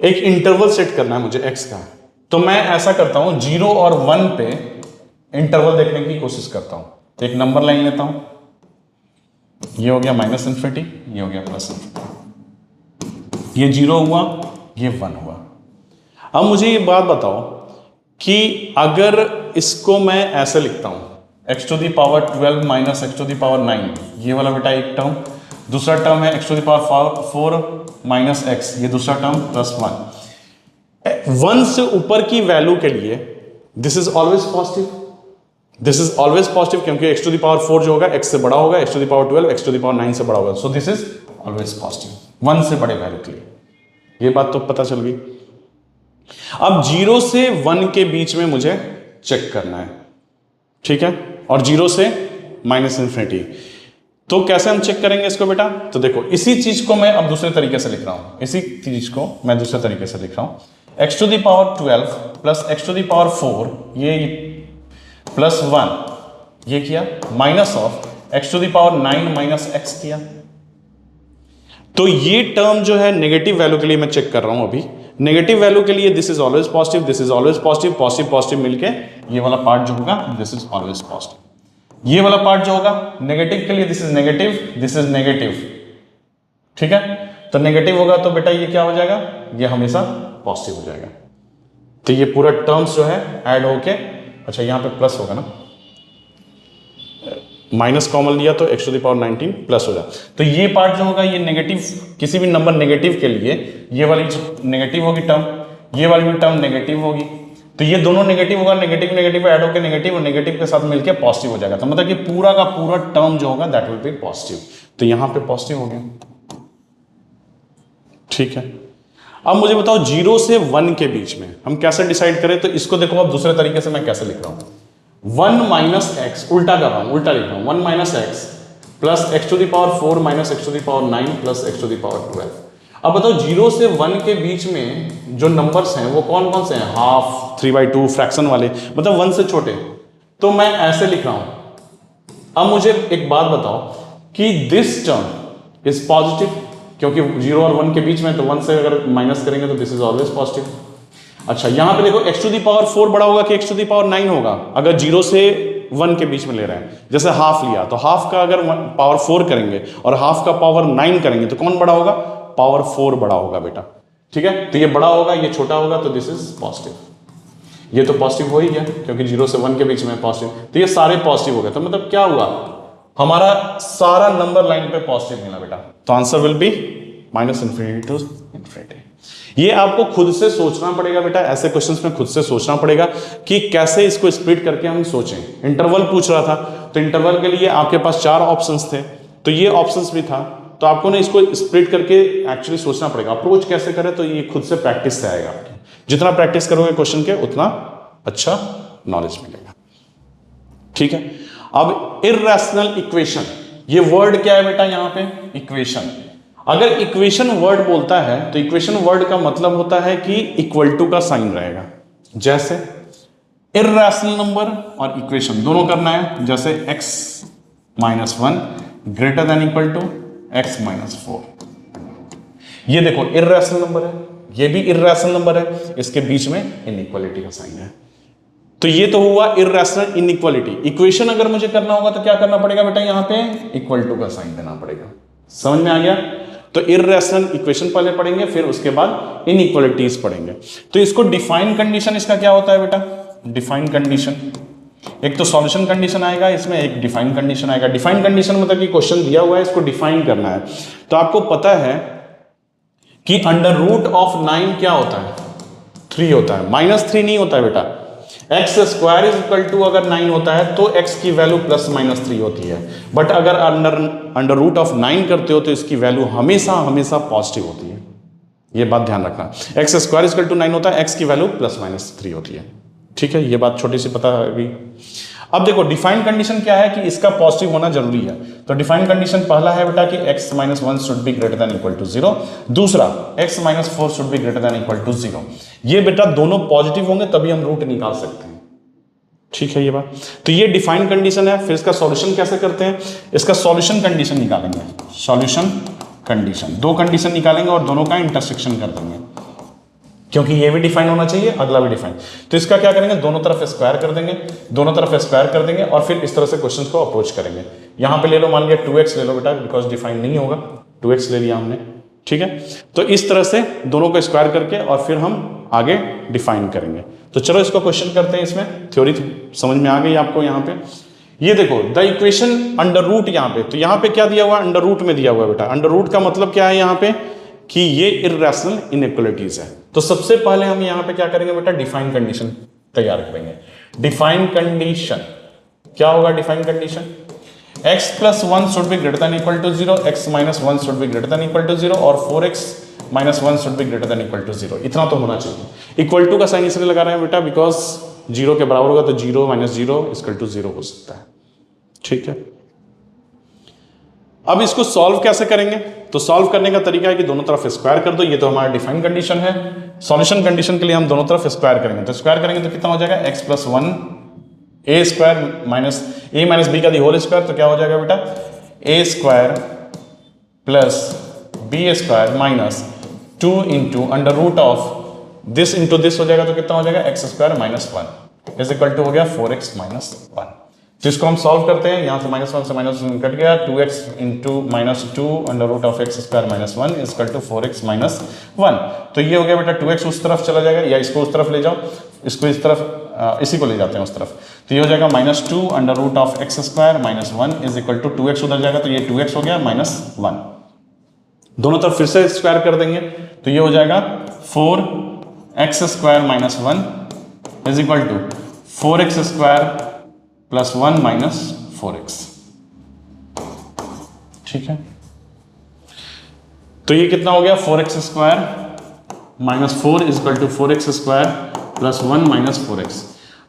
एक इंटरवल सेट करना है मुझे x का, तो मैं ऐसा करता हूं 0 और 1 पे इंटरवल देखने की कोशिश करता हूं, तो एक नंबर लाइन लेता हूं, ये हो गया माइनस इन्फिनिटी, ये हो गया प्लस इन्फिनिटी, ये 0 हुआ, ये 1 हुआ। अब मुझे ये बात बताओ कि अगर इसको मैं ऐसे लिखता हूं, x to the power 12 minus x to the power 9, ये वाला बेटा एक टर्म, दूसरा टर्म है x to the power 4 minus x, ये दूसरा टर्म प्लस 1 से ऊपर की वैल्यू के लिए this is always positive, this is always positive क्योंकि x टू द पावर 4 जो होगा x से बड़ा होगा, x to the power 12 x to the power 9 से बड़ा होगा, so this is always positive 1 से बड़े वैल्यू के लिए। ये बात तो पता चल गई। अब 0 से 1 के बीच में मुझे चेक करना है, ठीक है, और 0 से -∞। तो कैसे हम चेक करेंगे इसको बेटा? तो देखो इसी चीज को मैं अब दूसरे तरीके से लिख रहा हूं, इसी चीज को मैं दूसरे तरीके से लिख रहा हूं। x to the power 12 plus x to the power 4 ये प्लस 1 ये किया, minus of x to the power 9 minus x किया। तो ये टर्म जो है नेगेटिव वैल्यू के लिए मैं चेक कर रहा हूं अभी। नेगेटिव वैल्यू के लिए this is always positive, this is always positive, positive positive मिलके ये वाला पार्ट जो होगा दिस इज ऑलवेज पॉजिटिव। ये वाला पार्ट जो होगा नेगेटिव के लिए this is negative, this is negative, ठीक है। तो नेगेटिव होगा तो बेटा ये क्या हो जाएगा? ये हमेशा पॉजिटिव हो जाएगा। तो ये पूरा टर्म्स जो है ऐड होके, अच्छा यहां पे प्लस होगा ना, माइनस कॉमन लिया तो x to the power 19 plus हो जाए। तो ये पार्ट जो होगा ये नेगेटिव, किसी भी नंबर नेगेटिव के लिए ये वाली नेगेटिव होगी टर्म, ये वाली भी टर्म नेगेटिव होगी। तो ये दोनों नेगेटिव होगा, नेगेटिव नेगेटिव ऐड होकर नेगेटिव और नेगेटिव के साथ मिलकर पॉजिटिव हो जाएगा। तो मतलब कि पूरा का पूरा टर्म जो होगा दैट विल बी पॉजिटिव। तो यहां पे पॉजिटिव हो गया, ठीक है। अब मुझे बताओ 0 से 1 के बीच में हम कैसे डिसाइड करें? तो इसको देखो अब दूसरे तरीके से मैं कैसे लिख रहा हूं, 1 माइनस एक्स, उल्टा कर रहा हूं, उल्टा लिख रहा हूं, 1 minus x plus x to the power 4 minus x to the power 9 plus x to the power 12। अब बताओ 0 से 1 के बीच में जो नंबर्स हैं वो कौन कौन से हैं? हाफ, 3/2, फ्रैक्शन वाले, मतलब 1 से छोटे। तो मैं ऐसे लिख रहा हूं। अब मुझे एक बात बताओ कि दिस टर्म इज पॉजिटिव क्योंकि 0 और 1 के बीच में, तो 1 से अगर माइनस करेंगे तो दिस इज ऑलवेज पॉजिटिव। अच्छा यहां पे देखो x टू द पावर 4 बड़ा होगा कि x टू द पावर 9 होगा? अगर 0 से 1 के बीच में ले रहे हैं, जैसे हाफ लिया तो हाफ का अगर पावर 4 करेंगे और हाफ का पावर 9 करेंगे तो कौन बड़ा होगा? पावर 4 बड़ा होगा बेटा, ठीक है। तो ये बड़ा होगा, ये छोटा होगा, तो दिस इज पॉजिटिव। ये तो पॉजिटिव हो ही गया क्योंकि 0 से 1 के बीच में पॉजिटिव, तो ये सारे पॉजिटिव हो गए। तो मतलब क्या हुआ? हमारा सारा नंबर लाइन पे पॉजिटिव मिला बेटा। तो आंसर विल बी -∞ टू ∞। ये आपको खुद से सोचना पड़ेगा बेटा, ऐसे क्वेश्चंस में खुद से सोचना पड़ेगा कि कैसे इसको स्प्लिट करके हम सोचें। इंटरवल पूछ रहा था तो इंटरवल के लिए आपके पास 4 ऑप्शंस थे, तो ये ऑप्शंस भी था, तो आपको ना इसको स्प्लिट करके एक्चुअली सोचना पड़ेगा। अप्रोच कैसे करें तो ये खुद से प्रैक्टिस से आएगा आपकी। जितना प्रैक्टिस करोगे क्वेश्चन के उतना अच्छा नॉलेज मिलेगा, ठीक है। अब इर्रेशनल इक्वेशन, ये वर्ड क्या है बेटा? यहां पे इक्वेशन। अगर इक्वेशन वर्ड बोलता है तो इक्वेशन वर्ड का मतलब होता है कि इक्वल टू का साइन रहेगा। जैसे इर्रेशनल नंबर और इक्वेशन दोनों करना है, जैसे x - 1 greater than equal to x - 4। ये देखो इर्रेशनल नंबर है, ये भी इर्रेशनल नंबर है, इसके बीच में इनइक्वालिटी का साइन है। तो ये तो हुआ इर्रेशनल इनइक्वालिटी। इक्वेशन अगर मुझे करना होगा तो क्या करना पड़ेगा बेटा? यहां पे इक्वल टू का साइन देना पड़ेगा। समझ में आ गया? तो इर्रेशनल इक्वेशन पहले पढ़ेंगे, फिर उसके बाद इनइक्वालिटीज पढ़ेंगे। तो इसको डिफाइन कंडीशन इसका क्या होता है बेटा? डिफाइन कंडीशन, एक तो सॉल्यूशन कंडीशन आएगा इसमें, एक डिफाइन कंडीशन आएगा। डिफाइन कंडीशन मतलब कि क्वेश्चन दिया हुआ है, इसको डिफाइन करना है। तो आपको पता है कि √9 क्या होता है? 3 होता है, -3 नहीं होता है बेटा। x² = अगर 9 होता है तो x की वैल्यू +-3 होती है, बट अगर √9 करते हो तो इसकी वैल्यू हमेशा हमेशा पॉजिटिव होती है। ये बात ध्यान रखना, x² = 9 होता है, x की वैल्यू +-3 होती है, ठीक है। ये बात छोटी सी पता है अभी। अब देखो डिफाइन कंडीशन क्या है कि इसका पॉजिटिव होना जरूरी है। तो डिफाइन कंडीशन पहला है बेटा कि x - 1 should be greater than equal to 0, दूसरा x - 4 should be greater than equal to 0। ये बेटा दोनों पॉजिटिव होंगे तभी हम रूट निकाल सकते हैं, ठीक है ये बात। तो ये डिफाइन कंडीशन है। फिर इसका सॉल्यूशन कैसे करते हैं? इसका सॉल्यूशन कंडीशन निकालेंगे, सॉल्यूशन कंडीशन, 2 कंडीशन निकालेंगे और दोनों का इंटरसेक्शन कर देंगे, क्योंकि ये भी डिफाइन होना चाहिए, अगला भी डिफाइन। तो इसका क्या करेंगे? दोनों तरफ स्क्वायर कर देंगे, दोनों तरफ स्क्वायर कर देंगे और फिर इस तरह से क्वेश्चन को अप्रोच करेंगे। यहां पे ले लो, मान लिया 2x ले लो बेटा, बिकॉज डिफाइन नहीं होगा, 2x ले लिया हमने, ठीक है। तो इस तरह से दोनों को स्क्वायर करके और फिर हम आगे डिफाइन करेंगे। तो चलो इसको क्वेश्चन करते हैं। इसमें थ्योरी समझ में आ गई आपको। यहाँ पे ये देखो द इक्वेशन अंडर रूट, यहाँ पे तो यहाँ पे क्या दिया हुआ? अंडर रूट में दिया हुआ बेटा। अंडर रूट का मतलब क्या है यहाँ पे? कि ये इर्रेशनल इनइक्वालिटीज है। तो सबसे पहले हम यहाँ पे क्या करेंगे बेटा? डिफाइन कंडीशन तैयार करेंगे। डिफाइन कंडीशन क्या होगा define condition? x plus 1 should be greater than equal to 0, x minus 1 should be greater than equal to 0 और 4x minus 1 should be greater than equal to 0। इतना तो होना चाहिए। इक्वल टू का साइन इसलिए लगा रहे हैं बेटा बिकॉज 0 के बराबर होगा तो 0 माइनस 0 इक्वल टू 0 हो सकता है। ठीक है, अब इसको सॉल्व कैसे करेंगे? तो सॉल्व करने का तरीका है कि दोनों तरफ स्क्वायर कर दो। ये तो हमारा डिफाइन कंडीशन है। सॉल्यूशन कंडीशन के लिए हम दोनों तरफ स्क्वायर करेंगे, तो स्क्वायर करेंगे तो कितना हो जाएगा? x plus 1 a square minus a minus b का दी होल स्क्वायर, तो क्या हो जाएगा बेटा? a square plus b square minus 2 into under root of this into this हो जाएगा, तो कितना हो जाएगा? x square minus 1 is equal to हो गया 4x माइनस 1। तो इसको हम सॉल्व करते हैं, यहाँ से माइनस 1 से माइनस 1 कट गया, 2x into minus 2 under root of x square minus 1 is equal to 4x minus 1। तो ये हो गया बेटा 2x उस तरफ चला जाएगा, या इसको उस तरफ ले जाओ, इसको इस तरफ, इसी को ले जाते हैं उस तरफ। तो ये हो जाएगा minus 2 under root of x square minus 1 is equal to 2x उधर जाएगा, तो ये 2x हो गया माइनस 1। दोनों तरफ फिर से स्क्वायर कर देंगे, तो ये हो जाएगा 4x square minus 1 is equal to 4x square plus 1 minus 4x। ठीक है, तो ये कितना हो गया? 4x square minus 4 is equal to 4x square plus 1 minus 4x।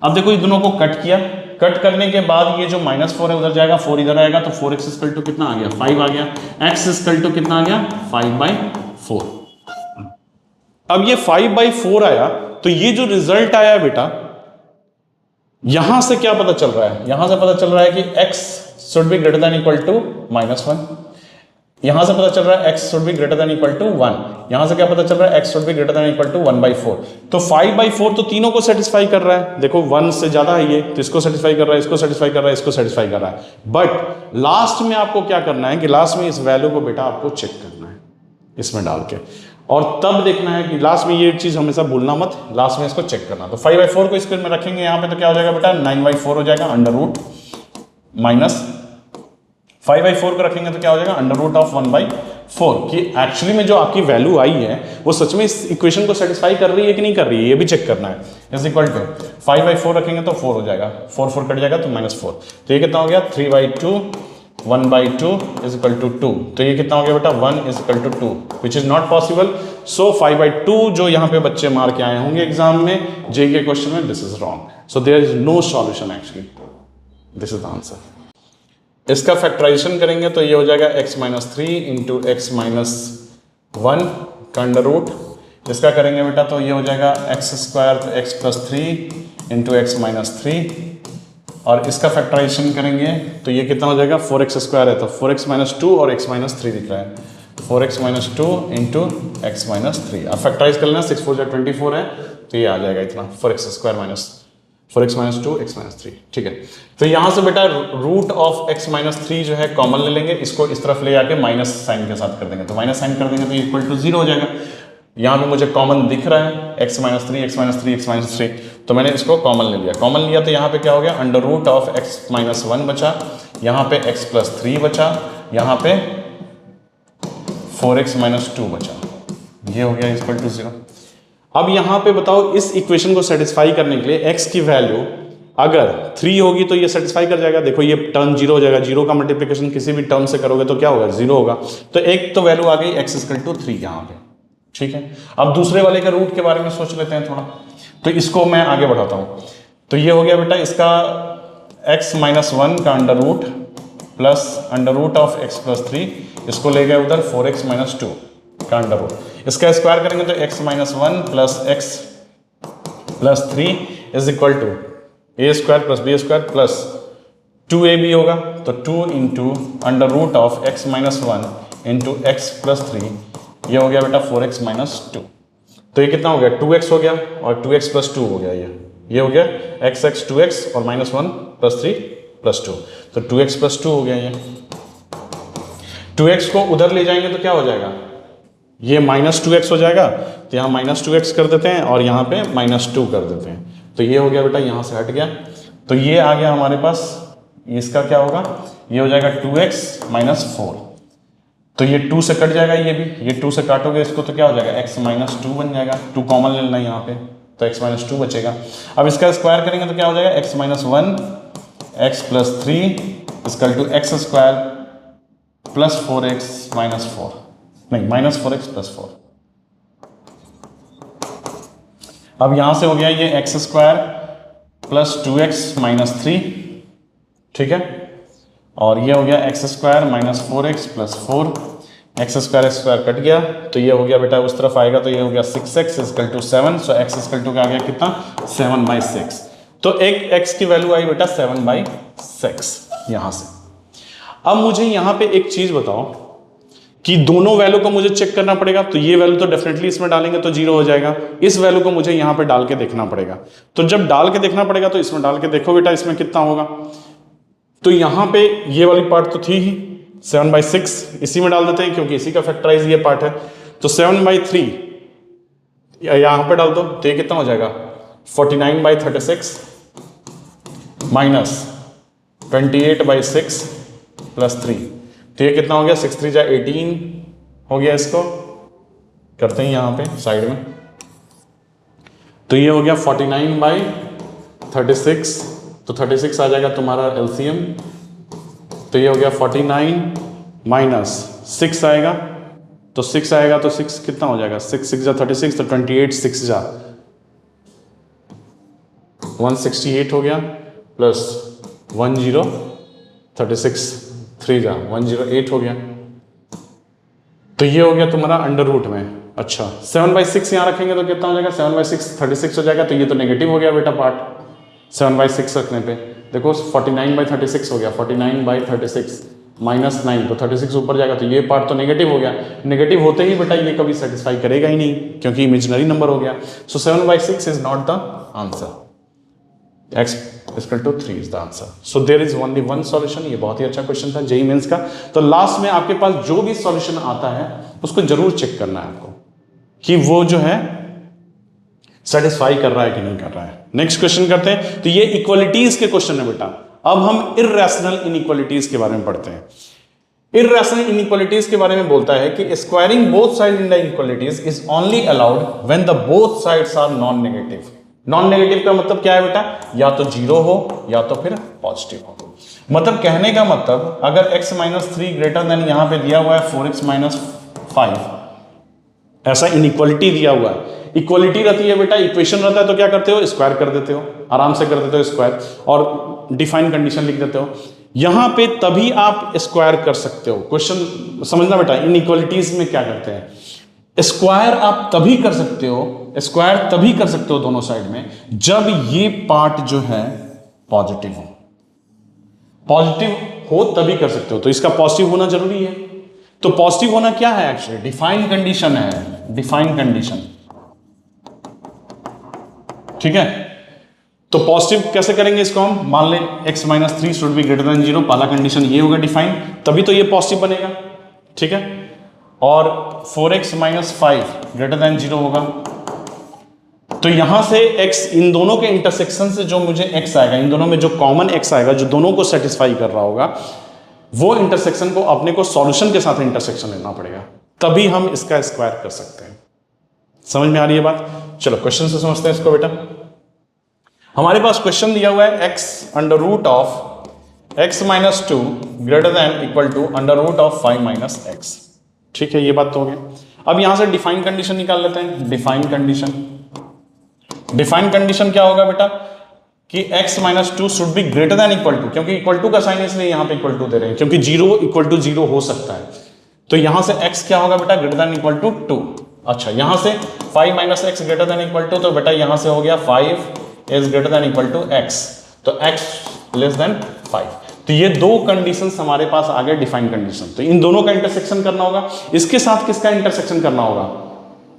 अब देखो ये दोनों को कट किया, कट करने के बाद ये जो माइनस 4 है उधर जाएगा, 4 इधर आएगा, तो 4x इक्वल टू कितना आ गया? 5 आ गया। x इक्वल टू कितना आ गया? 5/4। अब ये 5/4 आया, तो ये जो रिजल्ट आया बेटा, यहां से क्या पता चल रहा है? यहां से पता चल रहा है कि x should be greater than equal to minus 1। यहां से पता चल रहा है x should be greater than equal to 1। यहां से क्या पता चल रहा है? x should be greater than equal to 1/4। तो 5/4 तो तीनों को सेटिस्फाई कर रहा है। देखो 1 से ज्यादा है ये, तो इसको सेटिस्फाई कर रहा है, इसको सेटिस्फाई कर रहा है, इसको सेटिस्फाई कर रहा है। बट लास्ट में आपको क्या करना है कि लास्ट में इस वैल्यू को बेटा आपको चेक करना है इसमें डाल के, और तब देखना है कि लास्ट में ये चीज हमेशा भूलना मत, लास्ट में इसको चेक करना। तो 5/4 को इसके में रखेंगे यहाँ पे, तो क्या हो जाएगा बेटा? 9/4 हो जाएगा अंडर रूट माइनस 5/4 को रखेंगे तो क्या हो जाएगा? Under root of 1/4। कि एक्चुअली में जो आपकी वैल्यू आई है वो सच में इस इक्वेशन को सेटिस्फाई कर रही है कि नहीं कर रही है, ये भी चेक करना है। इज इक्वल टू 5/4 रखेंगे तो 4 हो जाएगा, 4 कट जाएगा तो -4। तो ये कितना हो गया? 3/2 1/2 इज इक्वल टू 2। तो ये कितना हो गया बेटा? 1 is equal to 2, which is not possible. So 5/2 जो यहाँ पे बच्चे मार के आए होंगे एग्जाम में जे के क्वेश्चन में, this is wrong. So there is no solution actually, this is the answer. इसका फैक्टराइजेशन करेंगे तो ये हो जाएगा x minus 3 into x minus 1 का अंडर रूट। इसका करेंगे बेटा तो ये हो जाएगा x स्क्वायर तो x plus 3 into x minus 3, और इसका फैक्टराइजेशन करेंगे तो ये कितना हो जाएगा? 4x स्क्वायर है तो 4x माइनस 2 और x माइनस 3 दिख रहा है, 4x minus 2 into x minus 3। अब फैक्टराइज कर लेना, 6 4 जा 24 है, तो ये आ जाएगा इतना 4x square minus 4x minus 2 x minus 3। ठीक है, तो यहाँ से बेटा रूट ऑफ x माइनस 3 जो है कॉमन ले लेंगे, इसको इस तरफ ले आके माइनस साइन के साथ कर देंगे, तो माइनस साइन कर देंगे तो इक्वल टू 0 हो जाएगा। यहाँ पे मुझे कॉमन दिख रहा है x minus 3 x minus 3 x minus 3, तो मैंने इसको कॉमन ले लिया। कॉमन लिया तो यहाँ पे क्या हो गया? Under root of x minus 1 बचा, यहाँ पे x प्लस 3 बचा, यहाँ पे 4x माइनस 2 बचा, ये हो गया इक्वल टू 0। अब यहाँ पे बताओ इस इक्वेशन को सेटिस्फाई करने के लिए x की वैल्यू अगर 3 होगी तो ये सेटिस्फाई कर जाएगा। देखो ये टर्म 0 हो जाएगा, 0 का मल्टीप्लिकेशन किसी भी टर्म से करोगे तो क्या होगा? 0 होगा। तो एक तो वैल्यू आ गई x इक्वल टू 3 यहाँ पे। ठीक है, अब दूसरे वाले का रूट के बारे में सोच लेते हैं थोड़ा, तो इसको मैं आगे बढ़ाता हूँ। तो ये हो गया बेटा इसका x माइनस 1 का under root plus under root of x plus 3, इसको ले गए उधर 4x माइनस 2 का अंडर रूट। इसका स्क्वायर करेंगे तो x minus 1 plus x plus 3 is equal to a square plus b square plus 2ab होगा, तो 2 into under root of x minus 1 into x plus 3, ये हो गया बेटा 4x माइनस 2। तो ये कितना हो गया? 2x हो गया और 2x प्लस 2 हो गया, ये हो गया x 2x और माइनस 1 प्लस 3 प्लस 2, तो 2x प्लस 2 हो गया। ये 2x को उधर ले जाएंगे तो क्या हो जाएगा? ये माइनस 2x हो जाएगा, तो यहाँ माइनस 2x कर देते हैं और यहाँ पे माइनस 2 कर देते हैं, तो ये हो गया बेटा, यहाँ से हट गया, तो ये आ गया हमारे पास। इसका क्या होगा? ये हो जाएगा 2x माइनस 4, तो ये 2 से कट जाएगा, ये भी, ये 2 से काटोगे इसको तो क्या हो जाएगा? x माइनस 2 बन जाएगा, 2 कॉमन ले लेना यहाँ पे, तो x माइनस 2 बचेगा। अब इसका स्क्वायर करेंगे तो क्या हो जाएगा? x minus 1 x plus 3 equal to x square plus 4x minus 4, नहीं माइनस 4x प्लस 4। अब यहां से हो गया ये x square plus 2x minus 3, ठीक है, और ये हो गया x square minus 4x plus 4, x square cut गया तो ये हो गया बेटा उस तरफ आएगा तो ये हो गया 6x equal to 7, so x equal to क्या आ गया कितना 7/6। तो एक x की वैल्यू आई बेटा 7/6 यहां से। अब मुझे यहां पे एक चीज बताओ कि दोनों वैल्यू को मुझे चेक करना पड़ेगा, तो ये वैल्यू तो डेफिनेटली इसमें डालेंगे तो 0 हो जाएगा, इस वैल्यू को मुझे यहां पे डाल के देखना पड़ेगा। तो जब डाल के देखना पड़ेगा तो इसमें डाल के देखो बेटा इसमें कितना होगा। तो यहां पे ये वाली पार्ट तो थी ही 7/6, इसी में डाल देते हैं क्योंकि इसी का फैक्टराइज ये पार्ट है। तो 7/3 यहां पे डाल दो तो ये कितना हो जाएगा 49/36 माइनस 28/6 प्लस 3, तो ये कितना हो गया 6 3 जा 18 हो गया। इसको करते हैं यहां पे साइड में, तो ये हो गया 49/36, तो 36 आ जाएगा तुम्हारा एलसीएम, तो ये हो गया 49 माइनस 6 आएगा, तो 6 आएगा तो 6 कितना हो जाएगा 6 6 जा 36, तो 28 6 जा 168 हो गया प्लस 36 3 जा 108 हो गया। तो ये हो गया तुम्हारा अंडर रूट में। अच्छा 7/6 यहाँ रखेंगे तो कितना हो जाएगा 7/6 36 हो जाएगा, तो ये तो नेगेटिव हो गया बेटा पार्ट 7/6 रखने पे। देखो 49/36 हो गया, 49/36 माइनस 9, तो 36 ऊपर जाएगा तो ये पार्ट तो नेगेटिव हो गया। नेगेटिव होते ही बेटा ये कभी सेटिस्फाई करेगा ही नहीं क्योंकि इमेजिनरी नंबर हो गया। So 7/6 is not the answer, x equal to 3 is the answer. So there is only one solution. ये बहुत ही अच्छा क्वेश्चन था जेईई मेंस का। तो लास्ट में आपके पास जो भी सॉल्यूशन आता है उसको जरूर चेक करना है आपको कि वो जो है सेटिस्फाई कर रहा है कि नहीं कर रहा है। नेक्स्ट क्वेश्चन करते हैं। तो ये इक्वालिटीज के क्वेश्चन है बेटा। अब हम इर्रेशनल इनइक्वालिटीज के बारे में पढ़ते हैं। इर्रेशनल इनइक्वालिटीज के बारे में बोलता है कि squaring both side in the equalities is only allowed when the both sides are non negative. Non negative का मतलब क्या है बेटा, या तो 0 हो या तो फिर पॉजिटिव हो। मतलब कहने का मतलब अगर x माइनस 3 ग्रेटर देन यहां पे दिया हुआ है 4x माइनस 5, ऐसा इनइक्वालिटी दिया हुआ है। इक्वालिटी रहती है बेटा, इक्वेशन रहता है तो क्या करते हो स्क्वायर कर देते हो, आराम से कर देते हो स्क्वायर और डिफाइन कंडीशन लिख देते हो। यहां पे तभी आप स्क्वायर कर सकते हो। क्वेश्चन समझना बेटा, इनइक्वालिटीज में क्या करते हैं, स्क्वायर आप तभी कर सकते हो, स्क्वायर तभी कर सकते हो दोनों साइड में जब ये पार्ट जो है पॉजिटिव हो। पॉजिटिव हो तभी कर सकते हो, तो इसका पॉजिटिव होना जरूरी है। तो पॉजिटिव होना क्या है एक्चुअली डिफाइन कंडीशन है, डिफाइन कंडीशन, ठीक है। तो पॉजिटिव कैसे करेंगे इसको हम, मान लें x minus 3 should be greater then 0, पहला कंडीशन ये होगा डिफाइन, तभी तो ये पॉजिटिव बनेगा, ठीक है। और 4x माइनस 5 ग्रेटर देन 0 होगा, तो यहां से x इन दोनों के इंटरसेक्शन से जो मुझे x आएगा, इन दोनों में जो कॉमन x आएगा जो दोनों को सेटिस्फाई कर रहा होगा, वो इंटरसेक्शन को अपने को सॉल्यूशन के साथ इंटरसेक्शन लेना पड़ेगा, तभी हम इसका स्क्वायर कर सकते हैं। समझ में आ रही है बात। चलो क्वेश्चन से समझते हैं इसको बेटा। हमारे पास क्वेश्चन दिया हुआ है x under root of x minus 2 greater than equal to under root of 5 minus x, ठीक है, ये बात तो हो गई। अब यहां से डिफाइन कंडीशन निकाल लेते हैं। डिफाइन कंडीशन, डिफाइन कंडीशन क्या होगा बेटा कि x minus 2 should be greater than equal to, क्योंकि इक्वल टू का साइन इसलिए यहां पे इक्वल टू दे रहे हैं क्योंकि 0 इक्वल टू 0 हो सकता है। तो यहां से x क्या होगा बेटा ग्रेटर देन इक्वल टू 2। अच्छा यहां से 5 minus x greater than equal to, तो बेटा यहां से हो गया 5 is greater than equal to x, तो x लेस देन 5। तो ये दो कंडीशंस हमारे पास आ गए डिफाइन कंडीशन। तो इन दोनों का इंटरसेक्शन करना होगा, इसके साथ किसका इंटरसेक्शन करना होगा,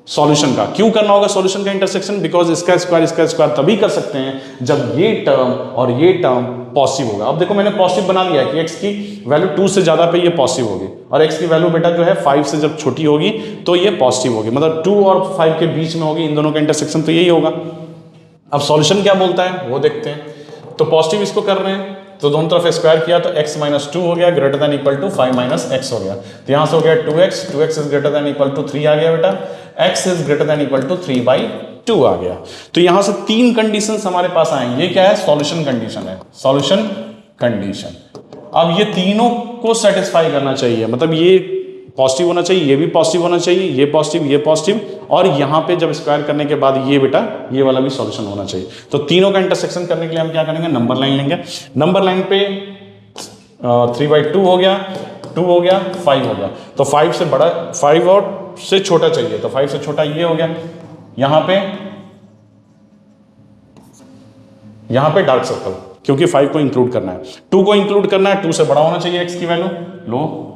सॉल्यूशन का। क्यों करना होगा सॉल्यूशन का इंटरसेक्शन, बिकॉज इसका स्क्वायर तभी कर सकते हैं जब ये टर्म और ये टर्म पॉजिटिव होगा। अब देखो मैंने पॉजिटिव बना लिया कि x की वैल्यू 2 से ज्यादा पे ये पॉजिटिव होगी और x की वैल्यू बेटा जो है 5 से जब छोटी होगी तो ये पॉजिटिव होगी, मतलब 2 और 5 के बीच में होगी, इन दोनों का इंटरसेक्शन तो यही होगा। अब सॉल्यूशन क्या बोलता है वो देखते हैं। तो पॉजिटिव इसको कर रहे हैं तो दोनों तरफ स्क्वायर किया तो x माइनस 2 हो गया greater than equal to 5 minus x हो गया। तो यहां से हो गया 2x is greater than equal to 3 आ गया बेटा, x is greater than equal to 3/2 आ गया। तो यहां से तीन कंडीशंस हमारे पास आएंगे। ये क्या है सॉल्यूशन कंडीशन है, सॉल्यूशन कंडीशन। अब ये तीनों को सेटिस्फाई करना चाहिए, मतलब ये पॉजिटिव होना चाहिए, ये भी पॉजिटिव होना चाहिए, ये पॉजिटिव, और यहाँ पे जब स्क्वायर करने के बाद ये बेटा ये वाला भी सॉल्यूशन होना चाहिए। तो तीनों का इंटरसेक्शन करने के लिए हम क्या करेंगे, नंबर लाइन लेंगे। नंबर लाइन पे 3/2 हो गया, 2 हो गया, 5 हो गया। तो 5 से बड़ा, 5 और से छोटा चाहिए, तो 5 से छोटा ये हो गया। यहां पे डार्क सर्कल, क्योंकि 5 को इंक्लूड करना है, 2 को इंक्लूड करना है, 2 से बड़ा होना चाहिए x की वैल्यू, लो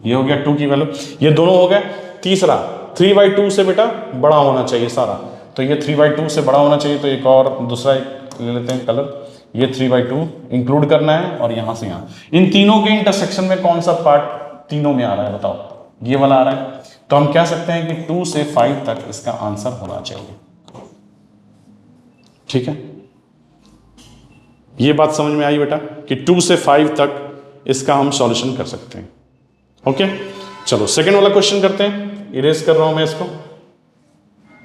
ये हो गया 2 की वैल्यू, ये दोनों हो गए। तीसरा 3/2 से बेटा बड़ा होना चाहिए सारा, तो ये 3/2 से बड़ा होना चाहिए। तो एक और दूसरा एक ले लेते हैं कलर, ये 3/2 इंक्लूड करना है, और यहां से यहां इन तीनों के इंटरसेक्शन में कौन सा पार्ट तीनों में आ रहा है बताओ, ये वाला आ रहा है। तो हम कह सकते हैं कि 2 से 5 तक इसका आंसर होना चाहिए। ठीक है, ये बात समझ में आई बेटा कि 2 से 5 तक इसका हम सॉल्यूशन कर सकते हैं। ओके, चलो सेकंड वाला क्वेश्चन करते हैं। इरेज कर रहा हूं मैं इसको,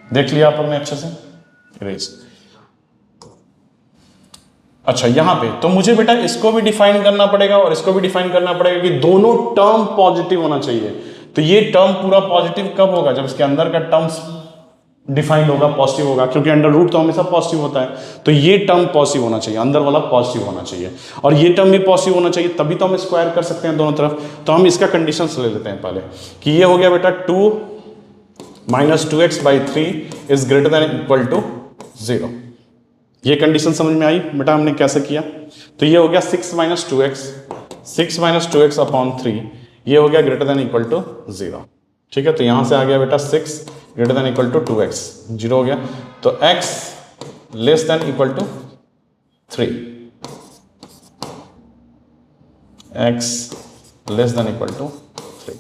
देख लिया आप लोगों ने अच्छे से, इरेज। अच्छा, यहां पे तो मुझे बेटा इसको भी डिफाइन करना पड़ेगा और इसको भी डिफाइन करना पड़ेगा कि दोनों टर्म पॉजिटिव होना चाहिए। तो ये टर्म पूरा पॉजिटिव कब होगा, जब इसके अंदर का टर्म्स डिफाइंड होगा, पॉजिटिव होगा, क्योंकि अंडर रूट तो हमेशा पॉजिटिव होता है। तो ये टर्म पॉजिटिव होना चाहिए, अंदर वाला पॉजिटिव होना चाहिए, और ये टर्म भी पॉजिटिव होना चाहिए, तभी तो हम स्क्वायर कर सकते हैं दोनों तरफ। तो हम इसका कंडीशन ले लेते हैं पहले, कि ये हो गया बेटा 2 - 2x/3 is greater than equal to 0। ये कंडीशन समझ में आई बेटा हमने कैसे किया। तो ये हो गया 6 - 2x अपॉन 3, ये हो गया ग्रेटर देन इक्वल टू 0। ठीक है, तो यहां से आ गया बेटा 6 greater than equal to 2x, 0 हो गया। तो x less than equal to 3, x less than equal to 3,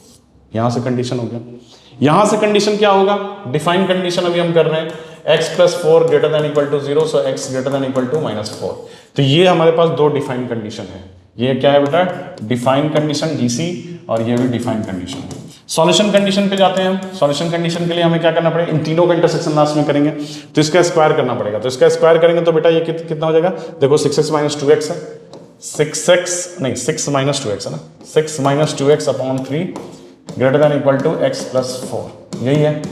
यहां से कंडीशन हो गया। यहां से कंडीशन क्या होगा, डिफाइन कंडीशन अभी हम कर रहे हैं, x + 4 greater than equal to 0, so x greater than equal to -4। तो ये हमारे पास दो डिफाइन कंडीशन है। ये क्या है बेटा, डिफाइन कंडीशन डीसी, और ये भी डिफाइन कंडीशन है। सॉल्यूशन कंडीशन पे जाते हैं हम। सॉल्यूशन कंडीशन के लिए हमें क्या करना पड़ेगा, इन तीनों का इंटरसेक्शन लास्ट में करेंगे, तो इसका स्क्वायर करना पड़ेगा। तो इसका स्क्वायर करेंगे तो बेटा ये कितना हो जाएगा, देखो 6x - 2x है, 6 - 2x है ना, 6 - 2x upon 3 greater than equal to x + 4, यही है।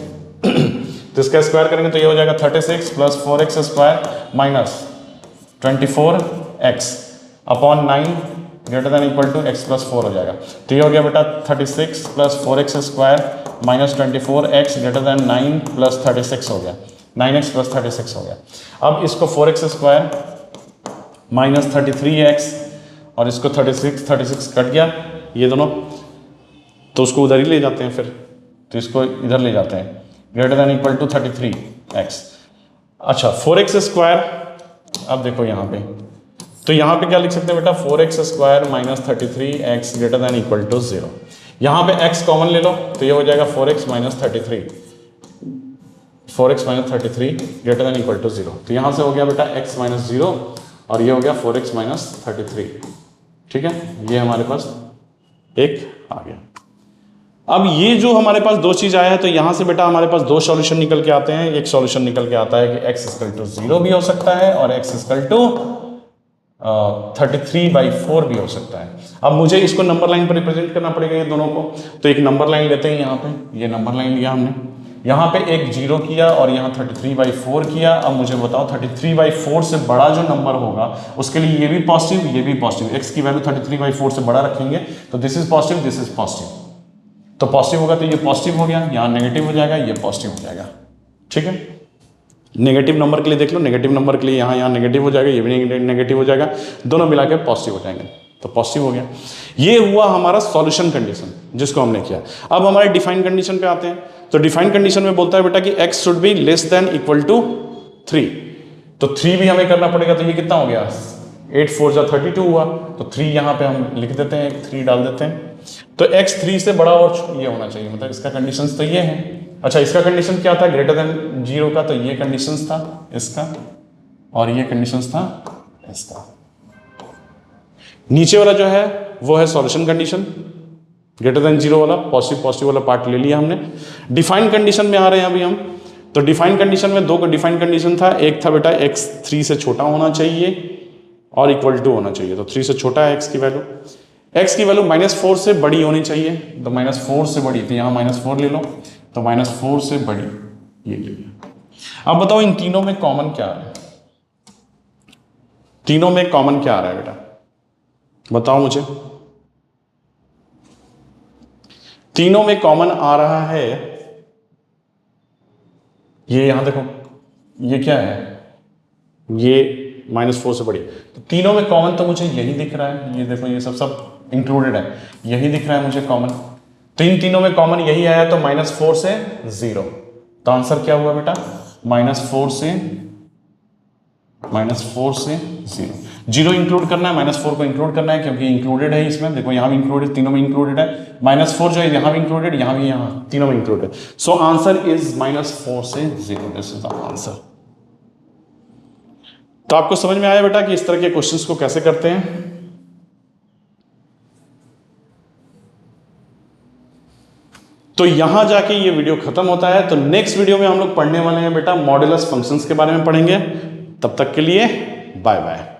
तो इसका स्क्वायर करेंगे तो ये हो जाएगा 36 + 4x square minus 24x upon 9 greater than equal to x + 4 हो जाएगा। तो ये हो गया बेटा 36 + 4x square minus 24x greater than 9 + 36 हो गया, 9x + 36 हो गया। अब इसको 4x स्क्वायर माइनस 33x, और इसको 36 कट गया ये दोनों, तो उसको उधर ही ले जाते हैं फिर, तो इसको इधर ले जाते हैं, greater than equal to 33x। अच्छा, 4x स्क्वायर, अब देखो यहाँ पे, तो यहाँ पे क्या लिख सकते हैं बेटा, 4x square minus 33x greater than equal to 0। यहाँ पे x कॉमन ले लो, तो ये हो जाएगा 4x - 33, 4x - 33 greater than equal to 0। तो यहाँ से हो गया बेटा x - 0, और ये हो गया 4x - 33। ठीक है, ये हमारे पास एक आ गया। अब ये जो हमारे पास दो चीज आया है, तो यहां से बेटा हमारे पास दो सॉल्यूशन निकल के आते हैं। एक सॉल्यूशन निकल के आता है कि x = 0 भी हो सकता है, और x = 33/4 भी हो सकता है। अब मुझे इसको नंबर लाइन पर रिप्रेजेंट करना पड़ेगा ये दोनों को, तो एक नंबर लाइन लेते हैं। यहाँ पे ये नंबर लाइन लिया हमने, यहाँ पे एक 0 किया और यहाँ 33/4 किया। अब मुझे बताओ 33/4 से बड़ा जो नंबर होगा उसके लिए ये भी पॉजिटिव, ये भी पॉजिटिव, x की वैल्यू 33/4 से बड़ा रखेंगे, तो this is positive, this is positive. तो पॉजिटिव होगा तो ये पॉजिटिव हो गया, यहाँ नेगेटिव हो जाएगा, ये पॉजिटिव हो जाएगा। ठीक है, नेगेटिव नंबर के लिए देख लो, नेगेटिव नंबर के लिए यहाँ नेगेटिव हो जाएगा, ये भी नेगेटिव हो जाएगा, दोनों मिला के पॉजिटिव हो जाएंगे, तो पॉजिटिव हो गया। ये हुआ हमारा सॉल्यूशन कंडीशन जिसको हमने किया। अब हमारे डिफाइन कंडीशन पे आते हैं। तो डिफाइन कंडीशन में बोलता है बेटा कि x should be less than equal to 3, तो 3 भी हमें करना पड़ेगा। तो ये कितना हो गया, 8 4 जा 32 हुआ, तो 3 यहाँ पे हम लिख देते हैं, 3 डाल देते हैं। तो x 3 से बड़ा और ये होना चाहिए, मतलब इसका कंडीशंस तो ये है। अच्छा, इसका कंडीशन क्या था, ग्रेटर देन 0 का, तो ये कंडीशंस था इसका, और ये कंडीशंस था इसका। नीचे वाला जो है वो है सॉल्यूशन कंडीशन, ग्रेटर देन 0 वाला, पॉजिटिव वाला पार्ट ले लिया हमने। डिफाइन कंडीशन में आ रहे हैं अभी हम। तो डिफाइन कंडीशन में दो डिफाइन कंडीशन था, एक था बेटा x 3 से छोटा होना चाहिए, और इक्वल टू होना चाहिए। तो 3 से छोटा है x की वैल्यू, x की वैल्यू -4 से बड़ी होनी चाहिए। तो -4 से बड़ी, तो यहाँ -4 ले लो, तो -4 से बड़ी ये ले लिया। अब बताओ इन तीनों में कॉमन क्या है? तीनों में कॉमन क्या आ रहा है बेटा, बताओ मुझे। तीनों में कॉमन आ रहा है, ये यहां देखो, ये क्या है? ये -4 से बड़ी। तो तीनों में कॉमन तो मुझे यही दिख रहा है, ये देखो ये सब इंक्लूडेड है, यही दिख रहा है मुझे कॉमन। तो इन तीनों में कॉमन यही आया, तो -4 से 0। तो आंसर क्या हुआ बेटा? -4 से 0। 0 इंक्लूड करना है, -4 को इंक्लूड करना है क्योंकि इंक्लूडेड है इसमें। देखो यहाँ भी इंक्लूडेड, तीनों में इंक्लूडेड है। -4 जो है यहाँ भी इंक्लूडेड, यहाँ भी, यहाँ तीनों में इंक्लूडेड। सो आंसर इज -4 से 0। This is the answer. तो आपको समझ में आया बेटा कि इस तरह के क्वेश्चंस को कैसे करते हैं। तो यहां जाके ये वीडियो खत्म होता है। तो नेक्स्ट वीडियो में हम लोग पढ़ने वाले हैं बेटा मॉड्यूलस फंक्शंस के बारे में पढ़ेंगे। तब तक के लिए बाय बाय।